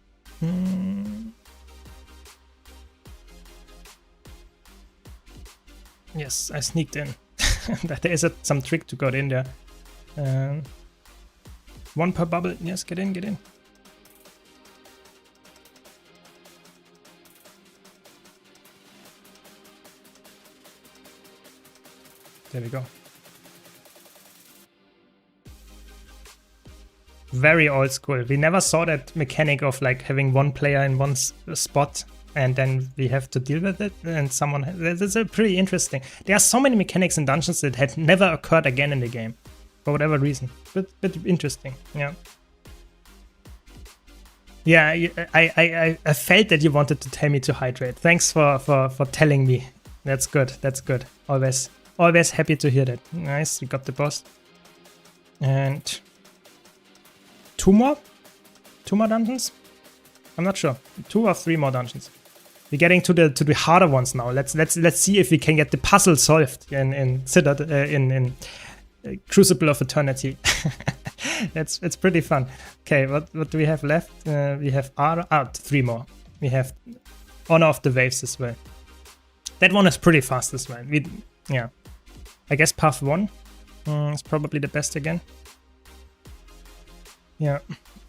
Yes, I sneaked in. There is some trick to get in there. One per bubble. Yes, get in, get in. There we go. Very old school. We never saw that mechanic of like having one player in one spot and then we have to deal with it and someone... That's pretty interesting. There are so many mechanics in dungeons that had never occurred again in the game. For whatever reason. But interesting, yeah. Yeah, I felt that you wanted to tell me to hydrate. Thanks for telling me. That's good, that's good. Always happy to hear that. Nice, we got the boss. And... Two more dungeons? I'm not sure. 2 or 3 more dungeons. We're getting to the harder ones now. Let's see if we can get the puzzle solved in Crucible of Eternity. It's pretty fun. Okay, what do we have left? We have 3 more. We have Honor of the Waves as well. That one is pretty fast as well. Yeah. I guess path 1 is probably the best again. Yeah.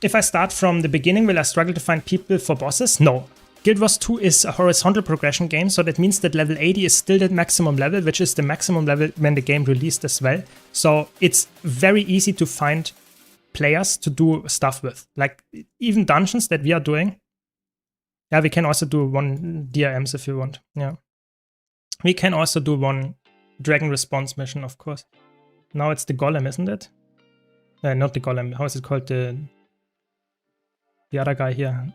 If I start from the beginning, will I struggle to find people for bosses? No. Guild Wars 2 is a horizontal progression game, so that means that level 80 is still the maximum level, which is the maximum level when the game released as well. So it's very easy to find players to do stuff with. Like, even dungeons that we are doing. Yeah, we can also do 1 DRMs if you want. Yeah. We can also do 1 Dragon Response mission, of course. Now it's the Golem, isn't it? Not the Golem. How is it called? The other guy here.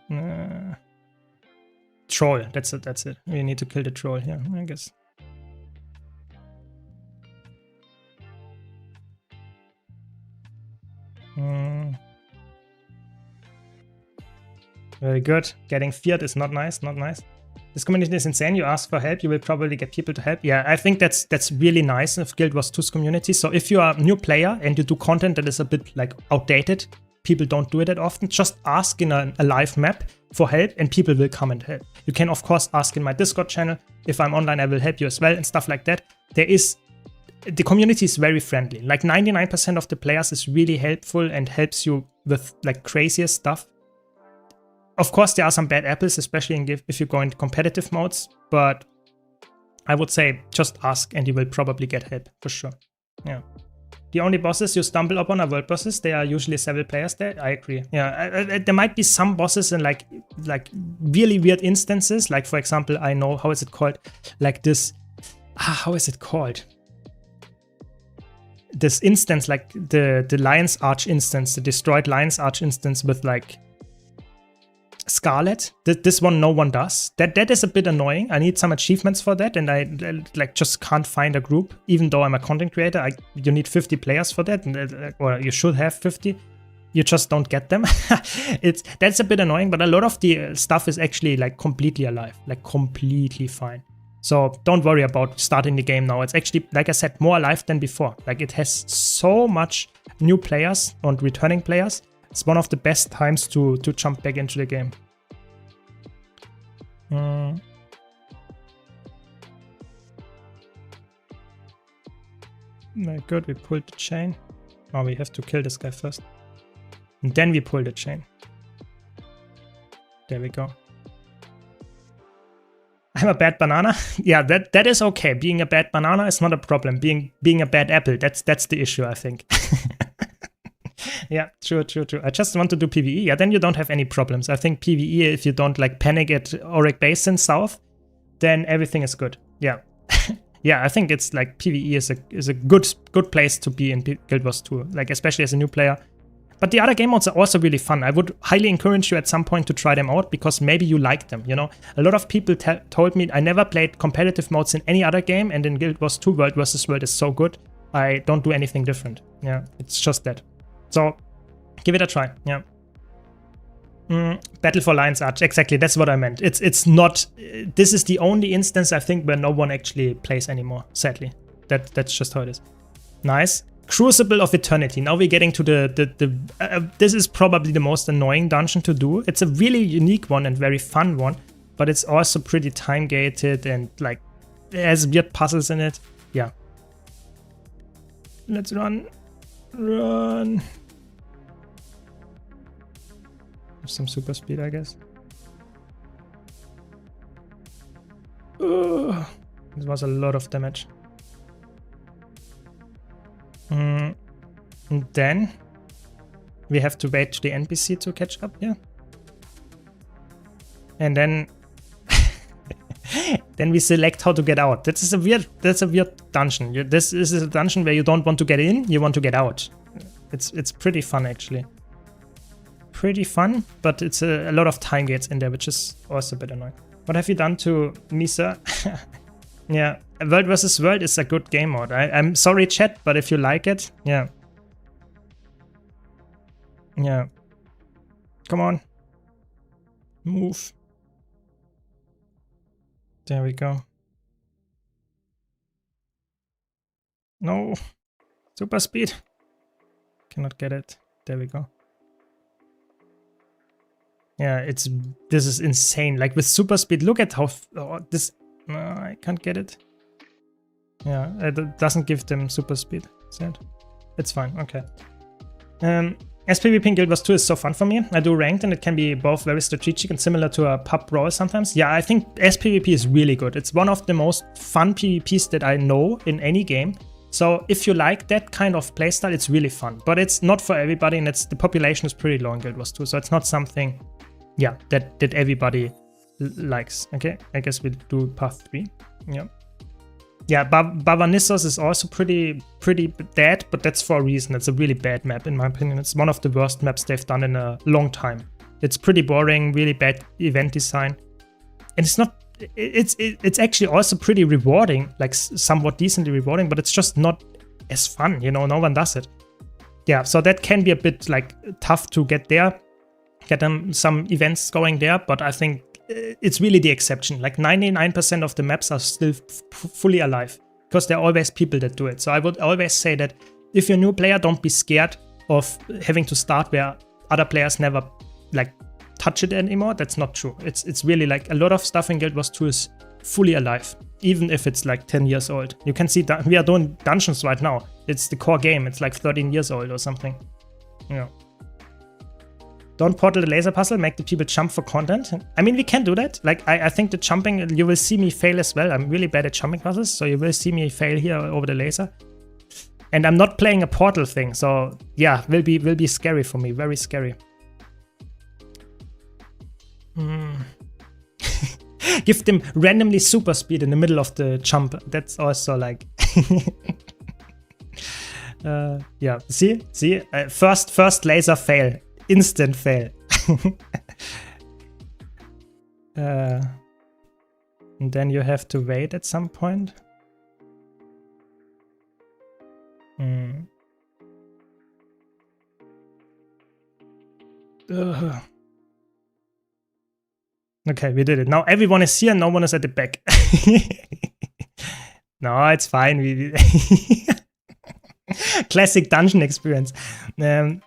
Troll. That's it. We need to kill the troll here, I guess. Very good. Getting feared is not nice. Not nice. This community is insane. You ask for help, you will probably get people to help. Yeah, I think that's really nice of Guild Wars 2's community. So if you are a new player and you do content that is a bit like outdated, people don't do it that often, just ask in a live map for help and people will come and help. You can of course ask in my Discord channel. If I'm online, I will help you as well and stuff like that. The community is very friendly. Like 99% of the players is really helpful and helps you with like craziest stuff. Of course, there are some bad apples, especially if you go into competitive modes, but I would say just ask and you will probably get help, for sure. Yeah. The only bosses you stumble upon are world bosses. There are usually several players there. I agree. Yeah, there might be some bosses in like really weird instances. Like, for example, I know, how is it called? Like this, how is it called? This instance, like the Lion's Arch instance, the destroyed Lion's Arch instance with like Scarlet. This one no one does. That is a bit annoying. I need some achievements for that, and I like just can't find a group. Even though I'm a content creator, you need 50 players for that, and, or you should have 50. You just don't get them. That's a bit annoying, but a lot of the stuff is actually like completely alive, like completely fine. So don't worry about starting the game now. It's actually, like I said, more alive than before. Like it has so much new players and returning players. It's one of the best times to jump back into the game. Very good, we pulled the chain. Oh, we have to kill this guy first. And then we pull the chain. There we go. I'm a bad banana? Yeah, that is okay. Being a bad banana is not a problem. Being a bad apple, that's the issue, I think. Yeah, true. I just want to do PvE. Yeah, then you don't have any problems. I think PvE, if you don't like panic at Auric Basin South, then everything is good. Yeah. Yeah, I think it's like PvE is a good place to be in Guild Wars 2, like especially as a new player. But the other game modes are also really fun. I would highly encourage you at some point to try them out because maybe you like them, you know? A lot of people told me I never played competitive modes in any other game, and in Guild Wars 2 World vs. World is so good. I don't do anything different. Yeah, it's just that. So give it a try. Yeah. Battle for Lion's Arch. Exactly, that's what I meant. It's not. This is the only instance I think where no one actually plays anymore. Sadly, that's just how it is. Nice. Crucible of Eternity. Now we're getting to this is probably the most annoying dungeon to do. It's a really unique one and very fun one, but it's also pretty time gated and like it has weird puzzles in it. Yeah. Let's run. Run. Some super speed, I guess. This was a lot of damage. And then we have to wait to the NPC to catch up here. And then then we select how to get out. That's a weird dungeon. This is a dungeon where you don't want to get in, you want to get out. It's pretty fun actually. Pretty fun, but it's a lot of time gates in there, which is also a bit annoying. What have you done to Misa? Yeah, World vs. World is a good game mode. I'm sorry, chat, but if you like it, yeah. Yeah. Come on. Move. There we go. No. Super speed. Cannot get it. There we go. Yeah, this is insane. Like with super speed, look at how this. I can't get it. Yeah, it doesn't give them super speed. Sad. It's fine. Okay. SPVP in Guild Wars 2 is so fun for me. I do ranked and it can be both very strategic and similar to a pub brawl sometimes. Yeah, I think SPVP is really good. It's one of the most fun PvPs that I know in any game. So if you like that kind of playstyle, it's really fun. But it's not for everybody, and the population is pretty low in Guild Wars 2, so it's not something, yeah, that everybody likes. Okay, I guess we'll do path 3. Yeah. Yeah, Bavanissos is also pretty dead, but that's for a reason. It's a really bad map in my opinion. It's one of the worst maps they've done in a long time. It's pretty boring, really bad event design. And it's not, it's actually also pretty rewarding, like somewhat decently rewarding, but it's just not as fun, you know, no one does it. Yeah, so that can be a bit like tough to get there, get them some events going there, but I think it's really the exception. Like 99% of the maps are still fully alive because there are always people that do it. So I would always say that if you're a new player, don't be scared of having to start where other players never like touch it anymore. That's not true. It's really like a lot of stuff in Guild Wars 2 is fully alive, even if it's like 10 years old. You can see that we are doing dungeons right now. It's the core game. It's like 13 years old or something. Yeah. Don't portal the laser puzzle, make the people jump for content. I mean, we can do that. Like, I think the jumping, you will see me fail as well. I'm really bad at jumping puzzles, so you will see me fail here over the laser. And I'm not playing a portal thing, so yeah, will be scary for me, very scary. Give them randomly super speed in the middle of the jump. That's also like... yeah, see? First laser fail. Instant fail. And then you have to wait at some point. Okay, we did it. Now everyone is here, no one is at the back. No, it's fine. Classic dungeon experience. There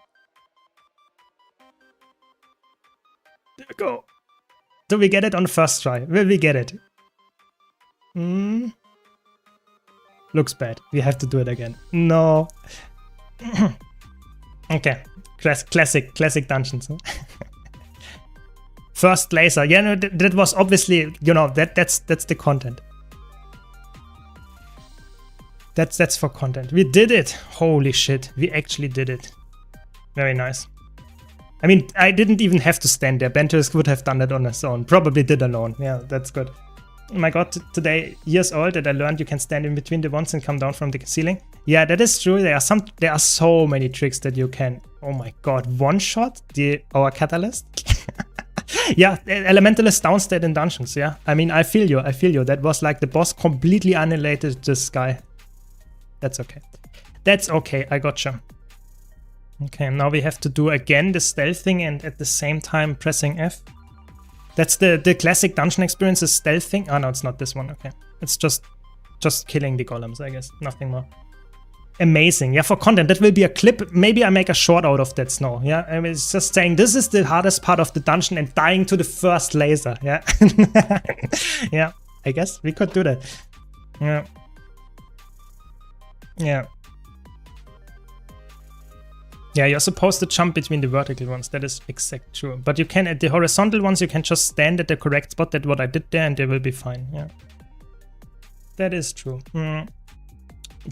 we go. Do we get it on the first try? Will we get it? Looks bad. We have to do it again. No. Okay. Classic dungeons. Huh? First laser. Yeah, no, that was obviously, you know, that's the content. That's for content. We did it. Holy shit. We actually did it. Very nice. I mean, I didn't even have to stand there. Bentos would have done that on his own. Probably did alone. Yeah, that's good. Oh my god, today, years old, that I learned you can stand in between the ones and come down from the ceiling. Yeah, that is true. There are so many tricks that you can. Oh my god, one shot our catalyst. Yeah, Elementalist downstate in dungeons. Yeah, I mean, I feel you. That was like the boss completely annihilated this guy. That's okay. That's okay, I gotcha. Okay, now we have to do again the stealthing and at the same time pressing F. That's the classic dungeon experience is stealthing. Oh no, it's not this one, okay. It's just killing the golems, I guess, nothing more. Amazing, yeah, for content, that will be a clip. Maybe I make a short out of that snow, yeah? I mean, it's just saying this is the hardest part of the dungeon and dying to the first laser, yeah? Yeah, I guess we could do that. Yeah. Yeah. Yeah, you're supposed to jump between the vertical ones, that is exact true. But you can, at the horizontal ones, you can just stand at the correct spot, that's what I did there, and they will be fine, yeah. That is true.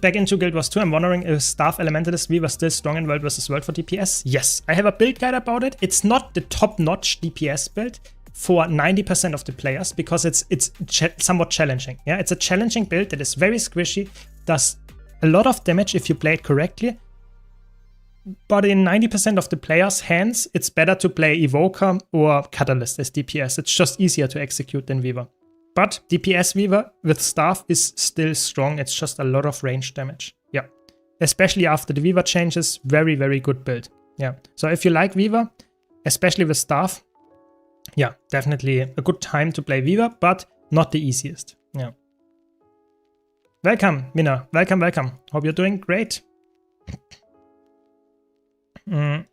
Back into Guild Wars 2, I'm wondering if Staff Elementalist V was still strong in World vs. World for DPS? Yes, I have a build guide about it. It's not the top-notch DPS build for 90% of the players because it's somewhat challenging. Yeah, it's a challenging build that is very squishy, does a lot of damage if you play it correctly. But in 90% of the players' hands, it's better to play Evoker or Catalyst as DPS. It's just easier to execute than Weaver. But DPS Weaver with Staff is still strong. It's just a lot of range damage. Yeah. Especially after the Weaver changes, very, very good build. Yeah. So if you like Weaver, especially with Staff, yeah, definitely a good time to play Weaver, but not the easiest. Yeah. Welcome, Mina. Welcome, welcome. Hope you're doing great. I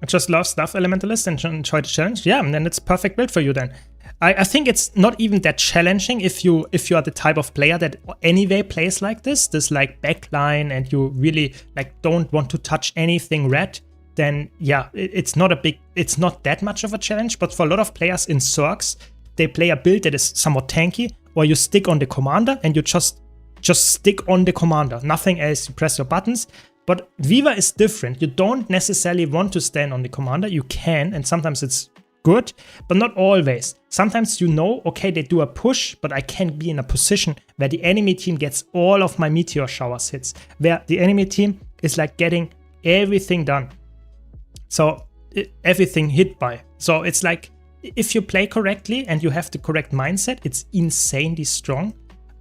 just love Staff Elementalist and enjoy the challenge. Yeah, and then it's perfect build for you then. I think it's not even that challenging if you are the type of player that anyway plays like this like backline, and you really like don't want to touch anything red, then yeah, it's not that much of a challenge. But for a lot of players in Zergs, they play a build that is somewhat tanky, or you stick on the commander and you just stick on the commander, nothing else, you press your buttons. But Weaver is different. You don't necessarily want to stand on the commander. You can, and sometimes it's good, but not always. Sometimes you know, okay, they do a push, but I can be in a position where the enemy team gets all of my meteor showers hits, where the enemy team is like getting everything done. So everything hit by. So it's like, if you play correctly and you have the correct mindset, it's insanely strong.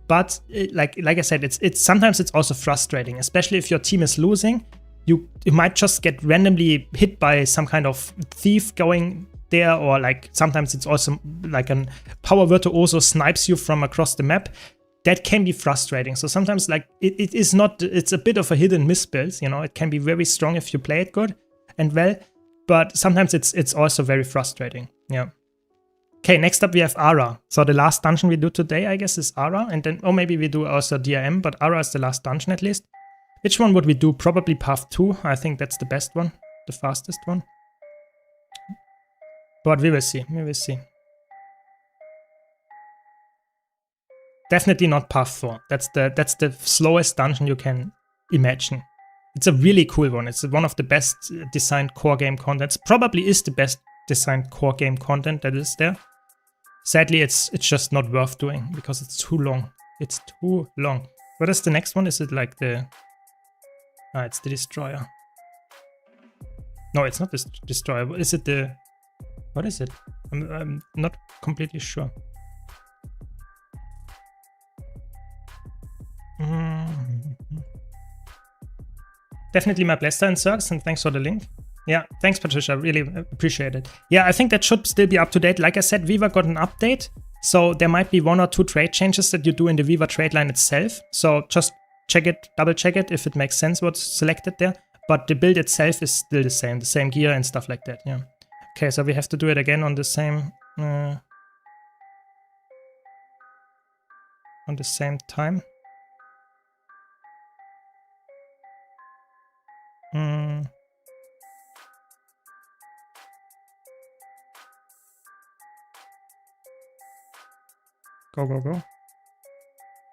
But like I said, it's sometimes it's also frustrating, especially if your team is losing. You might just get randomly hit by some kind of thief going there, or like sometimes it's also like a power virtuoso snipes you from across the map. That can be frustrating. So sometimes like it's a bit of a hit and miss build, you know. It can be very strong if you play it good and well, but sometimes it's also very frustrating. Yeah. Okay, next up we have Ara. So the last dungeon we do today, I guess, is Ara, and then, or maybe we do also DRM, but Ara is the last dungeon at least. Which one would we do? Probably Path 2. I think that's the best one, the fastest one. But we will see, we will see. Definitely not Path 4. That's the slowest dungeon you can imagine. It's a really cool one. It's one of the best designed core game content. Probably is the best designed core game content that is there. Sadly, it's just not worth doing because it's too long. It's too long. What is the next one? Is it like the... Ah, it's the Destroyer. No, it's not the Destroyer. Is it the... What is it? I'm not completely sure. Definitely my Blaster in Zergs, and thanks for the link. Yeah, thanks Patricia, really appreciate it. Yeah, I think that should still be up to date. Like I said, Weaver got an update, so there might be 1 or 2 trade changes that you do in the Weaver trade line itself. So just check it, double check it if it makes sense what's selected there. But the build itself is still the same gear and stuff like that, yeah. Okay, so we have to do it again on the same... on the same time. Go, go, go.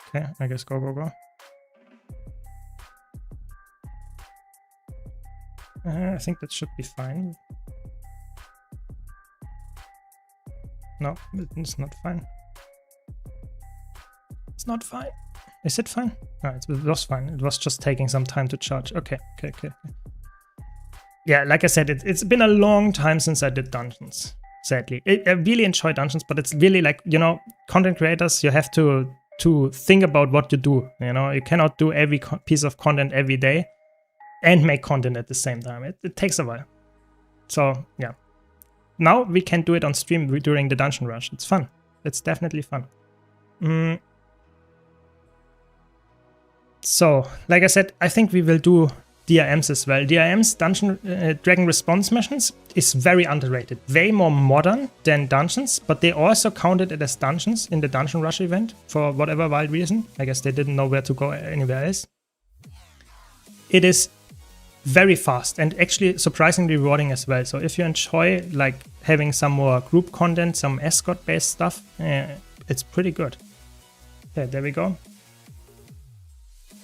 Okay, I guess go, go, go. I think that should be fine. No, it's not fine. It's not fine. Is it fine? No, it was fine. It was just taking some time to charge. Okay. Yeah, like I said, it's been a long time since I did dungeons. Sadly, I really enjoy dungeons, but it's really like, you know, content creators, you have to to think about what you do. You know, you cannot do every piece of content every day and make content at the same time. It takes a while. So yeah, now we can do it on stream during the dungeon rush. It's fun. It's definitely fun. So like I said, I think we will do DRMs as well. DRMs, Dragon Response missions, is very underrated. Way more modern than dungeons, but they also counted it as dungeons in the dungeon rush event for whatever wild reason. I guess they didn't know where to go anywhere else. It is very fast and actually surprisingly rewarding as well. So if you enjoy like having some more group content, some escort based stuff, it's pretty good. Yeah, there we go.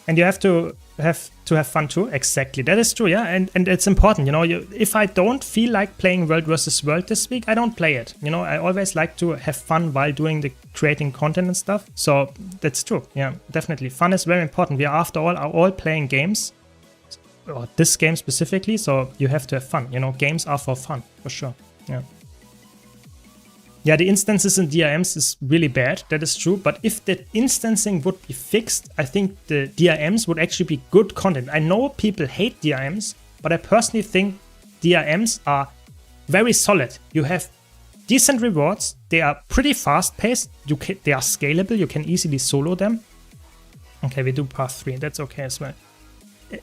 And you have to have fun too. Exactly, that is true. Yeah, and it's important. You know, if I don't feel like playing World vs. World this week, I don't play it. You know, I always like to have fun while doing the creating content and stuff. So that's true. Yeah, definitely. Fun is very important. We are after all are all playing games, or this game specifically. So you have to have fun. You know, games are for fun for sure. Yeah. Yeah, the instances in DRMs is really bad, that is true, but if the instancing would be fixed, I think the DRMs would actually be good content. I know people hate DRMs, but I personally think DRMs are very solid. You have decent rewards, they are pretty fast-paced, they are scalable, you can easily solo them. Okay, we do path 3, that's okay as well.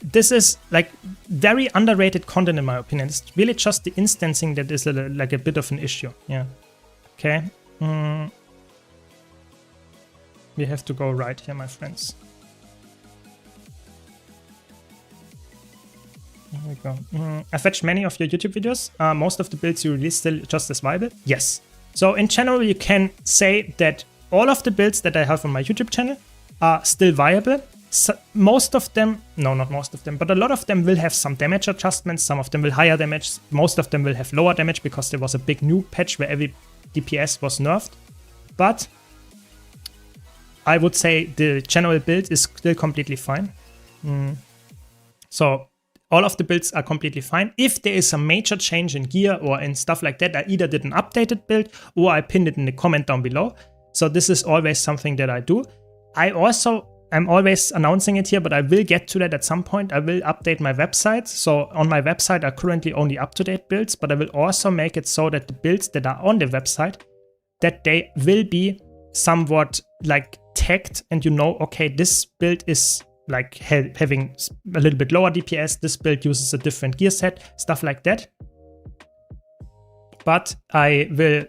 This is like very underrated content in my opinion. It's really just the instancing that is like a bit of an issue, yeah. Okay, we have to go right here, my friends. There we go. I fetched many of your YouTube videos. Most of the builds you release still just as viable? Yes. So in general, you can say that all of the builds that I have on my YouTube channel are still viable. So most of them, no, not most of them, but a lot of them will have some damage adjustments. Some of them will higher damage. Most of them will have lower damage because there was a big new patch where every DPS was nerfed, but I would say the general build is still completely fine. So all of the builds are completely fine. If there is a major change in gear or in stuff like that, I either did an updated build or I pinned it in the comment down below. So this is always something that I do. I'm always announcing it here, but I will get to that at some point. I will update my website. So on my website are currently only up-to-date builds, but I will also make it so that the builds that are on the website, that they will be somewhat like tagged and you know, okay, this build is like having a little bit lower DPS, this build uses a different gear set, stuff like that. But I will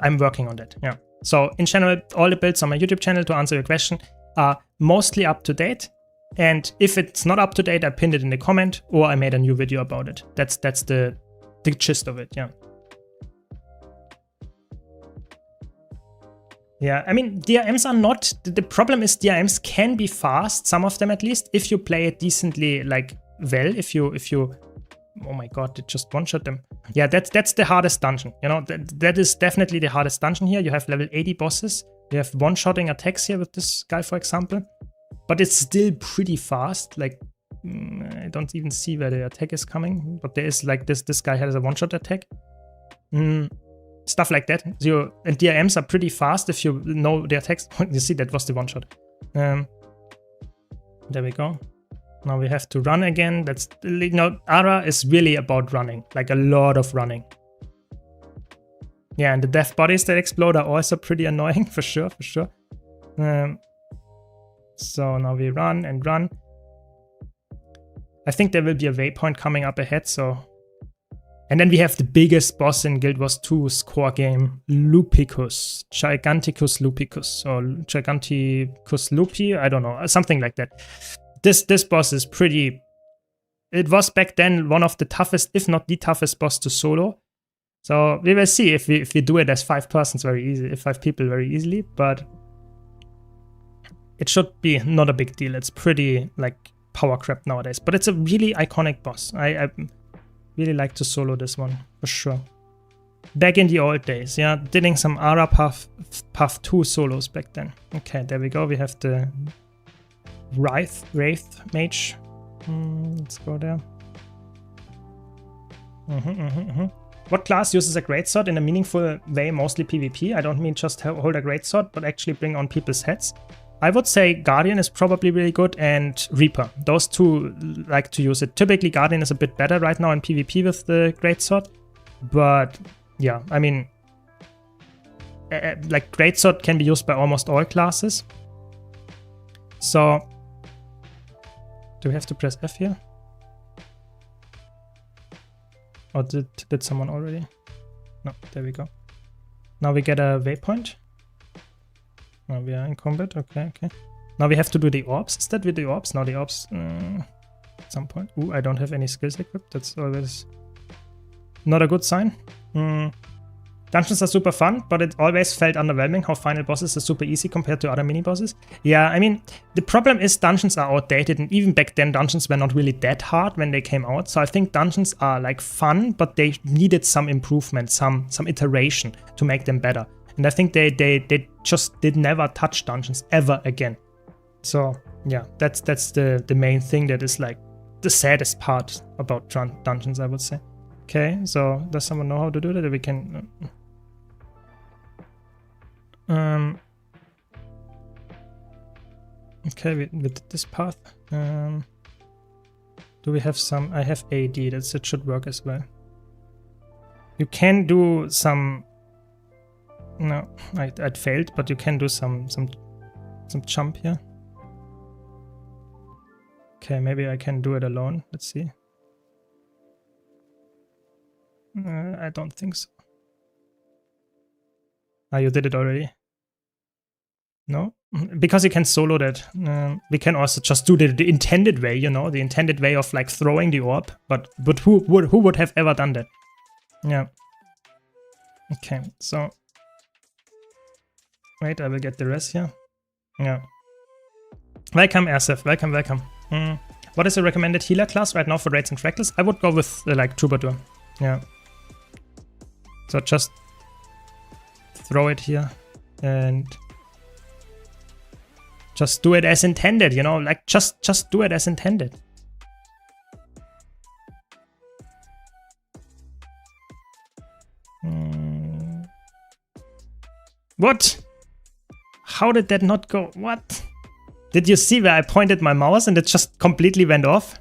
I'm working on that, yeah. So in general, all the builds on my YouTube channel, to answer your question, are mostly up to date. And if it's not up to date, I pinned it in the comment or I made a new video about it. That's the gist of it, yeah. Yeah, I mean, DRMs are not, the problem is DRMs can be fast, some of them at least, if you play it decently, like, well, if you, oh my god, it just one-shot them. Yeah, that's the hardest dungeon, you know, that is definitely the hardest dungeon here. You have level 80 bosses, you have one-shotting attacks here with this guy, for example, but it's still pretty fast, like, I don't even see where the attack is coming, but there is, like, this guy has a one-shot attack. Stuff like that. So, and DRMs are pretty fast if you know their attacks. You see, that was the one-shot. There we go. Now we have to run again. That's, you know, Ara is really about running, like a lot of running. Yeah, and the death bodies that explode are also pretty annoying, for sure, for sure. So now we run and run. I think there will be a waypoint coming up ahead, so... And then we have the biggest boss in Guild Wars 2's core game, Lupicus, Giganticus Lupicus, or Giganticus Lupi, I don't know, something like that. This boss is pretty... It was back then one of the toughest, if not the toughest boss to solo. So we will see if we do it as 5 persons very easy, 5 people very easily, but it should be not a big deal. It's pretty like power crap nowadays, but it's a really iconic boss. I really like to solo this one, for sure. Back in the old days, yeah, doing some Ara Path 2 solos back then. Okay, there we go. We have the Wraith Mage. Let's go there. What class uses a greatsword in a meaningful way, mostly PvP? I don't mean just hold a greatsword, but actually bring on people's heads. I would say Guardian is probably really good and Reaper. Those two like to use it. Typically Guardian is a bit better right now in PvP with the greatsword. But yeah, I mean, like greatsword can be used by almost all classes. So, do we have to press F here? Or did someone already? No, there we go. Now we get a waypoint. Now we are in combat, okay. Now we have to do the orbs. Is that with the orbs? No, the orbs at some point. Ooh, I don't have any skills equipped. That's always not a good sign. Dungeons are super fun, but it always felt underwhelming how final bosses are super easy compared to other mini-bosses. Yeah, I mean, the problem is dungeons are outdated, and even back then dungeons were not really that hard when they came out. So I think dungeons are like fun, but they needed some improvement, some iteration to make them better. And I think they just did never touch dungeons ever again. So yeah, that's the main thing that is like the saddest part about dungeons, I would say. Okay, so does someone know how to do that? We can. Okay, we did this path. Do we have some? I have AD. That should work as well. You can do some. No, I failed, but you can do some jump here. Okay, maybe I can do it alone. Let's see. I don't think so. Ah, you did it already? No? Because you can solo that. We can also just do the intended way, you know, the intended way of like throwing the orb. But who would have ever done that? Yeah. Okay, so wait, I will get the rest here. Yeah. Welcome, Arsef. Welcome. What is a recommended healer class right now for raids and fractals? I would go with like Troubadour. Yeah. So just throw it here and just do it as intended, you know, like just do it as intended. What? How did that not go? What? Did you see where I pointed my mouse and it just completely went off?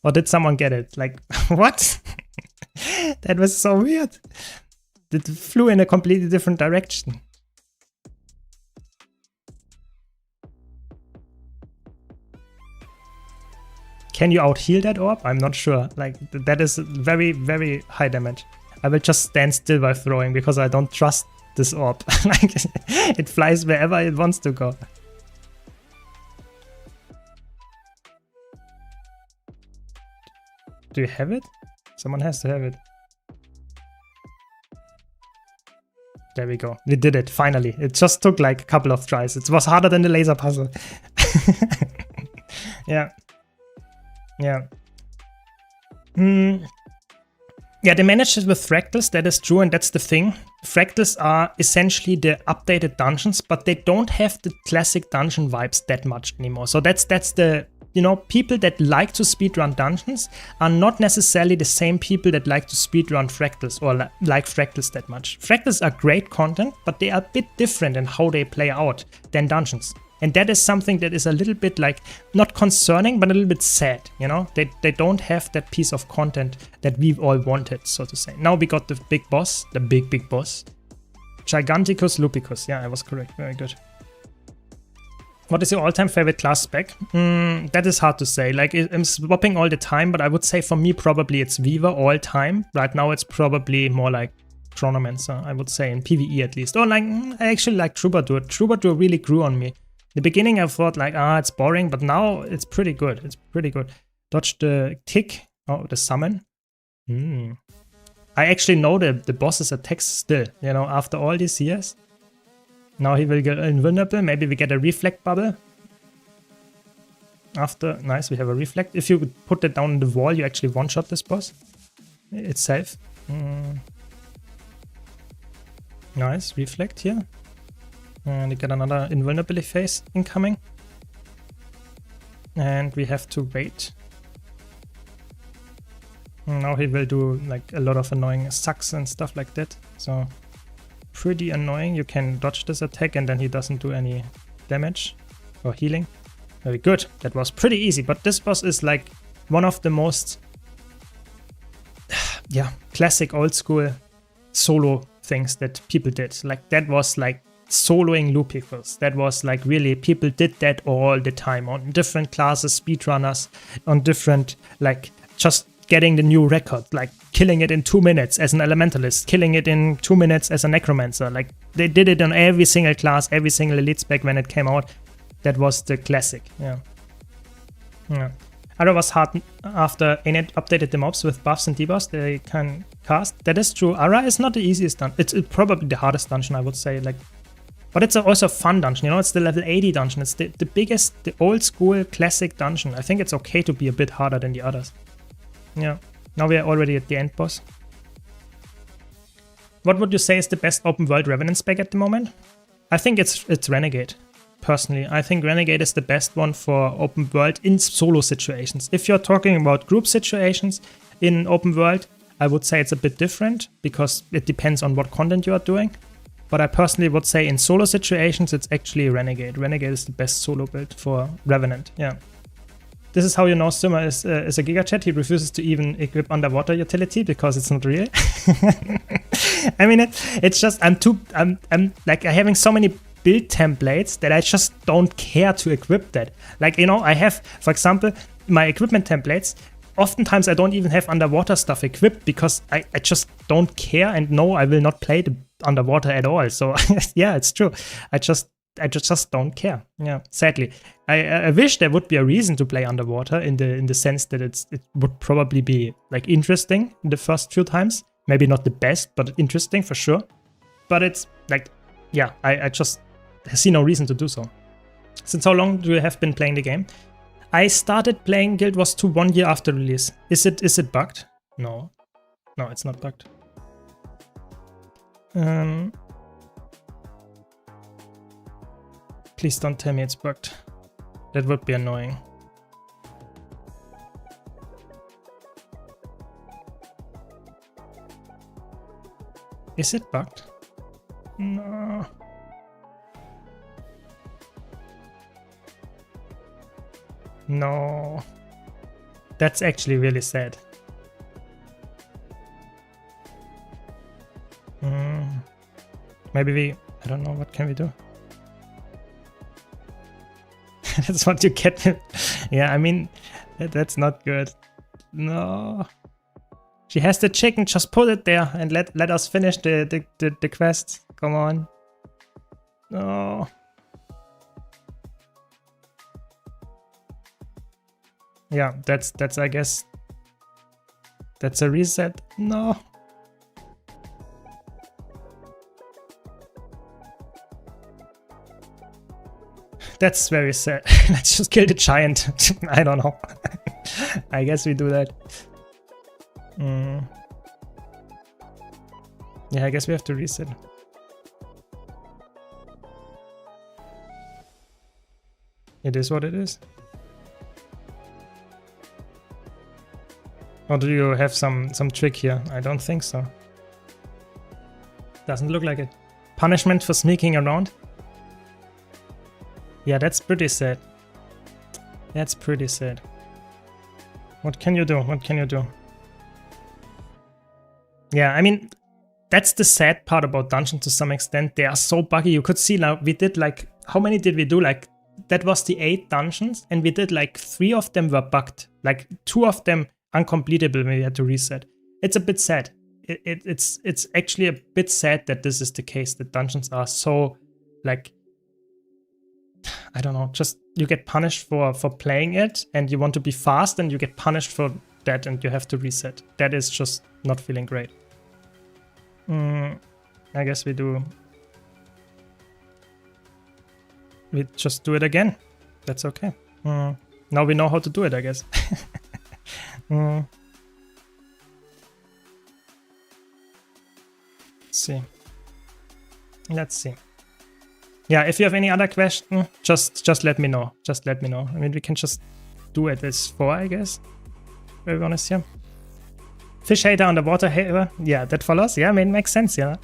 Or did someone get it? Like, what? That was so weird. It flew in a completely different direction. Can you out-heal that orb? I'm not sure. Like, that is very, very high damage. I will just stand still while throwing because I don't trust this orb. Like, it flies wherever it wants to go. Do you have it? Someone has to have it. There we go. We did it, finally. It just took like a couple of tries. It was harder than the laser puzzle. Yeah. Yeah. Yeah, they managed it with fractals, that is true, and that's the thing. Fractals are essentially the updated dungeons, but they don't have the classic dungeon vibes that much anymore. So that's the, you know, people that like to speedrun dungeons are not necessarily the same people that like to speedrun fractals or like fractals that much. Fractals are great content, but they are a bit different in how they play out than dungeons. And that is something that is a little bit like, not concerning, but a little bit sad, you know? They don't have that piece of content that we all wanted, so to say. Now we got the big boss, the big boss. Giganticus Lupicus. Yeah, I was correct. Very good. What is your all-time favorite class spec? That is hard to say. Like, I'm swapping all the time, but I would say for me probably it's Weaver all time. Right now it's probably more like Chronomancer, I would say, in PvE at least. Or like, I actually like Troubadour. Troubadour really grew on me. In the beginning I thought like, it's boring, but now it's pretty good. It's pretty good. Dodge the tick. Oh, the summon. I actually know the boss's attacks still, you know, after all these years. Now he will get invulnerable. Maybe we get a reflect bubble. After, nice, we have a reflect. If you put that down on the wall, you actually one-shot this boss itself. Nice, reflect here. And we get another invulnerability phase incoming. And we have to wait. Now he will do like a lot of annoying sucks and stuff like that. So pretty annoying. You can dodge this attack and then he doesn't do any damage or healing. Very good. That was pretty easy. But this boss is like one of the most classic old school solo things that people did. Like that was like soloing Lupicles. That was like really, people did that all the time on different classes, speedrunners, on different, like just getting the new record, like killing it in 2 minutes as an elementalist, killing it in 2 minutes as a necromancer. Like they did it on every single class, every single elite spec when it came out. That was the classic. Yeah. Ara was hard after Init updated the mobs with buffs and debuffs they can cast. That is true. Ara is not the easiest dungeon. It's probably the hardest dungeon, I would say. Like, but it's also a fun dungeon. You know, it's the level 80 dungeon. It's the biggest, the old school classic dungeon. I think it's okay to be a bit harder than the others. Yeah. Now we are already at the end boss. What would you say is the best open world Revenant spec at the moment? I think it's Renegade. Personally, I think Renegade is the best one for open world in solo situations. If you're talking about group situations in open world, I would say it's a bit different because it depends on what content you are doing. But I personally would say in solo situations, it's actually Renegade. Renegade is the best solo build for Revenant, yeah. This is how you know Syrma is a gigachat. He refuses to even equip underwater utility because it's not real. I mean, it's just, I'm like having so many build templates that I just don't care to equip that. Like, you know, I have, for example, my equipment templates. Oftentimes I don't even have underwater stuff equipped because I just don't care and know I will not play the underwater at all. So yeah, it's true. I just don't care. Yeah, sadly. I wish there would be a reason to play underwater in the sense that it would probably be like interesting the first few times. Maybe not the best, but interesting for sure. But it's like, yeah, I just see no reason to do so. Since how long do you have been playing the game? I started playing Guild Wars 2 1 year after release. Is it bugged? No. No, it's not bugged. Please don't tell me it's bugged. That would be annoying. Is it bugged? No. No. That's actually really sad. Maybe I don't know, what can we do? That's what you get. Yeah, I mean, that's not good. No. She has the chicken, just put it there and let us finish the quest. Come on. No. Yeah, that's I guess that's a reset. No. That's very sad. Let's just kill the giant. I don't know. I guess we do that. Yeah, I guess we have to reset. It is what it is. Or do you have some trick here? I don't think so. Doesn't look like it. Punishment for sneaking around? Yeah, that's pretty sad. That's pretty sad. What can you do? What can you do? Yeah, I mean, that's the sad part about dungeons to some extent. They are so buggy. You could see now, we did like, how many did we do? Like, that was the 8 dungeons, and we did like 3 of them were bugged. Like 2 of them uncompletable when we had to reset. It's a bit sad. It's actually a bit sad that this is the case, that dungeons are so, like, I don't know, just you get punished for playing it and you want to be fast and you get punished for that and you have to reset. That is just not feeling great. I guess we just do it again. That's okay. Now we know how to do it, I guess. Let's see. Yeah, if you have any other question, just let me know. Just let me know. I mean, we can just do it as 4, I guess. Very honest here. Fish hater, underwater hater. Yeah, that follows. Yeah, I mean, makes sense, you know.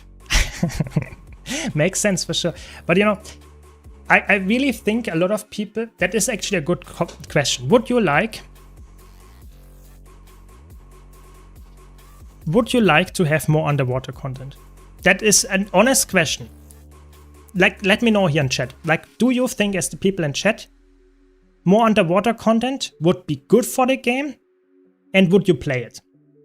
Makes sense for sure. But you know, I really think a lot of people, that is actually a good question. Would you like to have more underwater content? That is an honest question. Like, let me know here in chat. Like, do you think, as the people in chat, more underwater content would be good for the game? And would you play it?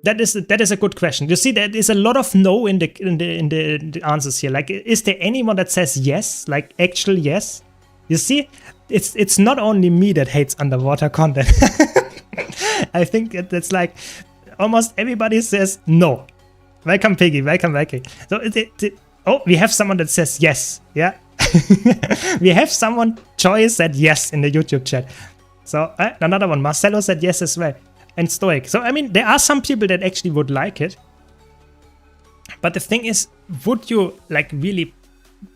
That is a good question. You see, there is a lot of no in the answers here. Like, is there anyone that says yes? Like, actual yes? You see, it's not only me that hates underwater content. I think it's like almost everybody says no. Welcome, Piggy. Welcome, Piggy. So oh, we have someone that says yes. Yeah. We have someone, Joy said yes in the YouTube chat. So another one, Marcelo said yes as well. And Stoic. So, I mean, there are some people that actually would like it. But the thing is, would you like really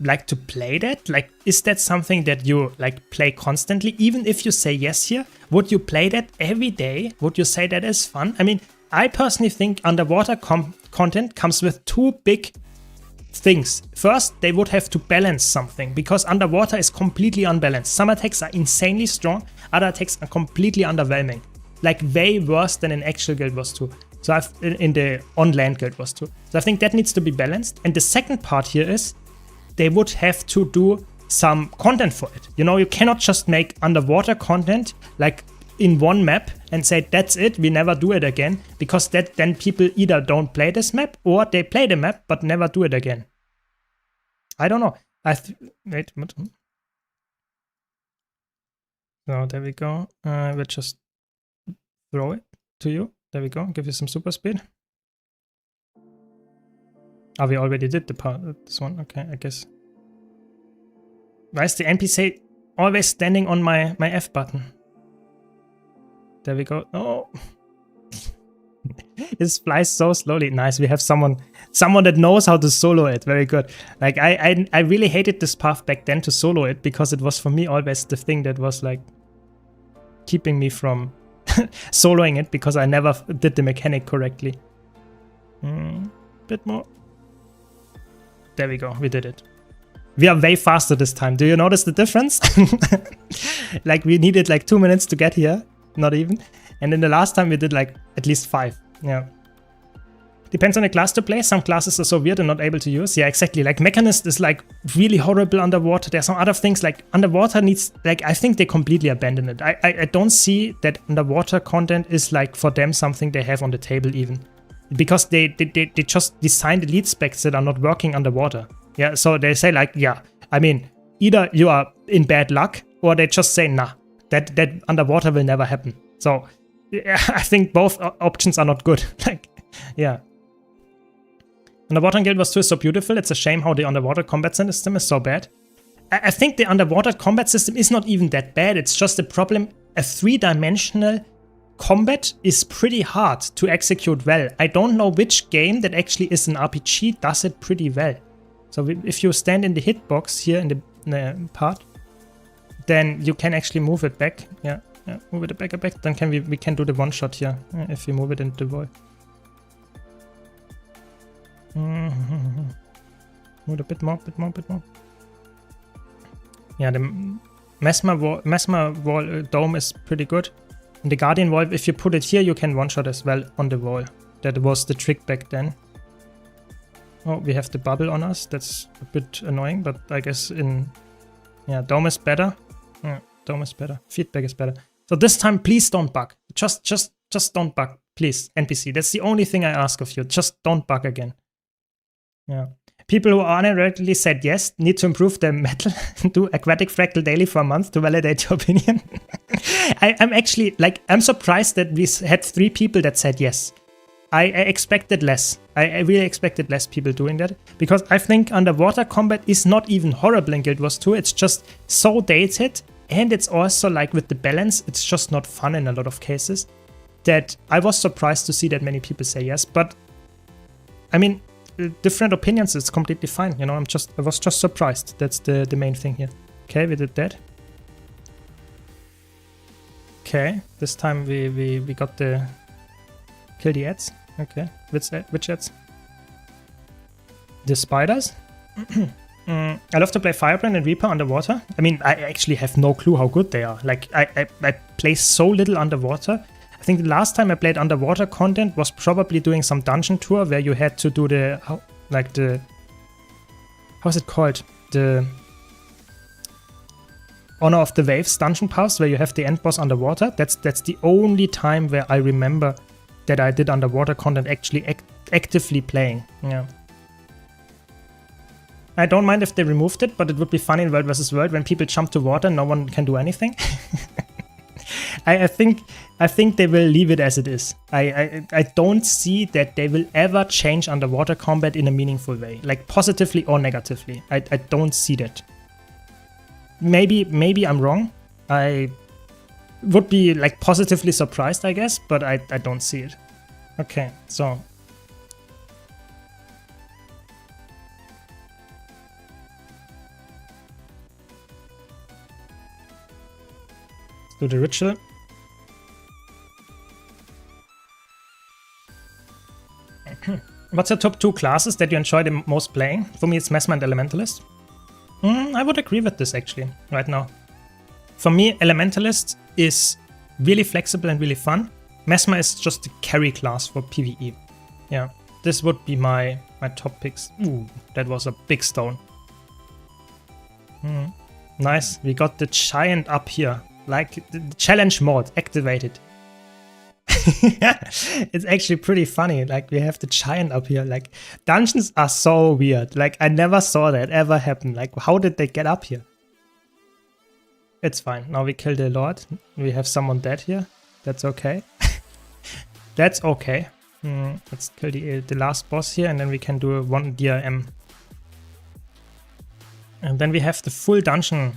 like to play that? Like, is that something that you like play constantly? Even if you say yes here, would you play that every day? Would you say that is fun? I mean, I personally think underwater content comes with two big things. First, they would have to balance something because underwater is completely unbalanced. Some attacks are insanely strong, other attacks are completely underwhelming. Like way worse than in actual Guild Wars 2. So in the on-land Guild Wars 2. So I think that needs to be balanced. And the second part here is they would have to do some content for it. You know, you cannot just make underwater content like in one map and say that's it, we never do it again, because then people either don't play this map or they play the map but never do it again. I don't know. Wait. So there we go. We'll just throw it to you. There we go. Give you some super speed. Oh, we already did the part. This one. Okay, I guess. Why is the NPC always standing on my F button? There we go. Oh. It flies so slowly. Nice. We have someone that knows how to solo it. Very good. Like I really hated this path back then to solo it because it was for me always the thing that was like keeping me from soloing it because I never did the mechanic correctly. Bit more. There we go. We did it. We are way faster this time. Do you notice the difference? Like we needed like 2 minutes to get here. Not even. And then the last time we did like at least 5. Yeah. Depends on the class to play. Some classes are so weird and not able to use. Yeah, exactly. Like Mechanist is like really horrible underwater. There's some other things like underwater needs, like I think they completely abandoned it. I don't see that underwater content is like for them something they have on the table even. Because they just designed elite specs that are not working underwater. Yeah, so they say like, yeah, I mean, either you are in bad luck or they just say, nah, that underwater will never happen. So I think both options are not good. Like, yeah. Underwater Guild Wars 2 is so beautiful. It's a shame how the underwater combat system is so bad. I think the underwater combat system is not even that bad. It's just a problem. A 3-dimensional combat is pretty hard to execute well. I don't know which game that actually is an RPG does it pretty well. So if you stand in the hitbox here in the part, then you can actually move it back. Yeah, move it back a bit. Then we can do the one shot here if we move it into the void. Move a bit more. Yeah, the Mesmer wall dome is pretty good. And the Guardian wall, if you put it here, you can one shot as well on the wall. That was the trick back then. Oh, we have the bubble on us. That's a bit annoying, but I guess yeah, dome is better. Yeah, dome is better. Feedback is better. So this time, please don't bug. Just don't bug, please, NPC. That's the only thing I ask of you. Just don't bug again. Yeah. People who unironically said yes need to improve their metal, do aquatic fractal daily for a month to validate your opinion. I'm actually, like, I'm surprised that we had 3 people that said yes. I expected less. I really expected less people doing that. Because I think underwater combat is not even horrible in Guild Wars 2. It's just so dated. And it's also, like, with the balance, it's just not fun in a lot of cases. That I was surprised to see that many people say yes. But, I mean, different opinions is completely fine. You know, I was just surprised. That's the main thing here. Okay, we did that. Okay, this time we got the kill the ads. Okay, widgets. The spiders. I love to play Firebrand and Reaper underwater. I mean, I actually have no clue how good they are. Like, I play so little underwater. I think the last time I played underwater content was probably doing some dungeon tour where you had to do the, how's it called? The Honor of the Waves dungeon pass where you have the end boss underwater. That's the only time where I remember that I did underwater content actually actively playing. Yeah. I don't mind if they removed it, but it would be funny in World vs. World when people jump to water, no one can do anything. I think they will leave it as it is. I don't see that they will ever change underwater combat in a meaningful way, like positively or negatively. I don't see that. Maybe I'm wrong. I would be like positively surprised, I guess, but I don't see it. Okay, so. Let's do the ritual. What's your top 2 classes that you enjoy the most playing? For me, it's Mesmer and Elementalist. I would agree with this actually, right now. For me, Elementalist is really flexible and really fun. Mesmer is just the carry class for PvE. Yeah, this would be my top picks. Ooh, that was a big stone. Nice, we got the giant up here. Like, the challenge mode activated. It's actually pretty funny. Like, we have the giant up here. Like, dungeons are so weird. Like, I never saw that ever happen. Like, how did they get up here? It's fine. Now we kill the Lord. We have someone dead here. That's okay. That's okay. Let's kill the last boss here, and then we can do one DRM. And then we have the full dungeon,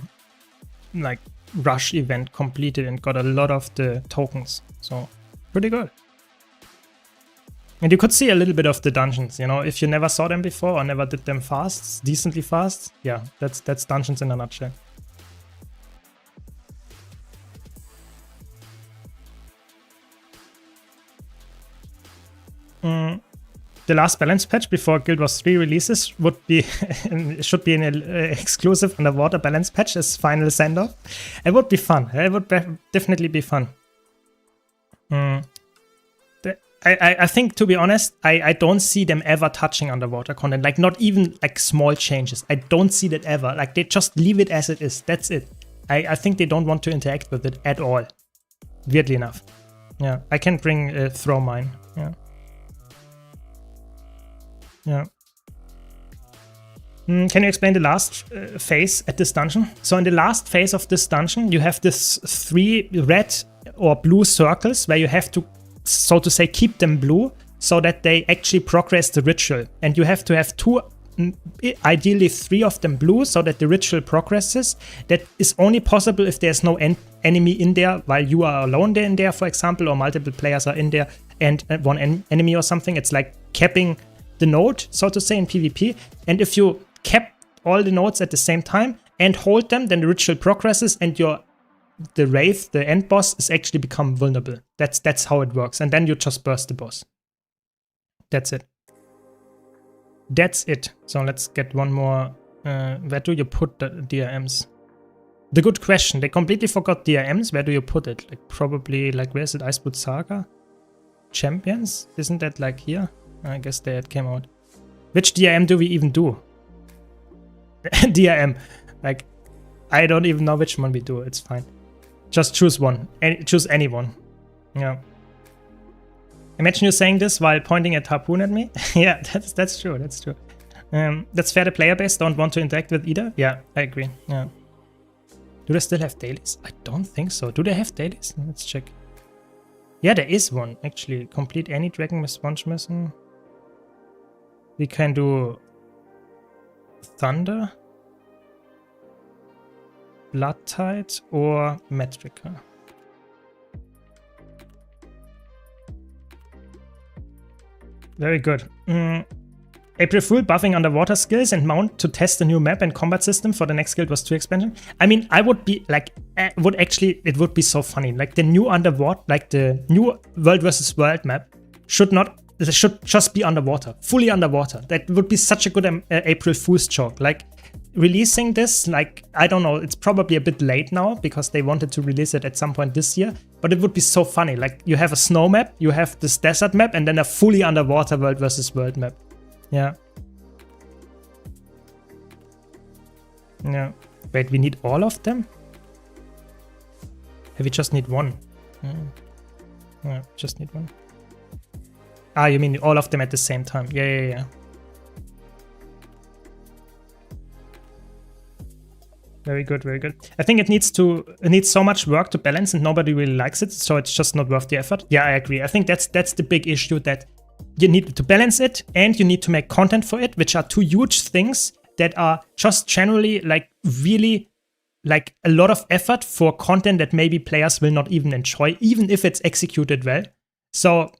like, rush event completed and got a lot of the tokens. So, pretty good. And you could see a little bit of the dungeons, you know, if you never saw them before or never did them fast, decently fast. Yeah, that's dungeons in a nutshell. The last balance patch before Guild Wars 3 releases would be should be an exclusive underwater balance patch as final send-off. It would be fun. It would definitely be fun. I think, to be honest, I don't see them ever touching underwater content. Like, not even like small changes. I don't see that ever. Like, they just leave it as it is. That's it. I think they don't want to interact with it at all. Weirdly enough. Yeah, I can bring throw mine. Yeah. Yeah. Can you explain the last phase at this dungeon? So in the last phase of this dungeon, you have this 3 red or blue circles where you have to, so to say, keep them blue so that they actually progress the ritual. And you have to have 2, ideally 3 of them blue so that the ritual progresses. That is only possible if there's no enemy in there while you are alone there in there, for example, or multiple players are in there and one enemy or something. It's like capping the node, so to say, in PvP. And if you cap all the nodes at the same time and hold them, then the ritual progresses and the Wraith, the end boss, is actually become vulnerable. That's how it works. And then you just burst the boss. That's it. That's it. So let's get one more. Where do you put the DRMs? The good question. They completely forgot DRMs. Where do you put it? Like, probably, like, where is it? Iceboot Saga? Champions? Isn't that like here? I guess that came out. Which DRM do we even do? DRM. Like, I don't even know which one we do. It's fine. Just choose one. Choose any one. Yeah. Imagine you saying this while pointing a harpoon at me. Yeah, that's true. That's true. That's fair. The player base don't want to interact with either. Yeah, I agree. Yeah. Do they still have dailies? I don't think so. Do they have dailies? Let's check. Yeah, there is one actually. Complete any dragon with sponge mission. We can do Thunder, Blood Tide, or Metrica. Very good. April Fool buffing underwater skills and mount to test a new map and combat system for the next Guild Wars 2 expansion. I mean, I would be like, it would be so funny. Like, the new underwater, like the new World vs. World map should not they should just be underwater, fully underwater. That would be such a good April Fool's joke. Like releasing this, like, I don't know, it's probably a bit late now because they wanted to release it at some point this year, but it would be so funny. Like you have a snow map, you have this desert map, and then a fully underwater world versus world map. Yeah. Yeah. Wait, we need all of them? Have we just need one? Yeah, just need one. Ah, you mean all of them at the same time? Yeah. Very good, very good. I think it needs so much work to balance, and nobody really likes it, so it's just not worth the effort. Yeah, I agree. I think that's the big issue, that you need to balance it and you need to make content for it, which are two huge things that are just generally like really like a lot of effort for content that maybe players will not even enjoy, even if it's executed well. So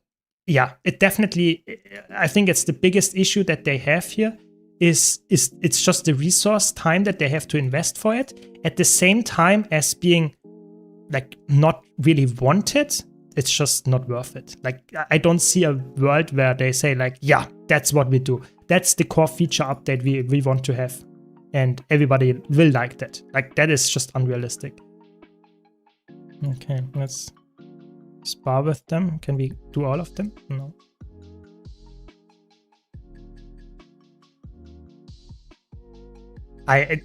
yeah, it definitely, I think it's the biggest issue that they have here is it's just the resource time that they have to invest for it, at the same time as being like not really wanted. It's just not worth it. Like I don't see a world where they say like, yeah, that's what we do. That's the core feature update we want to have. And everybody will like that. Like that is just unrealistic. Okay, let's spar with them. Can we do all of them? No. I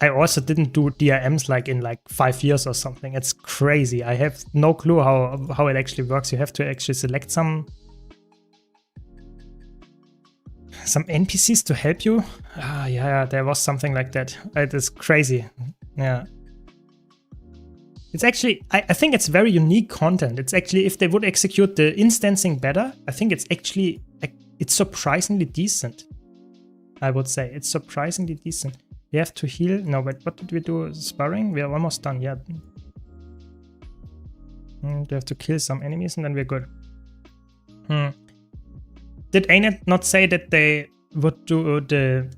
also didn't do DRMs like in like 5 years or something. It's crazy. I have no clue how it actually works. You have to actually select some NPCs to help you. Ah, yeah, there was something like that. It is crazy. Yeah. It's actually, I think it's very unique content. It's actually, if they would execute the instancing better, I think it's actually, it's surprisingly decent. I would say it's surprisingly decent. You have to heal. No, but what did we do? Sparring? We are almost done. Yeah. You have to kill some enemies and then we're good. Did ANET not say that they would do the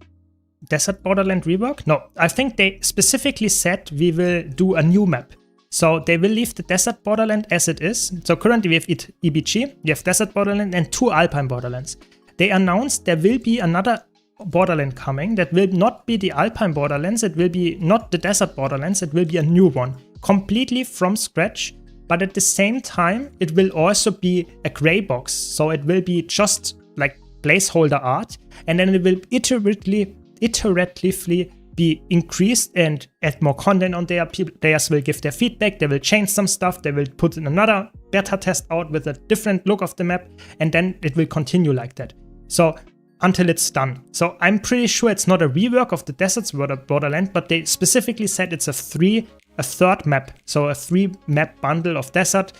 Desert Borderland rework? No, I think they specifically said we will do a new map. So they will leave the Desert Borderland as it is. So currently we have EBG, we have Desert Borderland and 2 Alpine Borderlands. They announced there will be another Borderland coming that will not be the Alpine Borderlands, it will be not the Desert Borderlands, it will be a new one, completely from scratch, but at the same time it will also be a gray box, so it will be just like placeholder art, and then it will iteratively be increased and add more content on there. Players will give their feedback, they will change some stuff, they will put in another beta test out with a different look of the map, and then it will continue like that. So until it's done. So I'm pretty sure it's not a rework of the Deserts Borderland, but they specifically said it's a third map. So a 3-map bundle of Desert,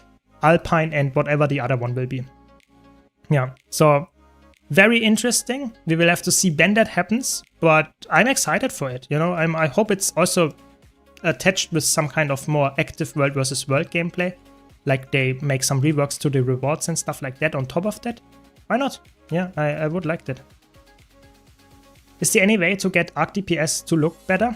Alpine, and whatever the other one will be. Yeah, so very interesting. We will have to see when that happens, but I'm excited for it. You know, I hope it's also attached with some kind of more active world versus world gameplay. Like they make some reworks to the rewards and stuff like that on top of that. Why not? Yeah, I would like that. Is there any way to get Arc DPS to look better?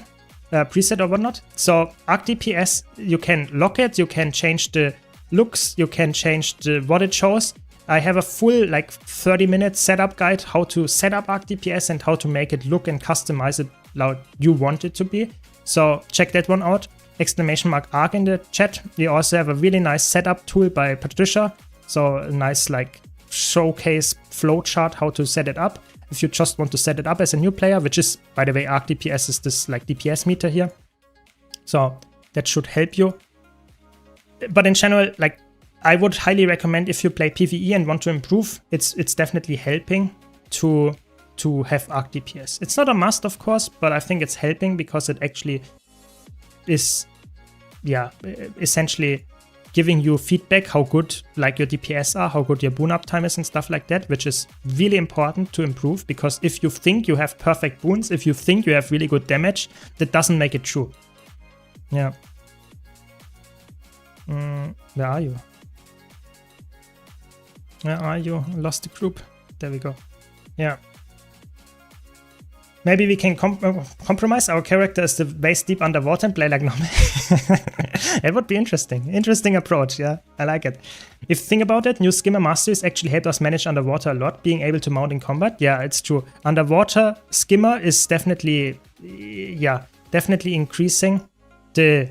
Preset or whatnot? So Arc DPS, you can lock it, you can change the looks, you can change what it shows. I have a full like 30-minute setup guide how to set up Arc DPS and how to make it look and customize it like you want it to be. So check that one out. !Arc in the chat. We also have a really nice setup tool by Patricia. So a nice like showcase flowchart how to set it up if you just want to set it up as a new player, which is, by the way, Arc DPS is this like DPS meter here, so that should help you. But in general, like I would highly recommend, if you play PvE and want to improve, it's definitely helping to have Arc DPS. It's not a must, of course, but I think it's helping because it actually is, yeah, essentially giving you feedback how good like your DPS are, how good your boon uptime is and stuff like that, which is really important to improve, because if you think you have perfect boons, if you think you have really good damage, that doesn't make it true. Yeah. Where are you? Where are you? Lost the group. There we go. Yeah. Maybe we can compromise. Our character is the waist deep underwater and play like normal. It would be interesting. Interesting approach, yeah. I like it. If you think about it, new skimmer masteries actually helped us manage underwater a lot, being able to mount in combat. Yeah, it's true. Underwater skimmer is definitely, yeah, definitely increasing the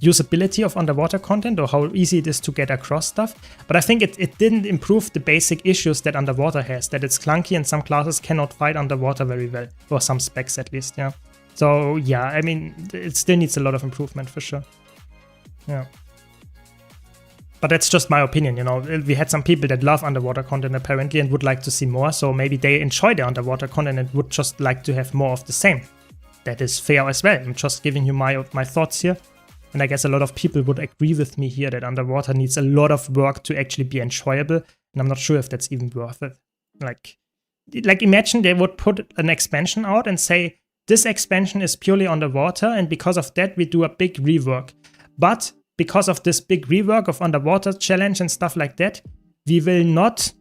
usability of underwater content, or how easy it is to get across stuff. But I think it didn't improve the basic issues that underwater has, that it's clunky and some classes cannot fight underwater very well, or some specs at least, yeah. So yeah, I mean, it still needs a lot of improvement for sure. Yeah. But that's just my opinion, you know. We had some people that love underwater content apparently and would like to see more, so maybe they enjoy the underwater content and would just like to have more of the same. That is fair as well. I'm just giving you my thoughts here. And I guess a lot of people would agree with me here that underwater needs a lot of work to actually be enjoyable. And I'm not sure if that's even worth it. Like imagine they would put an expansion out and say, this expansion is purely underwater, and because of that, we do a big rework. But because of this big rework of underwater challenge and stuff like that, we will not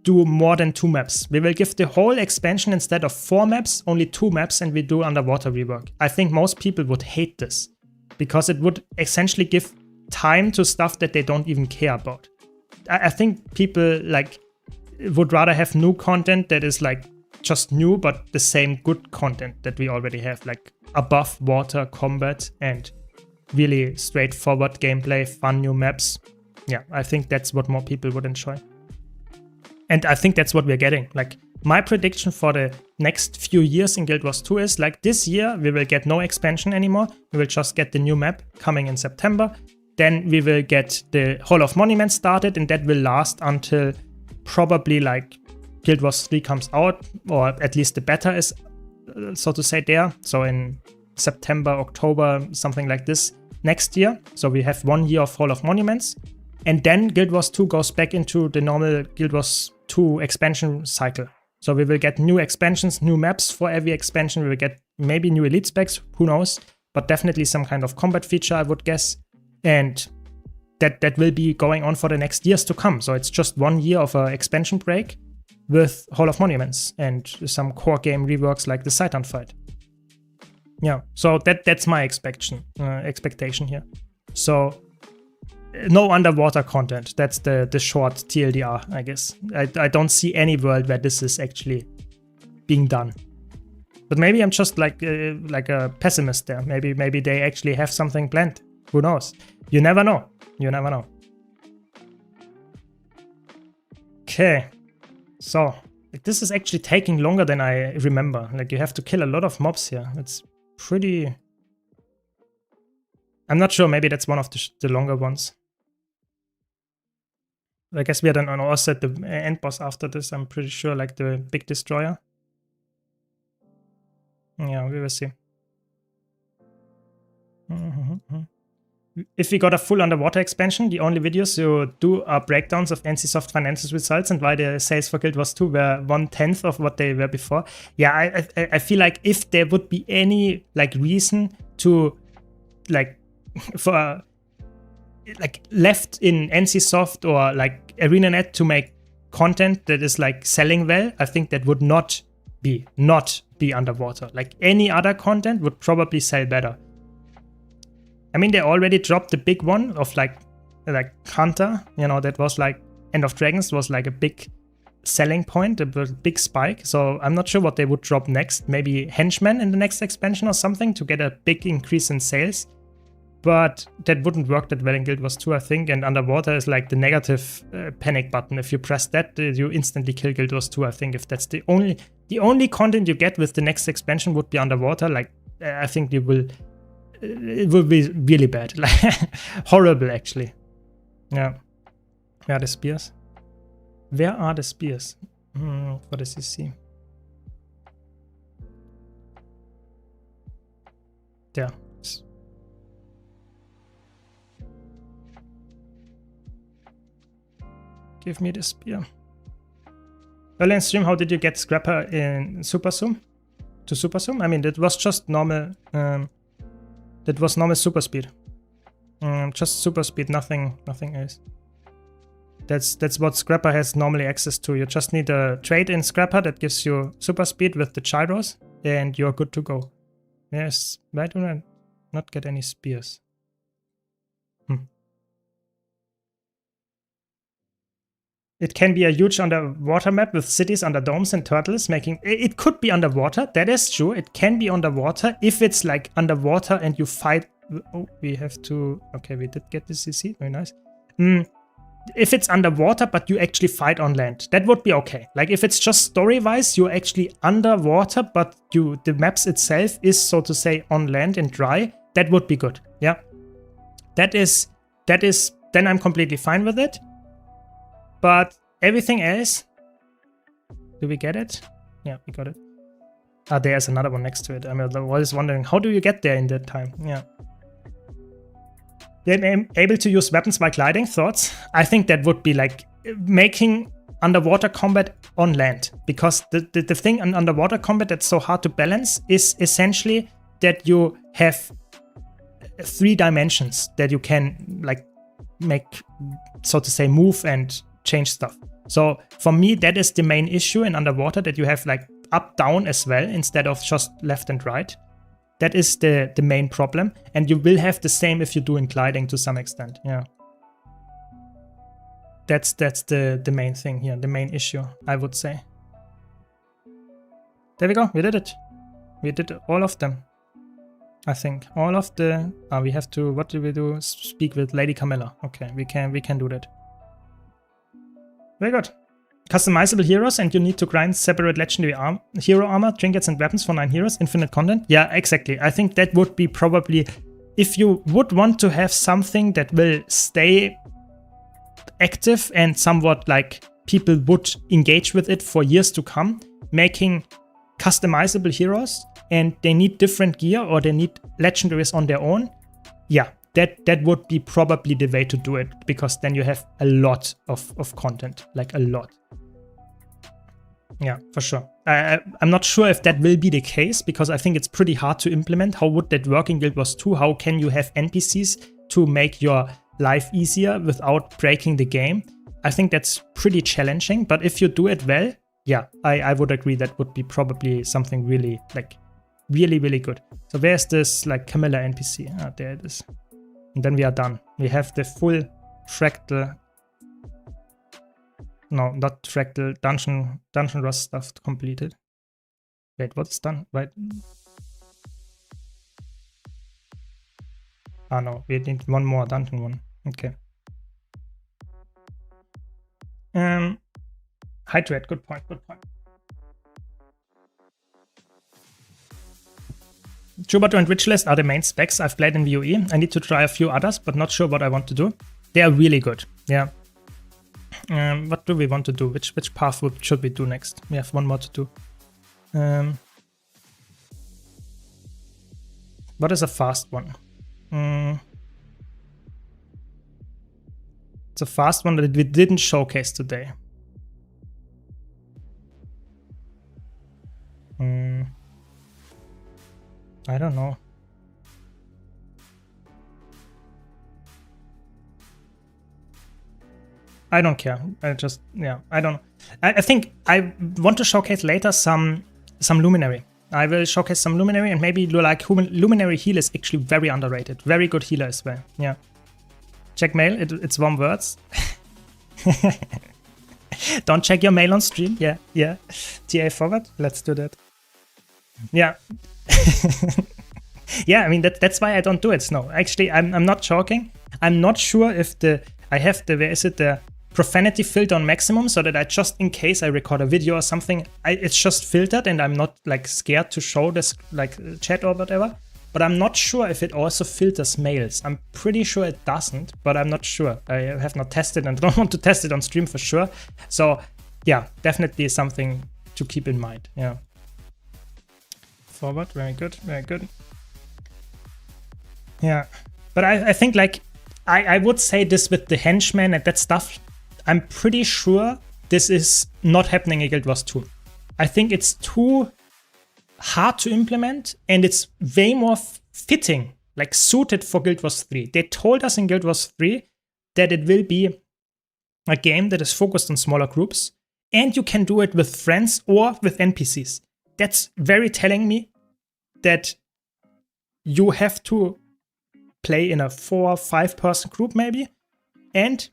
do more than 2 maps. We will give the whole expansion, instead of 4 maps, only 2 maps, and we do underwater rework. I think most people would hate this, because it would essentially give time to stuff that they don't even care about. I think people like would rather have new content that is like just new, but the same good content that we already have, like above water combat and really straightforward gameplay, fun new maps. Yeah, I think that's what more people would enjoy. And I think that's what we're getting. Like, my prediction for the next few years in Guild Wars 2 is, like, this year we will get no expansion anymore. We will just get the new map coming in September. Then we will get the Hall of Monuments started, and that will last until probably like Guild Wars 3 comes out, or at least the beta is, so to say, there. So in September, October, something like this next year. So we have 1 year of Hall of Monuments. And then Guild Wars 2 goes back into the normal Guild Wars 2 expansion cycle. So we will get new expansions, new maps for every expansion. We will get maybe new elite specs, who knows, but definitely some kind of combat feature, I would guess. And that will be going on for the next years to come. So it's just 1 year of an expansion break with Hall of Monuments and some core game reworks like the Sighton fight. Yeah, so that's my expectation here. So no underwater content. That's the short TLDR, I guess. I don't see any world where this is actually being done. But maybe I'm just like a pessimist there. Maybe they actually have something planned. Who knows? You never know. You never know. Okay. So, like, this is actually taking longer than I remember. Like, you have to kill a lot of mobs here. It's pretty... I'm not sure. Maybe that's one of the longer ones. I guess we had also the end boss after this, I'm pretty sure, like the big destroyer. Yeah, we will see. If we got a full underwater expansion, the only videos you do are breakdowns of NCSoft financial results and why the sales for Guild Wars 2 were 1/10 of what they were before. Yeah, I feel like if there would be any like reason to like for like left in NCSoft or like ArenaNet to make content that is like selling well, I think that would not be underwater. Like any other content would probably sell better. I mean, they already dropped the big one of like Hunter, you know, that was like End of Dragons was like a big selling point, a big spike. So I'm not sure what they would drop next. Maybe Henchman in the next expansion or something to get a big increase in sales. But that wouldn't work that well in Guild Wars 2, I think. And underwater is like the negative panic button. If you press that, you instantly kill Guild Wars 2, I think. If that's the only content you get with the next expansion would be underwater, like I think it will be really bad. Like horrible, actually. Yeah. Where are the spears? Where are the spears? For the CC. There. Give me the spear. Early in stream, how did you get Scrapper in Super Zoom? To Super Zoom? I mean, that was just normal. That was normal super speed. Just super speed, nothing else. That's what Scrapper has normally access to. You just need a trait in Scrapper that gives you super speed with the gyros, and you're good to go. Yes, why do I not get any spears? It can be a huge underwater map with cities under domes and turtles making... It could be underwater, that is true. It can be underwater if it's like underwater and you fight... Oh, we have to... Okay, we did get the CC, very nice. If it's underwater but you actually fight on land, that would be okay. Like if it's just story-wise, you're actually underwater but the maps itself is, so to say, on land and dry, that would be good, yeah. That is... Then I'm completely fine with it. But everything else, do we get it? Yeah, we got it. Ah, there's another one next to it. I was wondering, how do you get there in that time? Yeah. You're able to use weapons while gliding, thoughts? I think that would be like making underwater combat on land. Because the thing in underwater combat that's so hard to balance is essentially that you have 3 dimensions that you can like make, so to say, move and change stuff. So for me, that is the main issue in underwater, that you have like up, down as well, instead of just left and right. That is the main problem. And you will have the same if you do in gliding to some extent. Yeah. That's the main thing here, the main issue, I would say. There we go, we did it. We did all of them. I think all of the... we have to, what do we do? Speak with Lady Camilla. Okay, we can do that. Very good. Customizable heroes, and you need to grind separate legendary hero armor, trinkets and weapons for 9 heroes, infinite content. Yeah, exactly. I think that would be probably, if you would want to have something that will stay active and somewhat like people would engage with it for years to come, making customizable heroes, and they need different gear or they need legendaries on their own. Yeah. That would be probably the way to do it, because then you have a lot of content, like a lot. Yeah, for sure. I'm not sure if that will be the case, because I think it's pretty hard to implement. How would that work in Guild Wars 2? How can you have NPCs to make your life easier without breaking the game? I think that's pretty challenging, but if you do it well, yeah, I would agree that would be probably something really, like, really, really good. So where's this, like, Camilla NPC? Ah, there it is. And then we are done. We have the full fractal... No, not fractal, dungeon rust stuff completed. Wait, what's done? Right. Ah, no, we need one more dungeon one. Okay. Hydrate, good point, good point. Troubadour and Ritualist are the main specs I've played in VOE. I need to try a few others, but not sure what I want to do. They are really good, yeah. What do we want to do? Which path should we do next? We have one more to do. What is a fast one? It's a fast one that we didn't showcase today. I don't know. I don't care. I just, yeah, I don't know. I think I want to showcase later some Luminary. I will showcase some Luminary, and maybe like Luminary heal is actually very underrated. Very good healer as well. Yeah. Check mail. It's 1 word. Don't check your mail on stream. Yeah, yeah. TA forward. Let's do that. Yeah. Yeah, I mean, that's why I don't do it, Snow. Actually, I'm not joking. I'm not sure if I have the, where is it, the profanity filter on maximum, so that I just, in case I record a video or something, it's just filtered and I'm not like scared to show this like chat or whatever. But I'm not sure if it also filters mails. I'm pretty sure it doesn't, but I'm not sure. I have not tested and don't want to test it on stream for sure. So yeah, definitely something to keep in mind. Yeah. Forward, very good, very good. Yeah, but I think like I would say this with the henchmen and that stuff. I'm pretty sure this is not happening in Guild Wars 2. I think it's too hard to implement, and it's way more fitting, like suited for Guild Wars 3. They told us in Guild Wars 3 that it will be a game that is focused on smaller groups, and you can do it with friends or with NPCs. that's very telling me that you have to play in a 4 or 5 person group maybe. And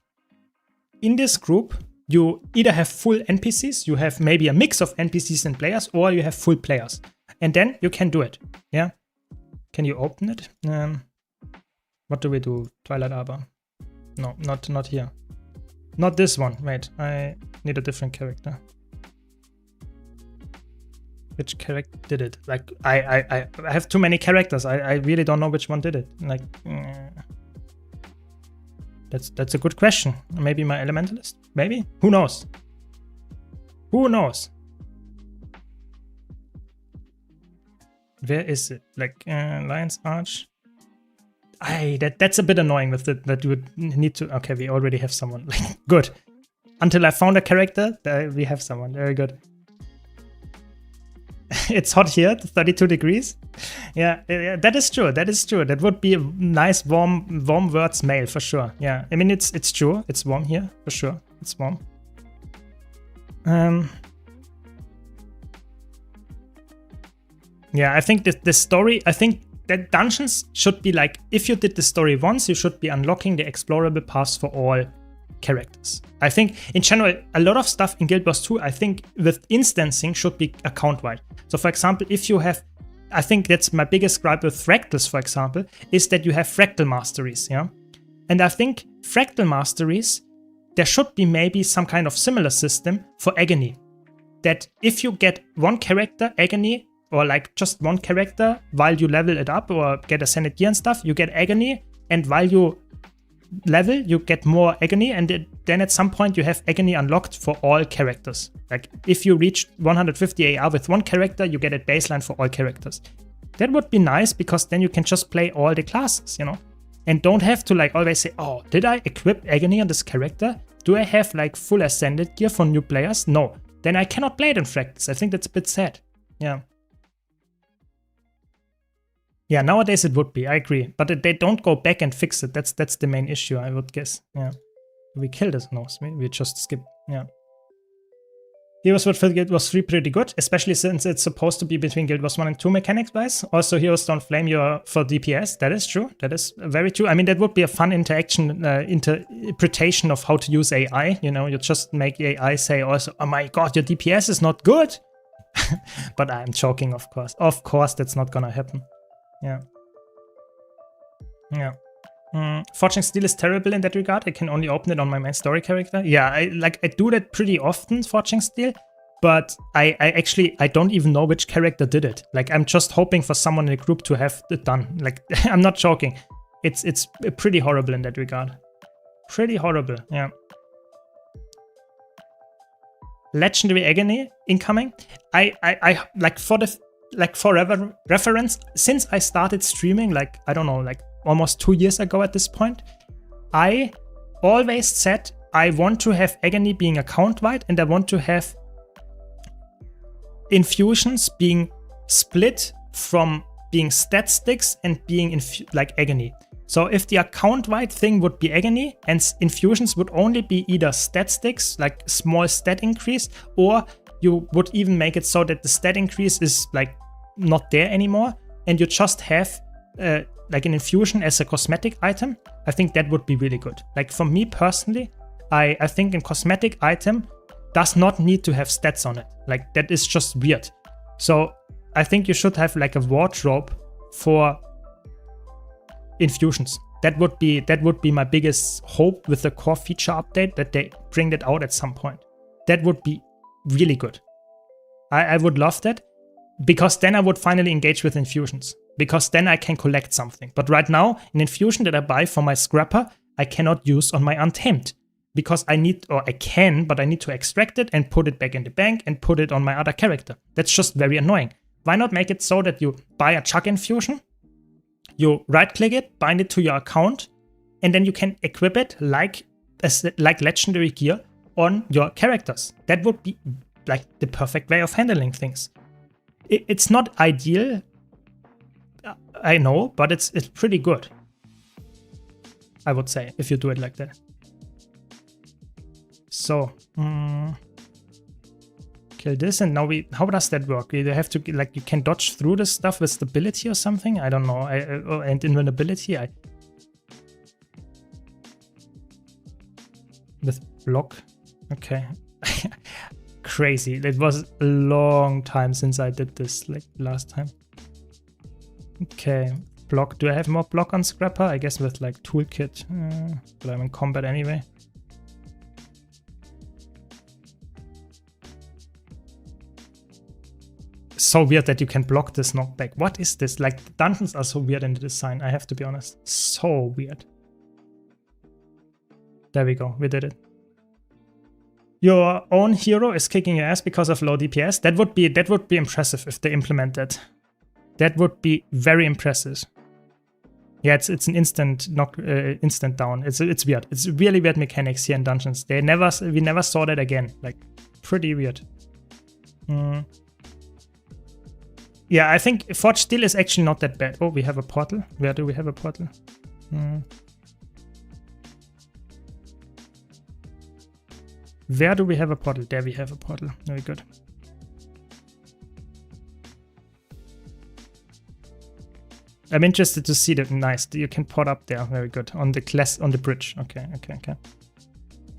in this group, you either have full NPCs, you have maybe a mix of NPCs and players, or you have full players. And then you can do it. Yeah. Can you open it? What do we do? Twilight Arbor. No, not here. Not this one. Wait, I need a different character. Which character did it? Like, I have too many characters. I really don't know which one did it. Like, that's a good question. Maybe my elementalist? Maybe? Who knows? Who knows? Where is it? Like, Lion's Arch? That's a bit annoying with it, that you would need to... Okay, we already have someone. Like, good. Until I found a character, we have someone. Very good. It's hot here, 32 degrees. Yeah, that is true. That is true. That would be a nice warm words mail for sure. Yeah, I mean, it's true. It's warm here for sure. It's warm. Yeah, I think the story, I think that dungeons should be like, if you did the story once, you should be unlocking the explorable paths for all characters. I think in general, a lot of stuff in Guild Wars 2, I think with instancing should be account-wide. So for example, if you have, I think that's my biggest gripe with fractals, for example, is that you have fractal masteries, yeah? And I think fractal masteries, there should be maybe some kind of similar system for agony. That if you get one character, agony, or like just one character, while you level it up or get ascended gear and stuff, you get agony, and while you level, you get more agony, and then at some point you have agony unlocked for all characters. Like if you reach 150 AR with one character, you get it baseline for all characters. That would be nice, because then you can just play all the classes, you know? And don't have to like always say, oh, did I equip agony on this character? Do I have like full ascended gear for new players? No. Then I cannot play it in fractals. I think that's a bit sad. Yeah. Yeah, nowadays it would be, I agree. But they don't go back and fix it. That's the main issue, I would guess. Yeah. We killed it, no, we just skip. Yeah. Heroes for Guild Wars 3 pretty good, especially since it's supposed to be between Guild Wars 1 and 2 mechanics wise. Also, Heroes don't flame you for DPS. That is true. That is very true. I mean, that would be a fun interpretation of how to use AI. You know, you just make AI say also, oh my god, your DPS is not good. But I'm joking, of course. Of course, that's not gonna happen. Yeah. Yeah. Forging Steel is terrible in that regard. I can only open it on my main story character. Yeah, I do that pretty often, Forging Steel, but I don't even know which character did it. Like, I'm just hoping for someone in the group to have it done. Like, I'm not joking. It's pretty horrible in that regard. Pretty horrible, yeah. Legendary Agony incoming. I like for reference, since I started streaming, like, I don't know, like almost 2 years ago at this point, I always said I want to have agony being account-wide, and I want to have infusions being split from being stat sticks and being like agony. So if the account-wide thing would be agony, and infusions would only be either stat sticks, like small stat increase, or you would even make it so that the stat increase is like not there anymore, and you just have like an infusion as a cosmetic item. I think that would be really good. Like for me personally, I think a cosmetic item does not need to have stats on it. Like that is just weird. So I think you should have like a wardrobe for infusions. That would be my biggest hope with the core feature update, that they bring that out at some point. That would be really good. I would love that, because then I would finally engage with infusions, because then I can collect something. But right now, an infusion that I buy for my scrapper, I cannot use on my untamed, because I need, or I can, but I need to extract it and put it back in the bank and put it on my other character. That's just very annoying. Why not make it so that you buy a chug infusion, you right click it, bind it to your account, and then you can equip it like legendary gear on your characters. That would be like the perfect way of handling things. It's not ideal, I know, but it's pretty good, I would say, if you do it like that. So, kill this, and now we... How does that work? You have to, like, you can dodge through this stuff with stability or something? I don't know. And invulnerability. With block. Okay. Crazy. It was a long time since I did this, like, last time. Okay. Block. Do I have more block on Scrapper? I guess with, like, toolkit. But I'm in combat anyway. So weird that you can block this knockback. What is this? Like, the dungeons are so weird in the design, I have to be honest. So weird. There we go, we did it. Your own hero is kicking your ass because of low DPS. That would be impressive if they implement that. That would be very impressive. Yeah, it's an instant knock, instant down. It's weird. It's really weird mechanics here in dungeons. We never saw that again. Like, pretty weird. Yeah, I think Forge Steel is actually not that bad. Oh, we have a portal. Where do we have a portal? Where do we have a portal? There we have a portal. Very good. I'm interested to see that. Nice. You can port up there. Very good. On the bridge. Okay.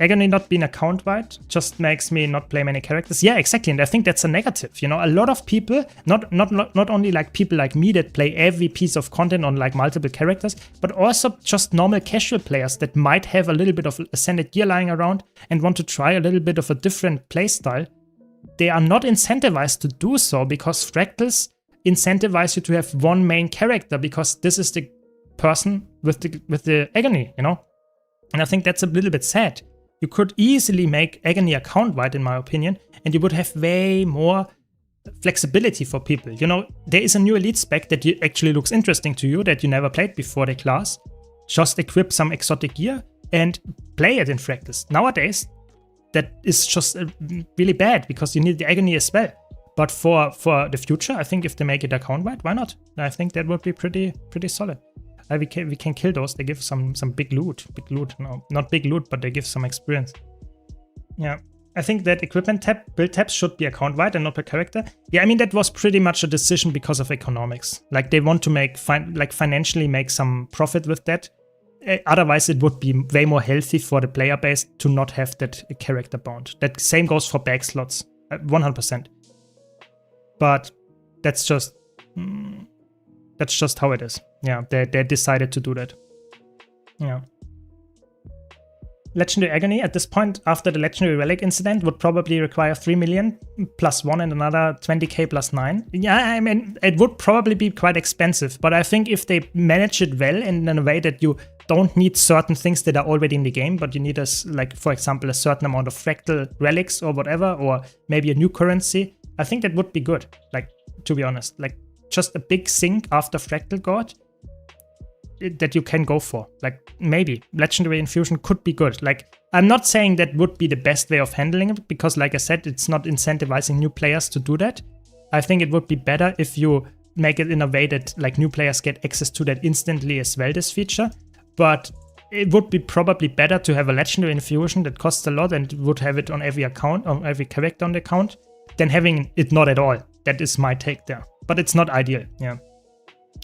Agony not being account wide just makes me not play many characters. Yeah, exactly. And I think that's a negative. You know, a lot of people, not only like people like me that play every piece of content on like multiple characters, but also just normal casual players that might have a little bit of ascended gear lying around and want to try a little bit of a different playstyle. They are not incentivized to do so because Fractals incentivize you to have one main character because this is the person with the Agony, you know? And I think that's a little bit sad. You could easily make Agony account-wide, in my opinion, and you would have way more flexibility for people. You know, there is a new elite spec that actually looks interesting to you that you never played before the class. Just equip some exotic gear and play it in Fractals. Nowadays, that is just really bad because you need the Agony as well. But for the future, I think if they make it account-wide, why not? I think that would be pretty solid. We can kill those. They give some big loot. Big loot. No, not big loot, but they give some experience. Yeah. I think that equipment tab, build tabs should be account-wide and not per character. Yeah, I mean, that was pretty much a decision because of economics. Like, they want to make, financially make some profit with that. Otherwise, it would be way more healthy for the player base to not have that character bound. That same goes for bag slots, 100%. But that's just how it is. Yeah, they decided to do that. Yeah. Legendary Agony at this point, after the Legendary Relic incident, would probably require 3 million plus 1 and another 20k plus 9. Yeah, I mean, it would probably be quite expensive, but I think if they manage it well in a way that you don't need certain things that are already in the game, but you need, like, for example, a certain amount of fractal relics or whatever, or maybe a new currency, I think that would be good, like, to be honest. Like, just a big sink after Fractal God that you can go for. Like, maybe Legendary Infusion could be good. Like, I'm not saying that would be the best way of handling it, because like I said, it's not incentivizing new players to do that. I think it would be better if you make it in a way that like new players get access to that instantly as well, this feature. But it would be probably better to have a Legendary Infusion that costs a lot and would have it on every account, on every character on the account, than having it not at all. That is my take there. But it's not ideal, yeah.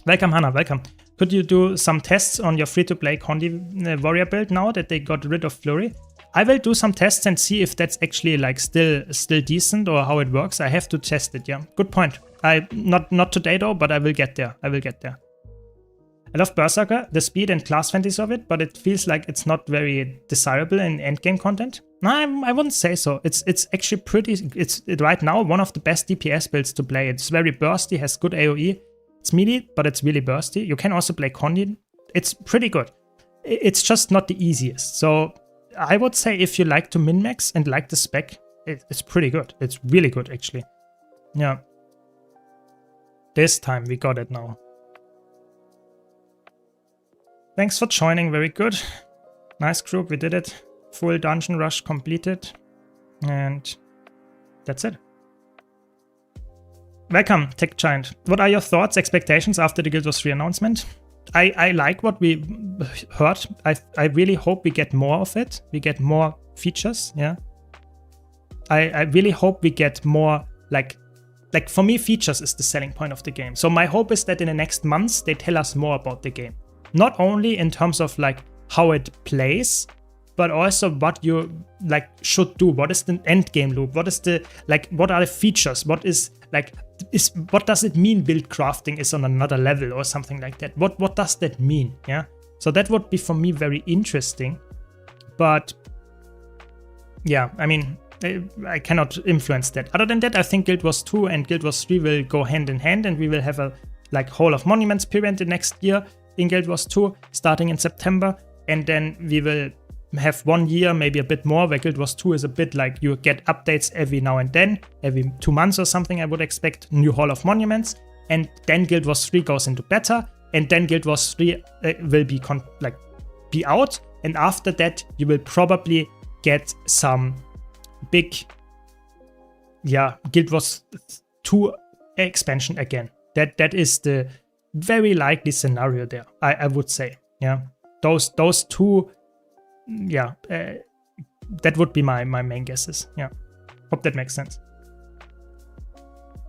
Welcome, Hannah, welcome. Could you do some tests on your free-to-play Condi warrior build now that they got rid of Flurry? I will do some tests and see if that's actually like still decent or how it works. I have to test it, yeah. Good point. Not today though, but I will get there. I love Berserker, the speed and class fantasy of it, but it feels like it's not very desirable in endgame content. No, I wouldn't say so. It's actually it's right now one of the best DPS builds to play. It's very bursty, has good AoE. It's melee, but it's really bursty. You can also play Condi. It's pretty good. It's just not the easiest. So I would say if you like to min-max and like the spec, it's pretty good. It's really good, actually. Yeah. This time we got it now. Thanks for joining. Very good. Nice group. We did it. Full dungeon rush completed. And that's it. Welcome, Tech Giant. What are your thoughts, expectations after the Guild Wars 3 announcement? I like what we heard. I really hope we get more of it. We get more features, yeah. I really hope we get more, like for me, features is the selling point of the game. So my hope is that in the next months, they tell us more about the game. Not only in terms of like how it plays, but also what you like should do. What is the end game loop? What is the, like, what are the features? What is like, what does it mean build crafting is on another level or something like that? What does that mean? Yeah. So that would be for me very interesting. But yeah, I mean, I cannot influence that. Other than that, I think Guild Wars 2 and Guild Wars 3 will go hand in hand, and we will have a like Hall of Monuments period the next year in Guild Wars 2 starting in September, and then we will have 1 year, maybe a bit more, where Guild Wars 2 is a bit like you get updates every now and then, every 2 months or something. I would expect new Hall of Monuments, and then Guild Wars 3 goes into beta, and then Guild Wars 3 will be out, and after that you will probably get some big, Guild Wars 2 expansion again. That is the very likely scenario there, I would say. Yeah, those two, that would be my main guesses. Yeah, hope that makes sense.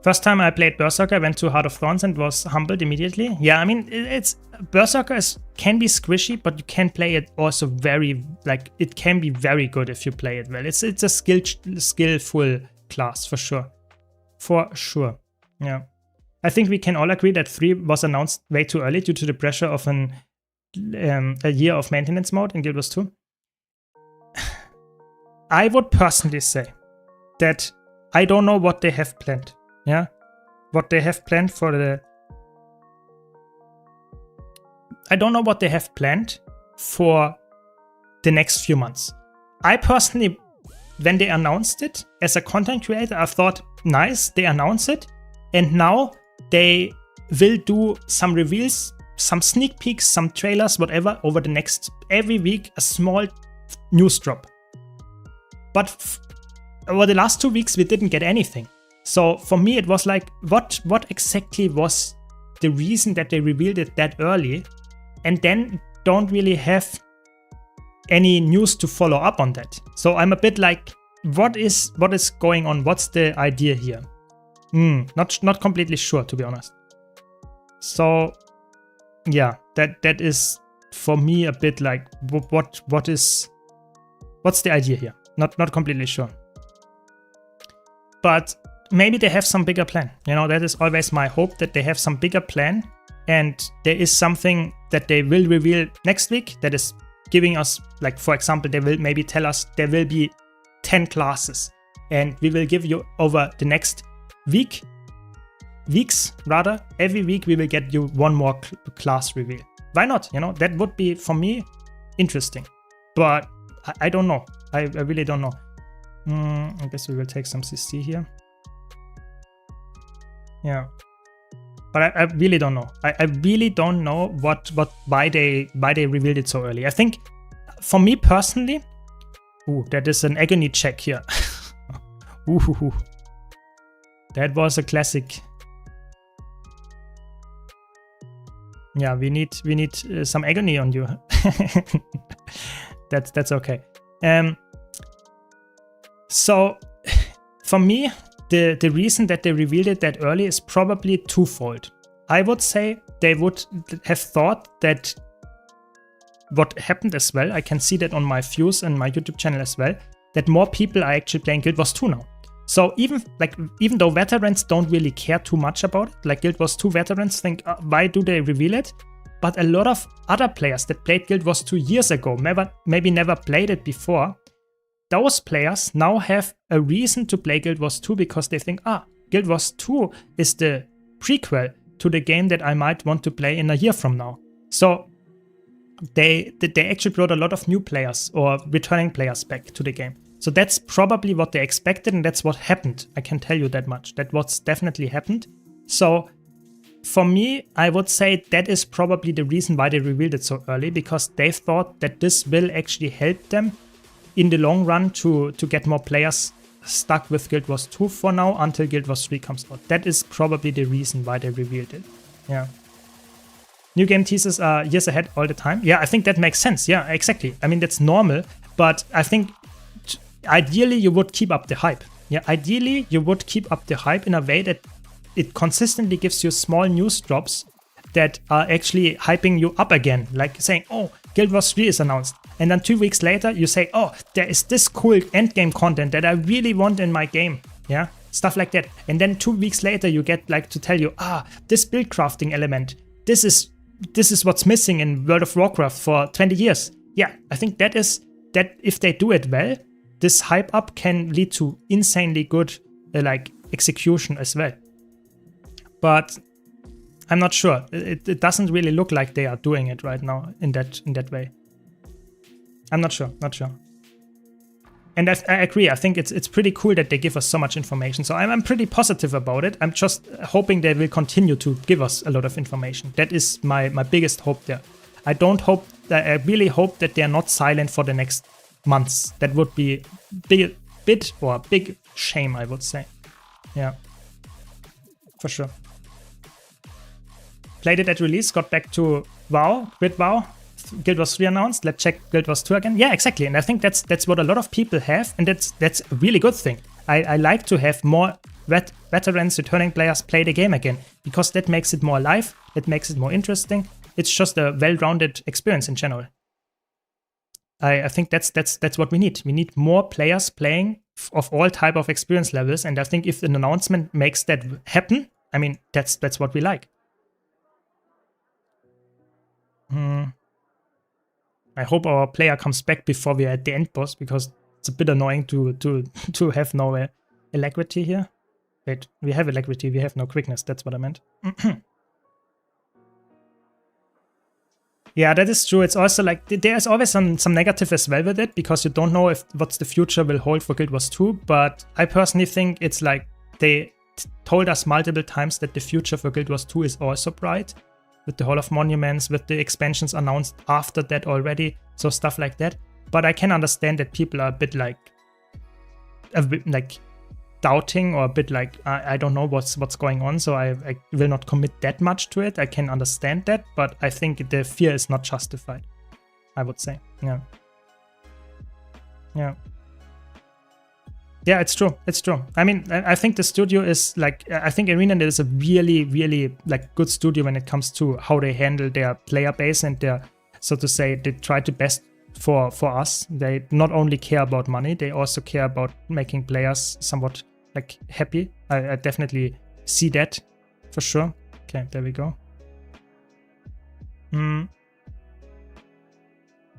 First time I played Berserker, I went to Heart of Thorns and was humbled immediately. Yeah, I mean, it's Berserker can be squishy, but you can play it also very, like, it can be very good if you play it well. It's a skillful class for sure. For sure. Yeah. I think we can all agree that 3 was announced way too early due to the pressure of a year of maintenance mode in Guild Wars 2. I would personally say that I don't know what they have planned. Yeah, what they have planned for the... I don't know what they have planned for the next few months. I personally, when they announced it, as a content creator, I thought, nice, they announced it. And now they will do some reveals, some sneak peeks, some trailers, whatever, over the next, every week, a small news drop. But over the last 2 weeks, we didn't get anything. So for me, it was like, what exactly was the reason that they revealed it that early, and then don't really have any news to follow up on that? So I'm a bit like, what is going on? What's the idea here? Not completely sure, to be honest. So yeah, that is for me a bit like, what's the idea here? Not completely sure. But maybe they have some bigger plan. You know, that is always my hope, that they have some bigger plan, and there is something that they will reveal next week that is giving us, like, for example, they will maybe tell us there will be 10 classes, and we will give you over the next weeks rather, every week we will get you one more class reveal. Why not? You know, that would be, for me, interesting. But I don't know. I really don't know. I guess we will take some CC here. Yeah, but I really don't know. I really don't know why they revealed it so early. I think, for me personally, that is an agony check here. That was a classic. Yeah, we need some agony on you. That's okay. So for me, the reason that they revealed it that early is probably twofold. I would say they would have thought that what happened as well, I can see that on my views and my YouTube channel as well, that more people are actually playing Guild Wars 2 now. So even though veterans don't really care too much about it, like Guild Wars 2 veterans think, why do they reveal it? But a lot of other players that played Guild Wars 2 years ago, maybe never played it before, those players now have a reason to play Guild Wars 2 because they think, Guild Wars 2 is the prequel to the game that I might want to play in a year from now. So they actually brought a lot of new players or returning players back to the game. So that's probably what they expected, and that's what happened. I can tell you that much. That what's definitely happened. So for me, I would say that is probably the reason why they revealed it so early, because they thought that this will actually help them in the long run to get more players stuck with Guild Wars 2 for now until Guild Wars 3 comes out. That is probably the reason why they revealed it. Yeah. New game teasers are years ahead all the time. Yeah, I think that makes sense. Yeah, exactly. I mean, that's normal, but I think ideally you would keep up the hype. Yeah, ideally you would keep up the hype in a way that it consistently gives you small news drops that are actually hyping you up again, like saying, oh, Guild Wars 3 is announced. And then 2 weeks later, you say, oh, there is this cool endgame content that I really want in my game. Yeah, stuff like that. And then 2 weeks later, you get like to tell you, this build crafting element, this is what's missing in World of Warcraft for 20 years. Yeah, I think that if they do it well, this hype up can lead to insanely good like execution as well. But I'm not sure. It doesn't really look like they are doing it right now in that way. I'm not sure. And I agree. I think it's pretty cool that they give us so much information. So I'm pretty positive about it. I'm just hoping they will continue to give us a lot of information. That is my biggest hope there. I really hope that they are not silent for the next months. That would be a big shame, I would say. Yeah, for sure. Played it at release, got back to WoW, quit WoW, Guild Wars 3 announced, let's check Guild Wars 2 again. Yeah, exactly, and I think that's what a lot of people have, and that's a really good thing. I like to have more veterans, returning players play the game again, because that makes it more alive, that makes it more interesting. It's just a well-rounded experience in general. I think that's what we need. We need more players playing of all type of experience levels, and I think if an announcement makes that happen, I mean, that's what we like. I hope our player comes back before we are at the end boss, because it's a bit annoying to have no alacrity here. Wait, we have alacrity, we have no quickness, that's what I meant. Yeah, that is true. It's also like, there's always some negative as well with it, because you don't know what the future will hold for Guild Wars 2, but I personally think it's like they told us multiple times that the future for Guild Wars 2 is also bright, with the Hall of Monuments, with the expansions announced after that already, so stuff like that. But I can understand that people are a bit like doubting, or a bit like, I don't know what's going on, so I will not commit that much to it. I can understand that, but I think the fear is not justified, I would say. Yeah, it's true. I mean, I think the studio is like, I think Arena is a really like good studio when it comes to how they handle their player base and their, so to say, they try to best for us. They not only care about money, they also care about making players somewhat like happy. I definitely see that for sure. Okay, there we go.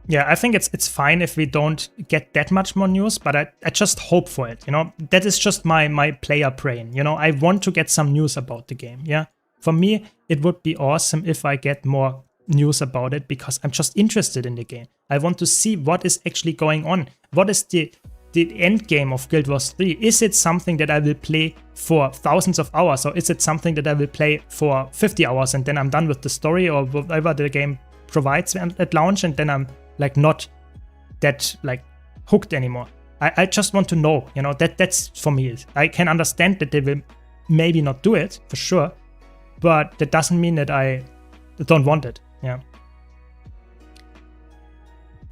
Yeah, I think it's fine if we don't get that much more news, but I just hope for it, you know? That is just my player brain, you know? I want to get some news about the game, yeah? For me, it would be awesome if I get more news about it, because I'm just interested in the game. I want to see what is actually going on. What is the end game of Guild Wars 3? Is it something that I will play for thousands of hours, or is it something that I will play for 50 hours and then I'm done with the story or whatever the game provides at launch, and then I'm like not that like hooked anymore? I just want to know, you know, that's for me. I can understand that they will maybe not do it for sure, but that doesn't mean that I don't want it. Yeah.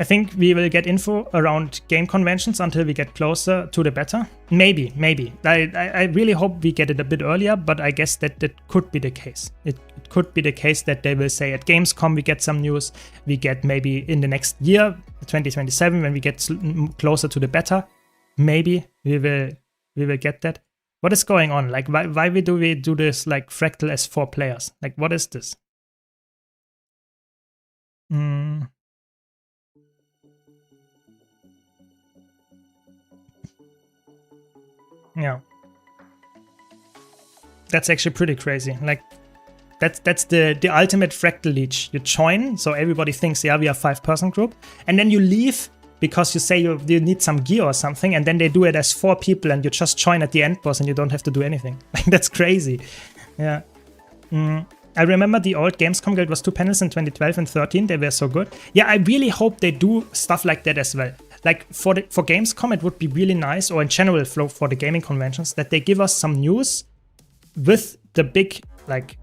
I think we will get info around game conventions until we get closer to the beta. Maybe. I really hope we get it a bit earlier, but I guess that could be the case. It could be the case that they will say at Gamescom we get some news. We get maybe in the next year, 2027, when we get closer to the beta. Maybe we will get that. What is going on? Like, why do we do this like Fractal as 4 players? Like, what is this? Yeah, that's actually pretty crazy. Like, that's the ultimate fractal leech. You join, so everybody thinks, yeah, we are a 5-person group, and then you leave because you say you need some gear or something, and then they do it as 4 people, and you just join at the end boss, and you don't have to do anything. Like, that's crazy. Yeah. I remember the old Gamescom Guild Wars 2 panels in 2012 and 13. They were so good. Yeah, I really hope they do stuff like that as well. Like for Gamescom, it would be really nice, or in general for the gaming conventions, that they give us some news with the big like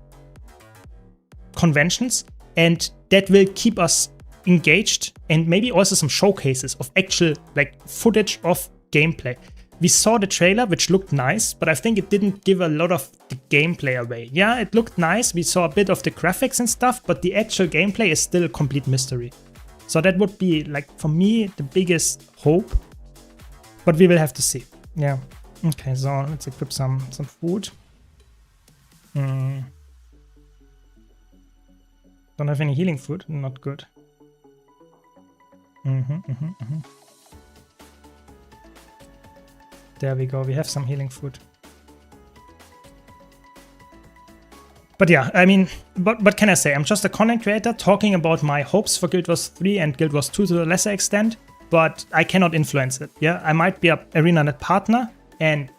conventions, and that will keep us engaged, and maybe also some showcases of actual like footage of gameplay. We saw the trailer, which looked nice, but I think it didn't give a lot of the gameplay away. Yeah, it looked nice. We saw a bit of the graphics and stuff, but the actual gameplay is still a complete mystery. So that would be, like, for me, the biggest hope. But we will have to see. Yeah. Okay, so let's equip some food. Don't have any healing food. Not good. There we go. We have some healing food. But yeah, I mean, what can I say? I'm just a content creator talking about my hopes for Guild Wars 3 and Guild Wars 2 to a lesser extent, but I cannot influence it. Yeah, I might be an ArenaNet partner and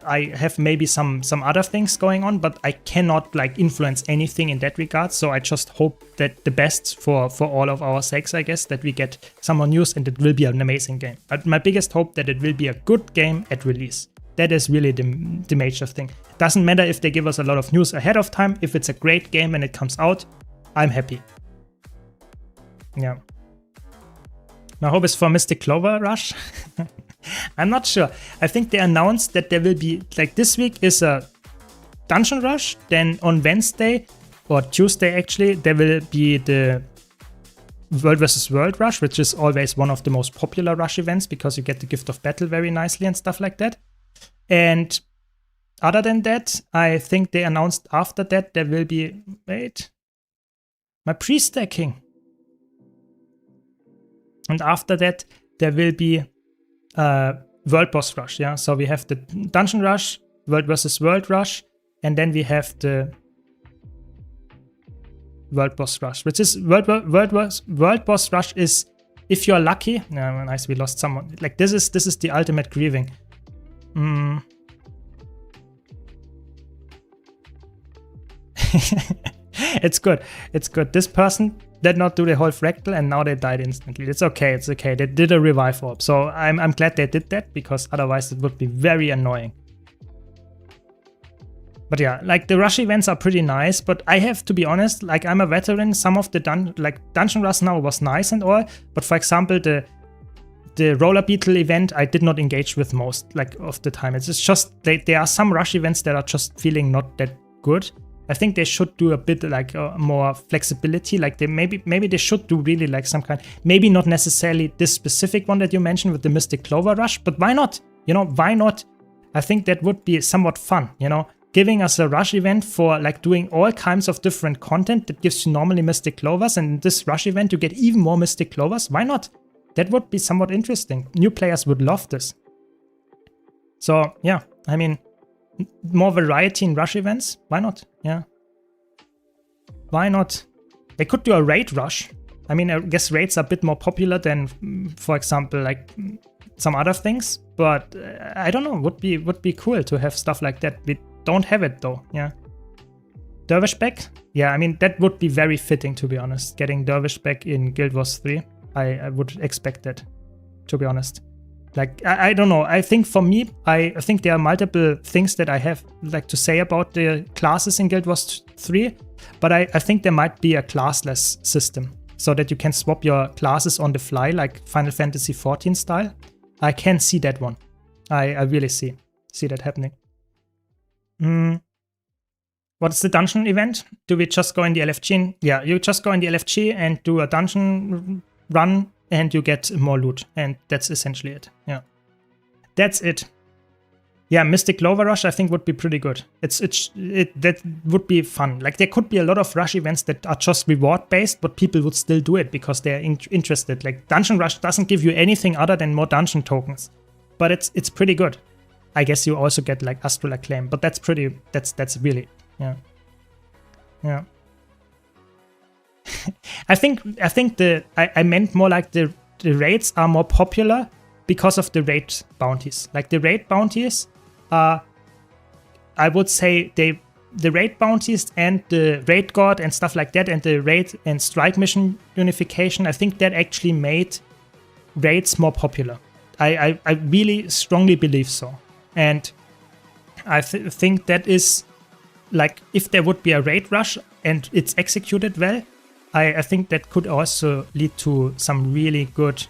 I have maybe some other things going on, but I cannot like influence anything in that regard. So I just hope that the best for all of our sakes, I guess, that we get some more news and it will be an amazing game. But my biggest hope that it will be a good game at release. That is really the major thing. Doesn't matter if they give us a lot of news ahead of time. If it's a great game when it comes out, I'm happy. Yeah. My hope is for Mystic Clover Rush. I'm not sure. I think they announced that there will be, like, this week is a Dungeon Rush. Then on Wednesday, or Tuesday actually, there will be the World vs. World Rush, which is always one of the most popular Rush events because you get the Gift of Battle very nicely and stuff like that. And other than that, I think they announced after that there will be, wait, my pre-stacking. And after that, there will be World Boss Rush, yeah? So we have the Dungeon Rush, World vs. World Rush, and then we have the World Boss Rush, which is World Boss Rush is, if you're lucky, no, nice, we lost someone. Like, this is the ultimate grieving. It's good. It's good. This person did not do the whole fractal and now they died instantly. It's okay. It's okay. They did a revive orb. So I'm glad they did that because otherwise it would be very annoying. But yeah, like the rush events are pretty nice, but I have to be honest, like I'm a veteran. Some of the Dungeon Rush now was nice and all, but for example, the Roller Beetle event I did not engage with most of the time. It's just there are some rush events that are just feeling not that good. I think they should do a bit more flexibility. Like maybe they should do really like some kind, maybe not necessarily this specific one that you mentioned with the Mystic Clover Rush, but why not? You know, why not? I think that would be somewhat fun, you know, giving us a rush event for like doing all kinds of different content that gives you normally Mystic Clovers, and in this rush event you get even more Mystic Clovers. Why not? That would be somewhat interesting. New players would love this. So yeah, I mean, more variety in rush events. Why not? Yeah. Why not? They could do a raid rush. I mean, I guess raids are a bit more popular than, for example, like some other things. But I don't know. Would be cool to have stuff like that. We don't have it though. Yeah. Dervish back. Yeah. I mean, that would be very fitting, to be honest. Getting Dervish back in Guild Wars 3. I would expect that, to be honest. Like, I don't know. I think for me, I think there are multiple things that I have like to say about the classes in Guild Wars 3, but I think there might be a classless system so that you can swap your classes on the fly, like Final Fantasy XIV style. I can see that one. I really see that happening. What's the dungeon event? Do we just go in the LFG? Yeah, you just go in the LFG and do a dungeon run and you get more loot, and that's essentially it. Yeah, that's it. Yeah, Mystic Clover Rush I think would be pretty good. That would be fun. Like there could be a lot of rush events that are just reward based, but people would still do it because they're interested. Like Dungeon Rush doesn't give you anything other than more dungeon tokens, but it's pretty good. I guess you also get like Astral Acclaim, but that's really, yeah. I think I meant more like the raids are more popular because of the raid bounties. Like the raid bounties are, I would say the raid bounties and the raid god and stuff like that, and the raid and strike mission unification, I think that actually made raids more popular. I really strongly believe so. And I think that is like, if there would be a raid rush and it's executed well, I think that could also lead to some really good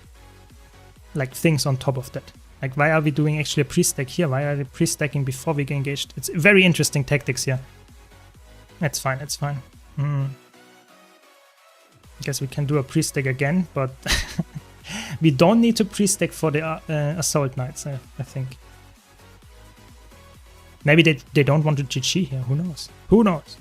like things on top of that. Like, why are we doing actually a pre-stack here? Why are we pre-stacking before we get engaged? It's very interesting tactics here. It's fine, it's fine. I guess we can do a pre-stack again, but we don't need to pre-stack for the Assault Knights, I think. Maybe they don't want to GG here, who knows? Who knows?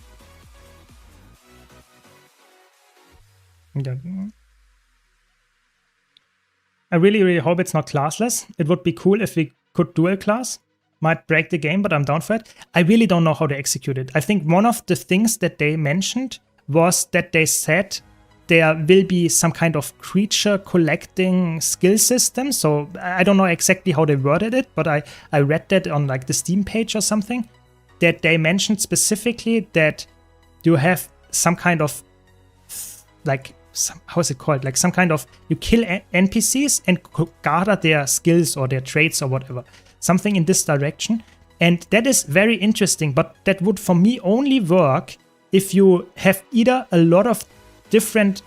I really hope it's not classless. It would be cool if we could dual class. Might break the game, but I'm down for it. I really don't know how to execute it. I think one of the things that they mentioned was that they said there will be some kind of creature collecting skill system. So I don't know exactly how they worded it, but I read that on like the Steam page or something, that they mentioned specifically that you have some kind of like, how is it called? Like some kind of, you kill NPCs and gather their skills or their traits or whatever. Something in this direction. And that is very interesting, but that would for me only work if you have either a lot of different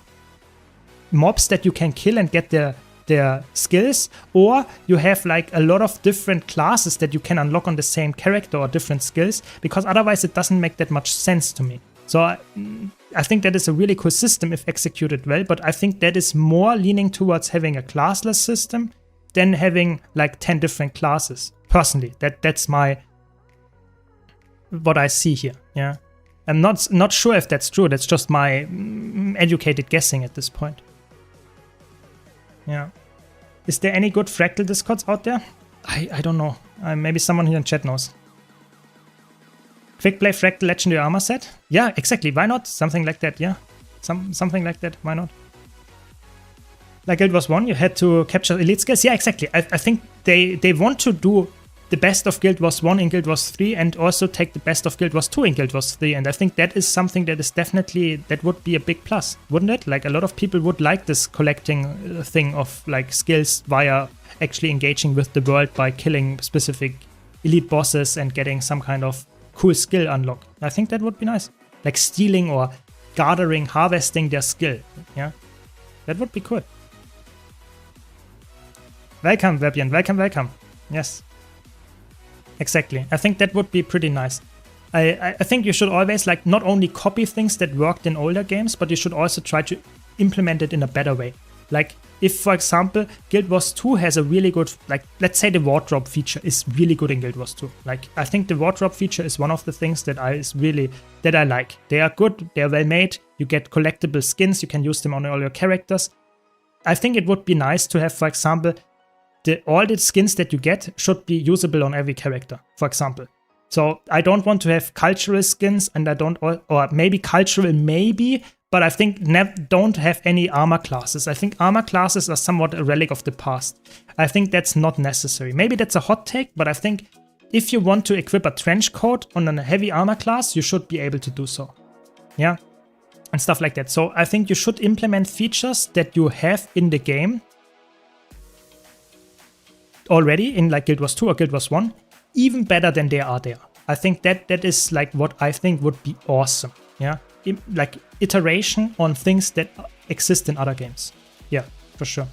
mobs that you can kill and get their skills, or you have like a lot of different classes that you can unlock on the same character or different skills, because otherwise it doesn't make that much sense to me. So I think that is a really cool system if executed well, but I think that is more leaning towards having a classless system than having like 10 different classes. Personally, that's what I see here. Yeah, I'm not sure if that's true. That's just my educated guessing at this point. Yeah. Is there any good Fractal Discords out there? I don't know. Maybe someone here in chat knows. Quick play Fractal Legendary Armor set? Yeah, exactly. Why not? Something like that, yeah. Something like that. Why not? Like Guild Wars 1, you had to capture elite skills. Yeah, exactly. I think they want to do the best of Guild Wars 1 in Guild Wars 3 and also take the best of Guild Wars 2 in Guild Wars 3. And I think that is something that is definitely, that would be a big plus, wouldn't it? Like a lot of people would like this collecting thing of like skills via actually engaging with the world by killing specific elite bosses and getting some kind of cool skill unlock. I think that would be nice. Like stealing or gathering, harvesting their skill. Yeah, that would be cool. Welcome, Webian. Welcome. Yes. Exactly. I think that would be pretty nice. I think you should always like not only copy things that worked in older games, but you should also try to implement it in a better way. Like if, for example, Guild Wars 2 has a really good, like let's say the wardrobe feature is really good in Guild Wars 2. Like I think the wardrobe feature is one of the things that I like. They are good, they are well made, you get collectible skins, you can use them on all your characters. I think it would be nice to have, for example, all the skins that you get should be usable on every character, for example. So I don't want to have cultural skins, and I don't, or maybe cultural maybe, but I think don't have any armor classes. I think armor classes are somewhat a relic of the past. I think that's not necessary. Maybe that's a hot take, but I think if you want to equip a trench coat on a heavy armor class, you should be able to do so. Yeah, and stuff like that. So I think you should implement features that you have in the game already in like Guild Wars 2 or Guild Wars 1, even better than they are there. I think that is like what I think would be awesome. Yeah, like iteration on things that exist in other games. Yeah, for sure.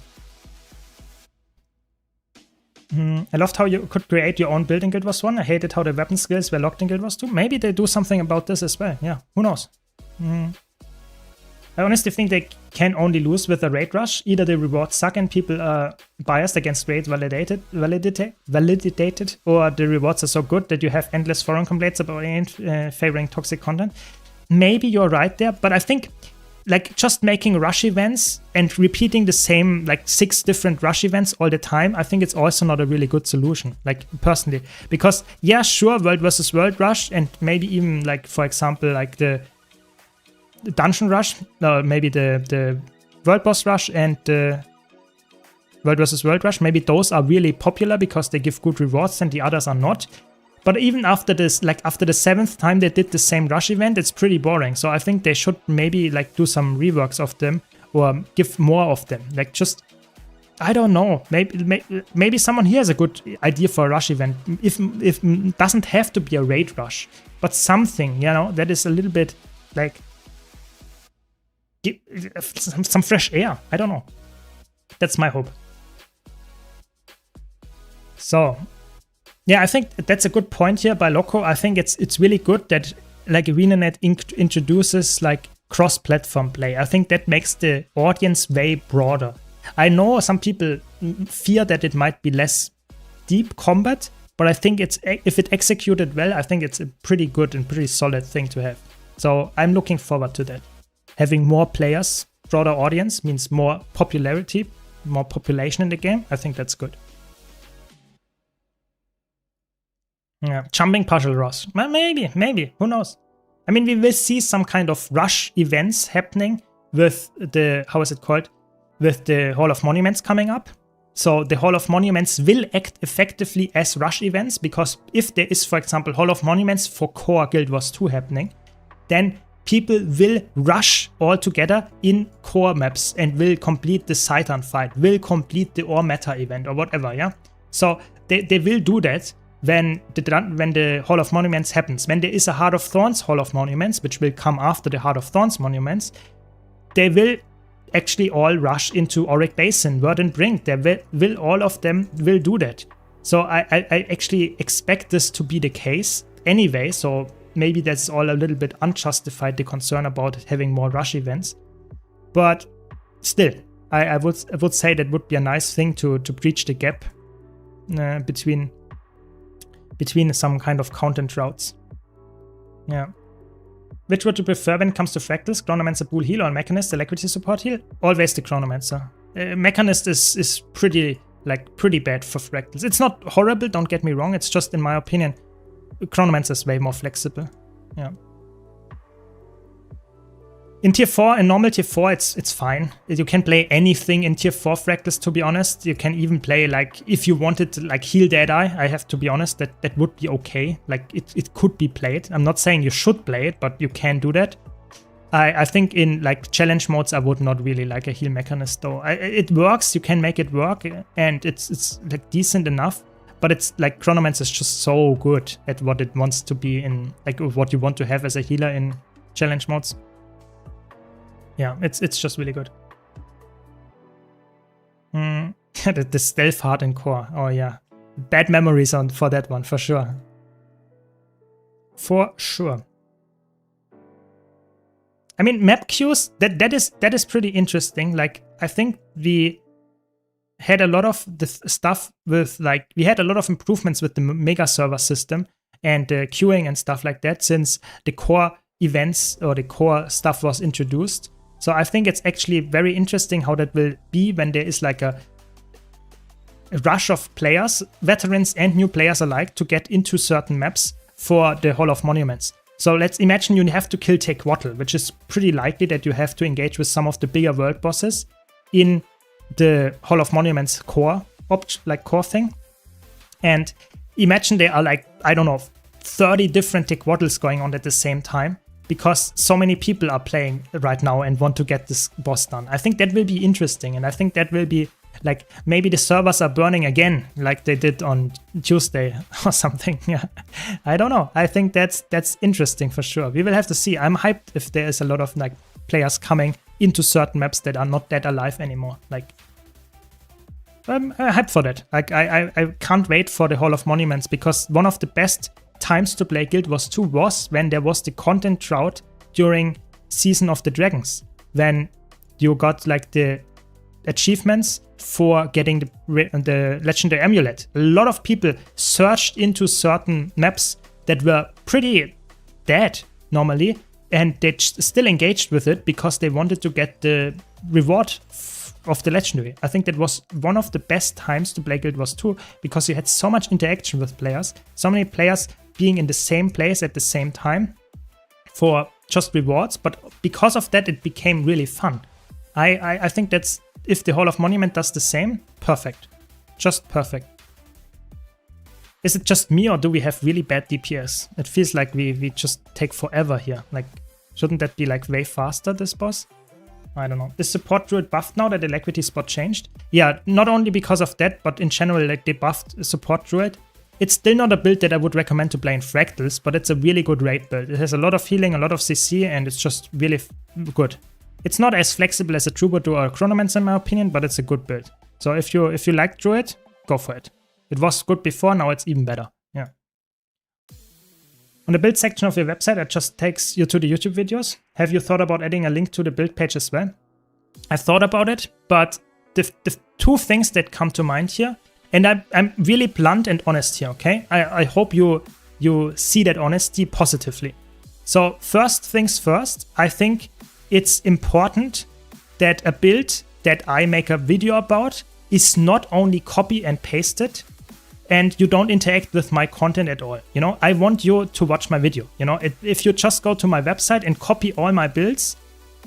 I loved how you could create your own build in Guild Wars 1. I hated how the weapon skills were locked in Guild Wars 2. Maybe they do something about this as well. Yeah, who knows? I honestly think they can only lose with a raid rush. Either the rewards suck and people are biased against raids validated, or the rewards are so good that you have endless forum complaints about favoring toxic content. Maybe you're right there, but I think like just making rush events and repeating the same like 6 different rush events all the time, I think it's also not a really good solution, like personally. Because yeah, sure, World versus World rush, and maybe even like, for example, like the Dungeon Rush, maybe the World Boss Rush and the World vs. World Rush, maybe those are really popular because they give good rewards and the others are not. But even after this, like after the 7th time they did the same rush event, it's pretty boring. So I think they should maybe like do some reworks of them or give more of them. Like just, I don't know, maybe someone here has a good idea for a rush event. If it doesn't have to be a raid rush, but something, you know, that is a little bit like some fresh air. I don't know. That's my hope. So, yeah, I think that's a good point here by Loco. I think it's really good that like ArenaNet introduces like cross-platform play. I think that makes the audience way broader. I know some people fear that it might be less deep combat, but I think if it executed well, I think it's a pretty good and pretty solid thing to have. So I'm looking forward to that. Having more players, broader audience means more popularity, more population in the game. I think that's good. Yeah, jumping partial Ross. Well, maybe, who knows? I mean, we will see some kind of rush events happening with the, how is it called? With the Hall of Monuments coming up. So the Hall of Monuments will act effectively as rush events, because if there is, for example, Hall of Monuments for core Guild Wars 2 happening, then people will rush all together in core maps and will complete the Saitan fight, will complete the Ore Meta event or whatever, yeah? So they will do that when the Hall of Monuments happens. When there is a Heart of Thorns Hall of Monuments, which will come after the Heart of Thorns Monuments, they will actually all rush into Auric Basin, Verdant Brink. All of them will do that. So I actually expect this to be the case anyway, so maybe that's all a little bit unjustified, the concern about having more rush events. But still, I would say that would be a nice thing to bridge the gap between some kind of content routes. Yeah. Which would you prefer when it comes to Fractals? Chronomancer, Bull heal, or Mechanist, Alacrity support heal? Always the Chronomancer. Mechanist is pretty bad for Fractals. It's not horrible, don't get me wrong, it's just, in my opinion, Chronomancer is way more flexible. Yeah. In tier 4, in normal tier 4, it's fine. You can play anything in tier 4 Fractals, to be honest. You can even play, like, if you wanted to, like, heal Deadeye, I have to be honest, that would be okay. Like, it could be played. I'm not saying you should play it, but you can do that. I think in, like, challenge modes, I would not really like a heal Mechanist, though. It works, you can make it work, and it's like, decent enough. But it's, like, Chronomancer is just so good at what it wants to be in, like, what you want to have as a healer in challenge modes. Yeah, it's just really good. The stealth heart in core. Oh yeah, bad memories for that one, for sure. For sure. I mean, map queues, that is pretty interesting. Like, I think we had a lot of the stuff with, like, we had a lot of improvements with the mega server system and queuing and stuff like that since the core events or the core stuff was introduced. So I think it's actually very interesting how that will be when there is like a rush of players, veterans and new players alike, to get into certain maps for the Hall of Monuments. So let's imagine you have to kill Tequatl, which is pretty likely that you have to engage with some of the bigger world bosses in the Hall of Monuments core thing. And imagine there are, like, I don't know, 30 different Tequatls going on at the same time, because so many people are playing right now and want to get this boss done. I think that will be interesting, and I think that will be, like, maybe the servers are burning again, like they did on Tuesday or something. Yeah, I don't know. I think that's interesting for sure. We will have to see. I'm hyped if there is a lot of, like, players coming into certain maps that are not that alive anymore. Like, I'm hyped for that. Like, I can't wait for the Hall of Monuments, because one of the best times to play Guild Wars 2 was when there was the content drought during Season of the Dragons, when you got, like, the achievements for getting the legendary amulet. A lot of people searched into certain maps that were pretty dead normally, and they still engaged with it because they wanted to get the reward of the legendary. I think that was one of the best times to play Guild Wars 2, because you had so much interaction with players, so many players being in the same place at the same time for just rewards, but because of that it became really fun. I think that's, if the Hall of Monument does the same, perfect. Just perfect. Is it just me, or do we have really bad DPS? It feels like we just take forever here. Like, shouldn't that be, like, way faster, this boss? I don't know. Is support druid buffed now that the Alacrity spot changed? Yeah, not only because of that, but in general, like, they buffed support druid. It's still not a build that I would recommend to play in Fractals, but it's a really good raid build. It has a lot of healing, a lot of CC, and it's just really good. It's not as flexible as a Troubadour or a Chronomancer in my opinion, but it's a good build. So if you like Druid, go for it. It was good before, now it's even better. Yeah. On the build section of your website, it just takes you to the YouTube videos. Have you thought about adding a link to the build page as well? I thought about it, but the two things that come to mind here, and I'm really blunt and honest here, okay? I hope you see that honesty positively. So first things first, I think it's important that a build that I make a video about is not only copy and pasted and you don't interact with my content at all. You know, I want you to watch my video. You know, if you just go to my website and copy all my builds,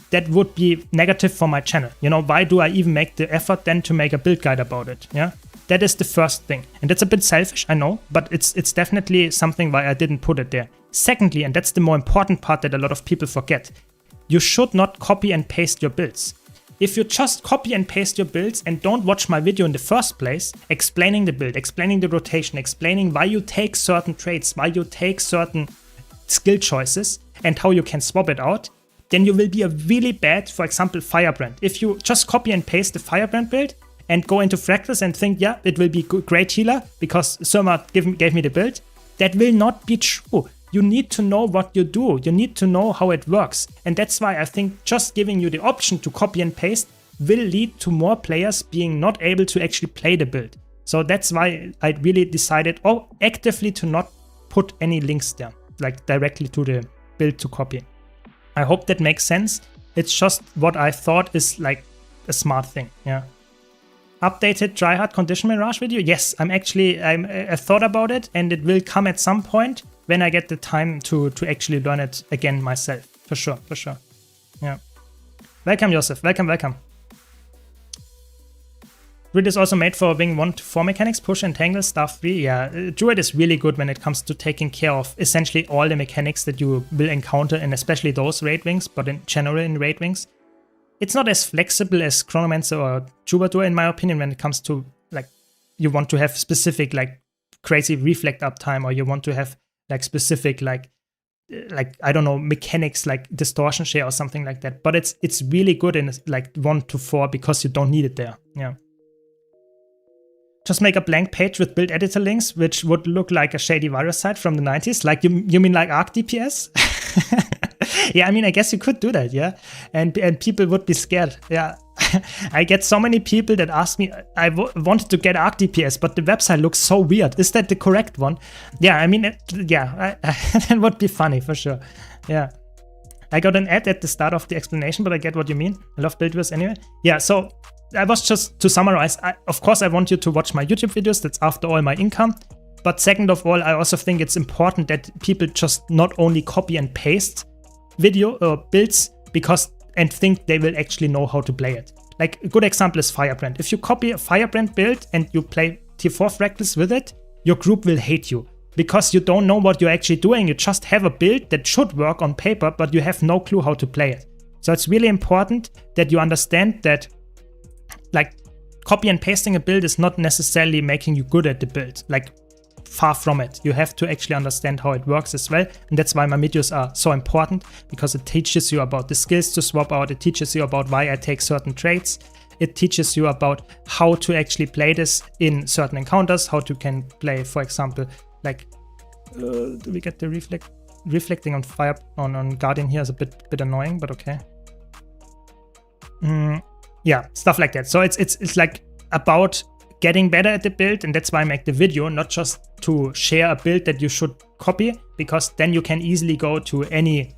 that would be negative for my channel. You know, why do I even make the effort then to make a build guide about it? Yeah, that is the first thing. And that's a bit selfish, I know, but it's definitely something why I didn't put it there. Secondly, and that's the more important part that a lot of people forget, you should not copy and paste your builds. If you just copy and paste your builds and don't watch my video in the first place, explaining the build, explaining the rotation, explaining why you take certain traits, why you take certain skill choices and how you can swap it out, then you will be a really bad, for example, Firebrand. If you just copy and paste the Firebrand build and go into Fractals and think, yeah, it will be great healer because Syrma gave me the build, that will not be true. You need to know what you do. You need to know how it works. And that's why I think just giving you the option to copy and paste will lead to more players being not able to actually play the build. So that's why I really decided actively to not put any links there, like directly to the build to copy. I hope that makes sense. It's just what I thought is like a smart thing. Yeah. Updated tryhard condition mirage video. Yes, I thought about it and it will come at some point when I get the time to actually learn it again myself. For sure. Yeah. Welcome, Joseph. Welcome. Druid is also made for Wing 1 to 4 mechanics, push, entangle, staff 3. Yeah, Druid is really good when it comes to taking care of essentially all the mechanics that you will encounter, and especially those raid wings, but in general in raid wings. It's not as flexible as Chronomancer or Troubadour, in my opinion, when it comes to, like, you want to have specific, like, crazy reflect uptime, or you want to have, like, specific, like I don't know, mechanics like distortion share or something like that. But it's really good in like 1 to 4 because you don't need it there. Yeah. Just make a blank page with build editor links, which would look like a shady virus site from the 90s. Like you mean like Arc DPS? Yeah, I mean, I guess you could do that, yeah. And people would be scared. Yeah. I get so many people that ask me, I wanted to get Arc DPS, but the website looks so weird. Is that the correct one? Yeah, I mean, that would be funny for sure. Yeah. I got an ad at the start of the explanation, but I get what you mean. I love build viewers anyway. Yeah, so I was just to summarize. Of course, I want you to watch my YouTube videos. That's after all my income. But second of all, I also think it's important that people just not only copy and paste video or builds and think they will actually know how to play it. Like a good example is Firebrand. If you copy a Firebrand build and you play tier 4 fractals with it, your group will hate you because you don't know what you're actually doing. You just have a build that should work on paper, but you have no clue how to play it. So it's really important that you understand that, like, copy and pasting a build is not necessarily making you good at the build. Like, far from it. You have to actually understand how it works as well. And that's why my videos are so important, because it teaches you about the skills to swap out. It teaches you about why I take certain traits. It teaches you about how to actually play this in certain encounters, how to can play, for example, like, do we get the reflecting on fire on Guardian here is a bit annoying, but okay. Yeah, stuff like that. So it's like about getting better at the build, and that's why I make the video, not just to share a build that you should copy, because then you can easily go to any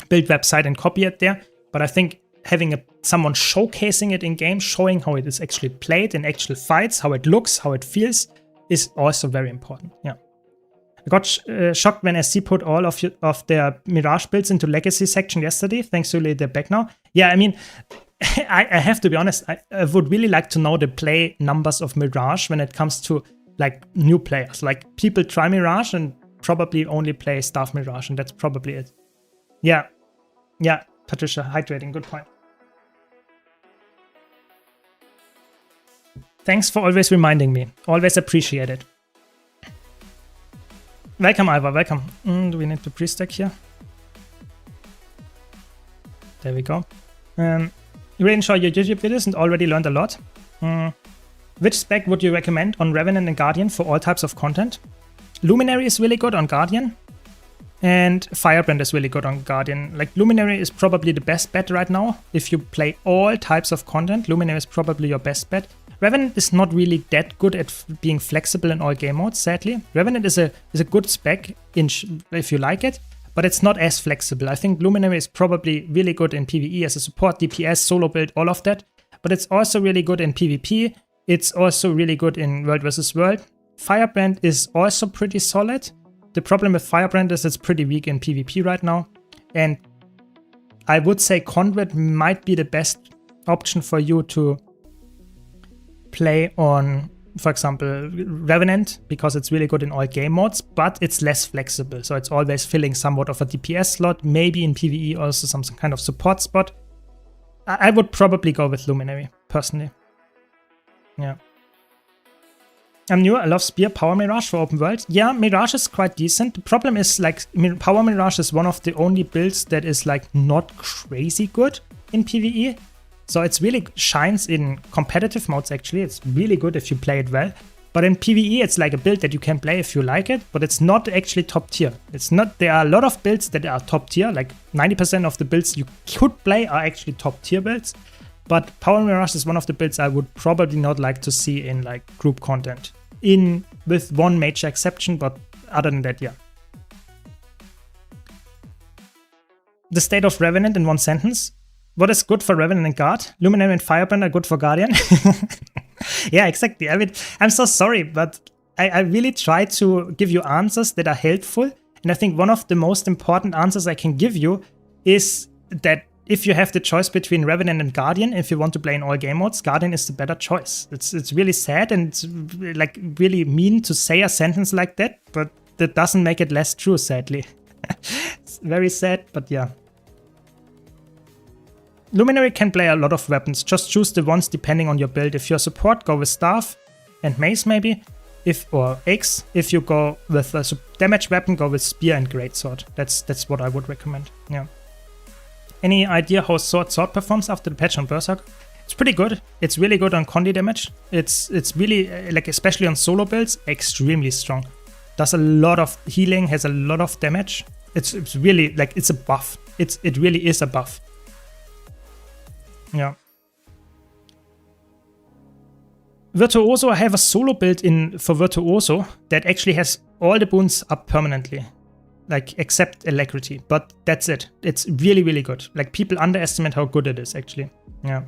build website and copy it there. But I think having someone showcasing it in game, showing how it is actually played in actual fights, how it looks, how it feels, is also very important. Yeah. I got shocked when SC put all of their Mirage builds into Legacy section yesterday. Thankfully, they're back now. Yeah, I mean, I have to be honest, I would really like to know the play numbers of Mirage when it comes to, like, new players. Like, people try Mirage and probably only play Staff Mirage, and that's probably it. Yeah, Patricia, hydrating, good point. Thanks for always reminding me. Always appreciate it. Welcome, Ivar, welcome. Do we need to pre-stack here? There we go. You really enjoy your YouTube videos and already learned a lot. Which spec would you recommend on Revenant and Guardian for all types of content? Luminary is really good on Guardian, and Firebrand is really good on Guardian. Like, Luminary is probably the best bet right now. If you play all types of content, Luminary is probably your best bet. Revenant is not really that good at being flexible in all game modes, sadly. Revenant is a good spec if you like it, but it's not as flexible. I think Luminary is probably really good in PvE as a support, DPS, solo build, all of that. But it's also really good in PvP. It's also really good in World vs. World. Firebrand is also pretty solid. The problem with Firebrand is it's pretty weak in PvP right now. And I would say Conduit might be the best option for you to play on, for example, Revenant, because it's really good in all game modes, but it's less flexible. So it's always filling somewhat of a DPS slot, maybe in PvE also some kind of support spot. I would probably go with Luminary, personally. Yeah. I'm new, I love Spear, Power Mirage for open world. Yeah, Mirage is quite decent. The problem is, like, Power Mirage is one of the only builds that is, like, not crazy good in PvE. So it's really shines in competitive modes, actually. It's really good if you play it well. But in PvE, it's like a build that you can play if you like it, but it's not actually top tier. It's not. There are a lot of builds that are top tier, like 90% of the builds you could play are actually top tier builds. But Power Mirage is one of the builds I would probably not like to see in like group content. With one major exception, but other than that, yeah. The state of Revenant in one sentence. What is good for Revenant and Guard? Luminary and Firebrand are good for Guardian. Yeah, exactly. I mean, I'm so sorry, but I really try to give you answers that are helpful. And I think one of the most important answers I can give you is that if you have the choice between Revenant and Guardian, if you want to play in all game modes, Guardian is the better choice. It's really sad and it's like really mean to say a sentence like that, but that doesn't make it less true, sadly. It's very sad, but yeah. Luminary can play a lot of weapons, just choose the ones depending on your build. If you're support, go with Staff and Mace maybe, or Axe. If you go with a damage weapon, go with Spear and Greatsword. That's what I would recommend, yeah. Any idea how Sword performs after the patch on Berserk? It's pretty good. It's really good on Condi damage. It's really, like, especially on solo builds, extremely strong. Does a lot of healing, has a lot of damage. It's really, like, it's a buff. It really is a buff. Yeah. Virtuoso, I have a solo build for Virtuoso that actually has all the boons up permanently. Like, except Alacrity. But that's it. It's really, really good. Like, people underestimate how good it is, actually. Yeah.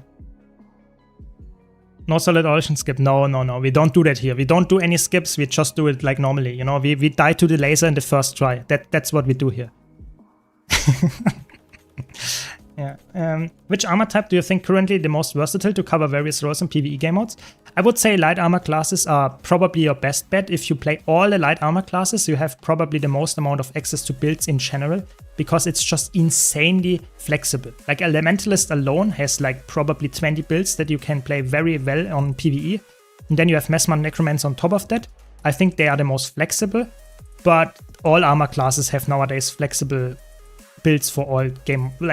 No solid ocean skip. No. We don't do that here. We don't do any skips. We just do it like normally. You know, we die to the laser in the first try. That's what we do here. Yeah. Which armor type do you think currently the most versatile to cover various roles in PvE game modes? I would say light armor classes are probably your best bet. If you play all the light armor classes, you have probably the most amount of access to builds in general, because it's just insanely flexible. Like, Elementalist alone has like probably 20 builds that you can play very well on PvE. And then you have Mesmer and Necromancer on top of that. I think they are the most flexible, but all armor classes have nowadays flexible builds for all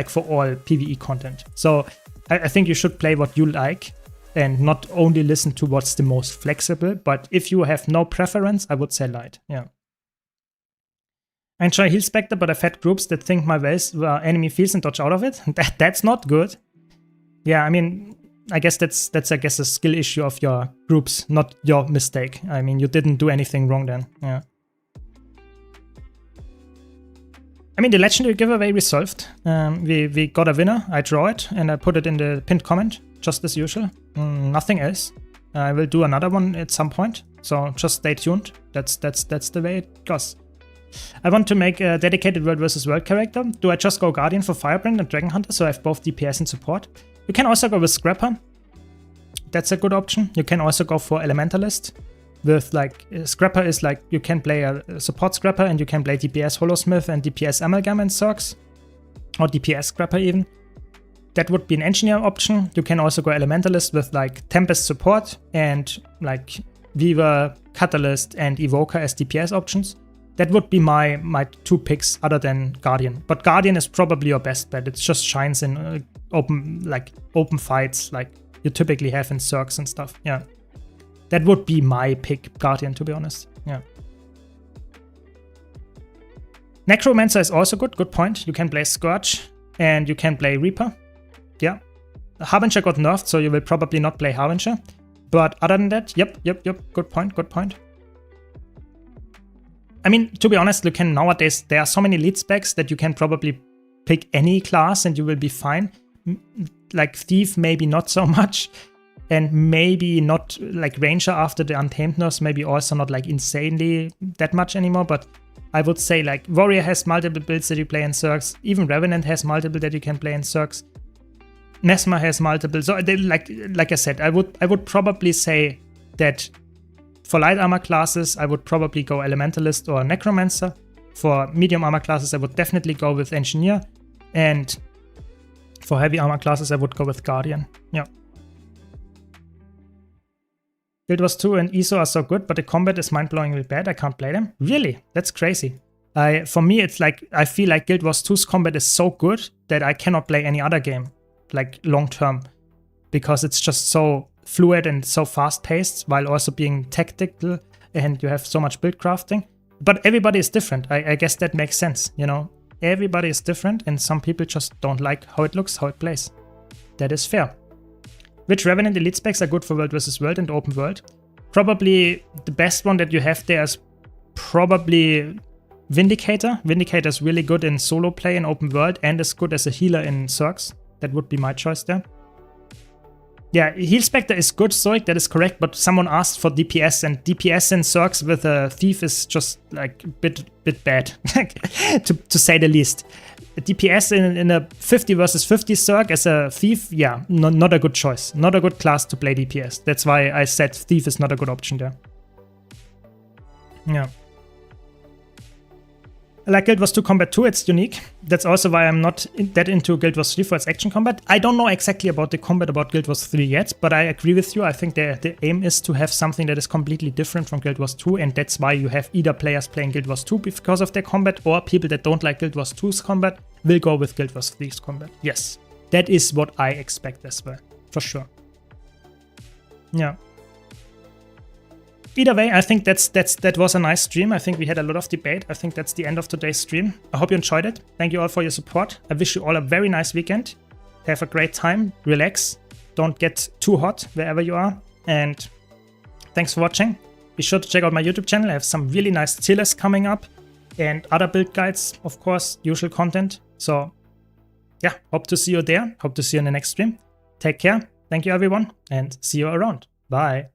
for all PvE content. So I think you should play what you like and not only listen to what's the most flexible, but if you have no preference, I would say light, yeah. I enjoy Heal Spectre, but I've had groups that think my ways were enemy fields and dodge out of it. That's not good. Yeah, I mean, I guess that's a skill issue of your groups, not your mistake. I mean, you didn't do anything wrong then, yeah. I mean, the legendary giveaway resolved. We got a winner. I draw it and I put it in the pinned comment, just as usual. Nothing else. I will do another one at some point, so just stay tuned. That's the way it goes. I want to make a dedicated World vs. World character. Do I just go Guardian for Firebrand and Dragon Hunter, so I have both DPS and support? You can also go with Scrapper. That's a good option. You can also go for Elementalist. With like, Scrapper is like, you can play a support Scrapper and you can play DPS Holosmith and DPS Amalgam and Zergs. Or DPS Scrapper even. That would be an engineer option. You can also go Elementalist with like Tempest support and like Weaver, Catalyst and Evoker as DPS options. That would be my two picks other than Guardian. But Guardian is probably your best bet. It just shines in open fights like you typically have in Zergs and stuff. Yeah. That would be my pick, Guardian, to be honest. Yeah. Necromancer is also good. Good point. You can play Scourge and you can play Reaper. Yeah. Harbinger got nerfed, so you will probably not play Harbinger. But other than that, yep. Good point. Good point. I mean, to be honest, you can nowadays, there are so many lead specs that you can probably pick any class and you will be fine. Like Thief, maybe not so much. And maybe not like Ranger after the Untamed nerfs, maybe also not like insanely that much anymore. But I would say like Warrior has multiple builds that you play in Zergs. Even Revenant has multiple that you can play in Zergs. Nesma has multiple. So they, like I said, I would probably say that for light armor classes, I would probably go Elementalist or Necromancer. For medium armor classes, I would definitely go with Engineer. And for heavy armor classes, I would go with Guardian. Yeah. Guild Wars 2 and ESO are so good, but the combat is mind-blowingly bad. I can't play them. Really? That's crazy. For me, it's like, I feel like Guild Wars 2's combat is so good that I cannot play any other game, like long-term, because it's just so fluid and so fast-paced, while also being tactical, and you have so much build crafting. But everybody is different. I guess that makes sense, you know? Everybody is different, and some people just don't like how it looks, how it plays. That is fair. Which Revenant Elite specs are good for World vs. World and Open World? Probably the best one that you have there is probably Vindicator. Vindicator is really good in solo play in Open World and is good as a healer in Zergs. That would be my choice there. Yeah, Heal Spectre is good, Zoic, that is correct, but someone asked for DPS, and DPS in Zergs with a Thief is just like a bit bad, to say the least. DPS in a 50 versus 50 Zerg as a Thief, yeah, not a good choice. Not a good class to play DPS. That's why I said Thief is not a good option there. Yeah. I like Guild Wars 2 Combat 2, it's unique. That's also why I'm not that into Guild Wars 3 for its action combat. I don't know exactly about the combat about Guild Wars 3 yet, but I agree with you. I think the aim is to have something that is completely different from Guild Wars 2, and that's why you have either players playing Guild Wars 2 because of their combat, or people that don't like Guild Wars 2's combat will go with Guild Wars 3's combat. Yes, that is what I expect as well, for sure. Yeah. Either way, I think that was a nice stream. I think we had a lot of debate. I think that's the end of today's stream. I hope you enjoyed it. Thank you all for your support. I wish you all a very nice weekend. Have a great time. Relax. Don't get too hot wherever you are. And thanks for watching. Be sure to check out my YouTube channel. I have some really nice tier lists coming up. And other build guides, of course, usual content. So yeah, hope to see you there. Hope to see you in the next stream. Take care. Thank you, everyone. And see you around. Bye.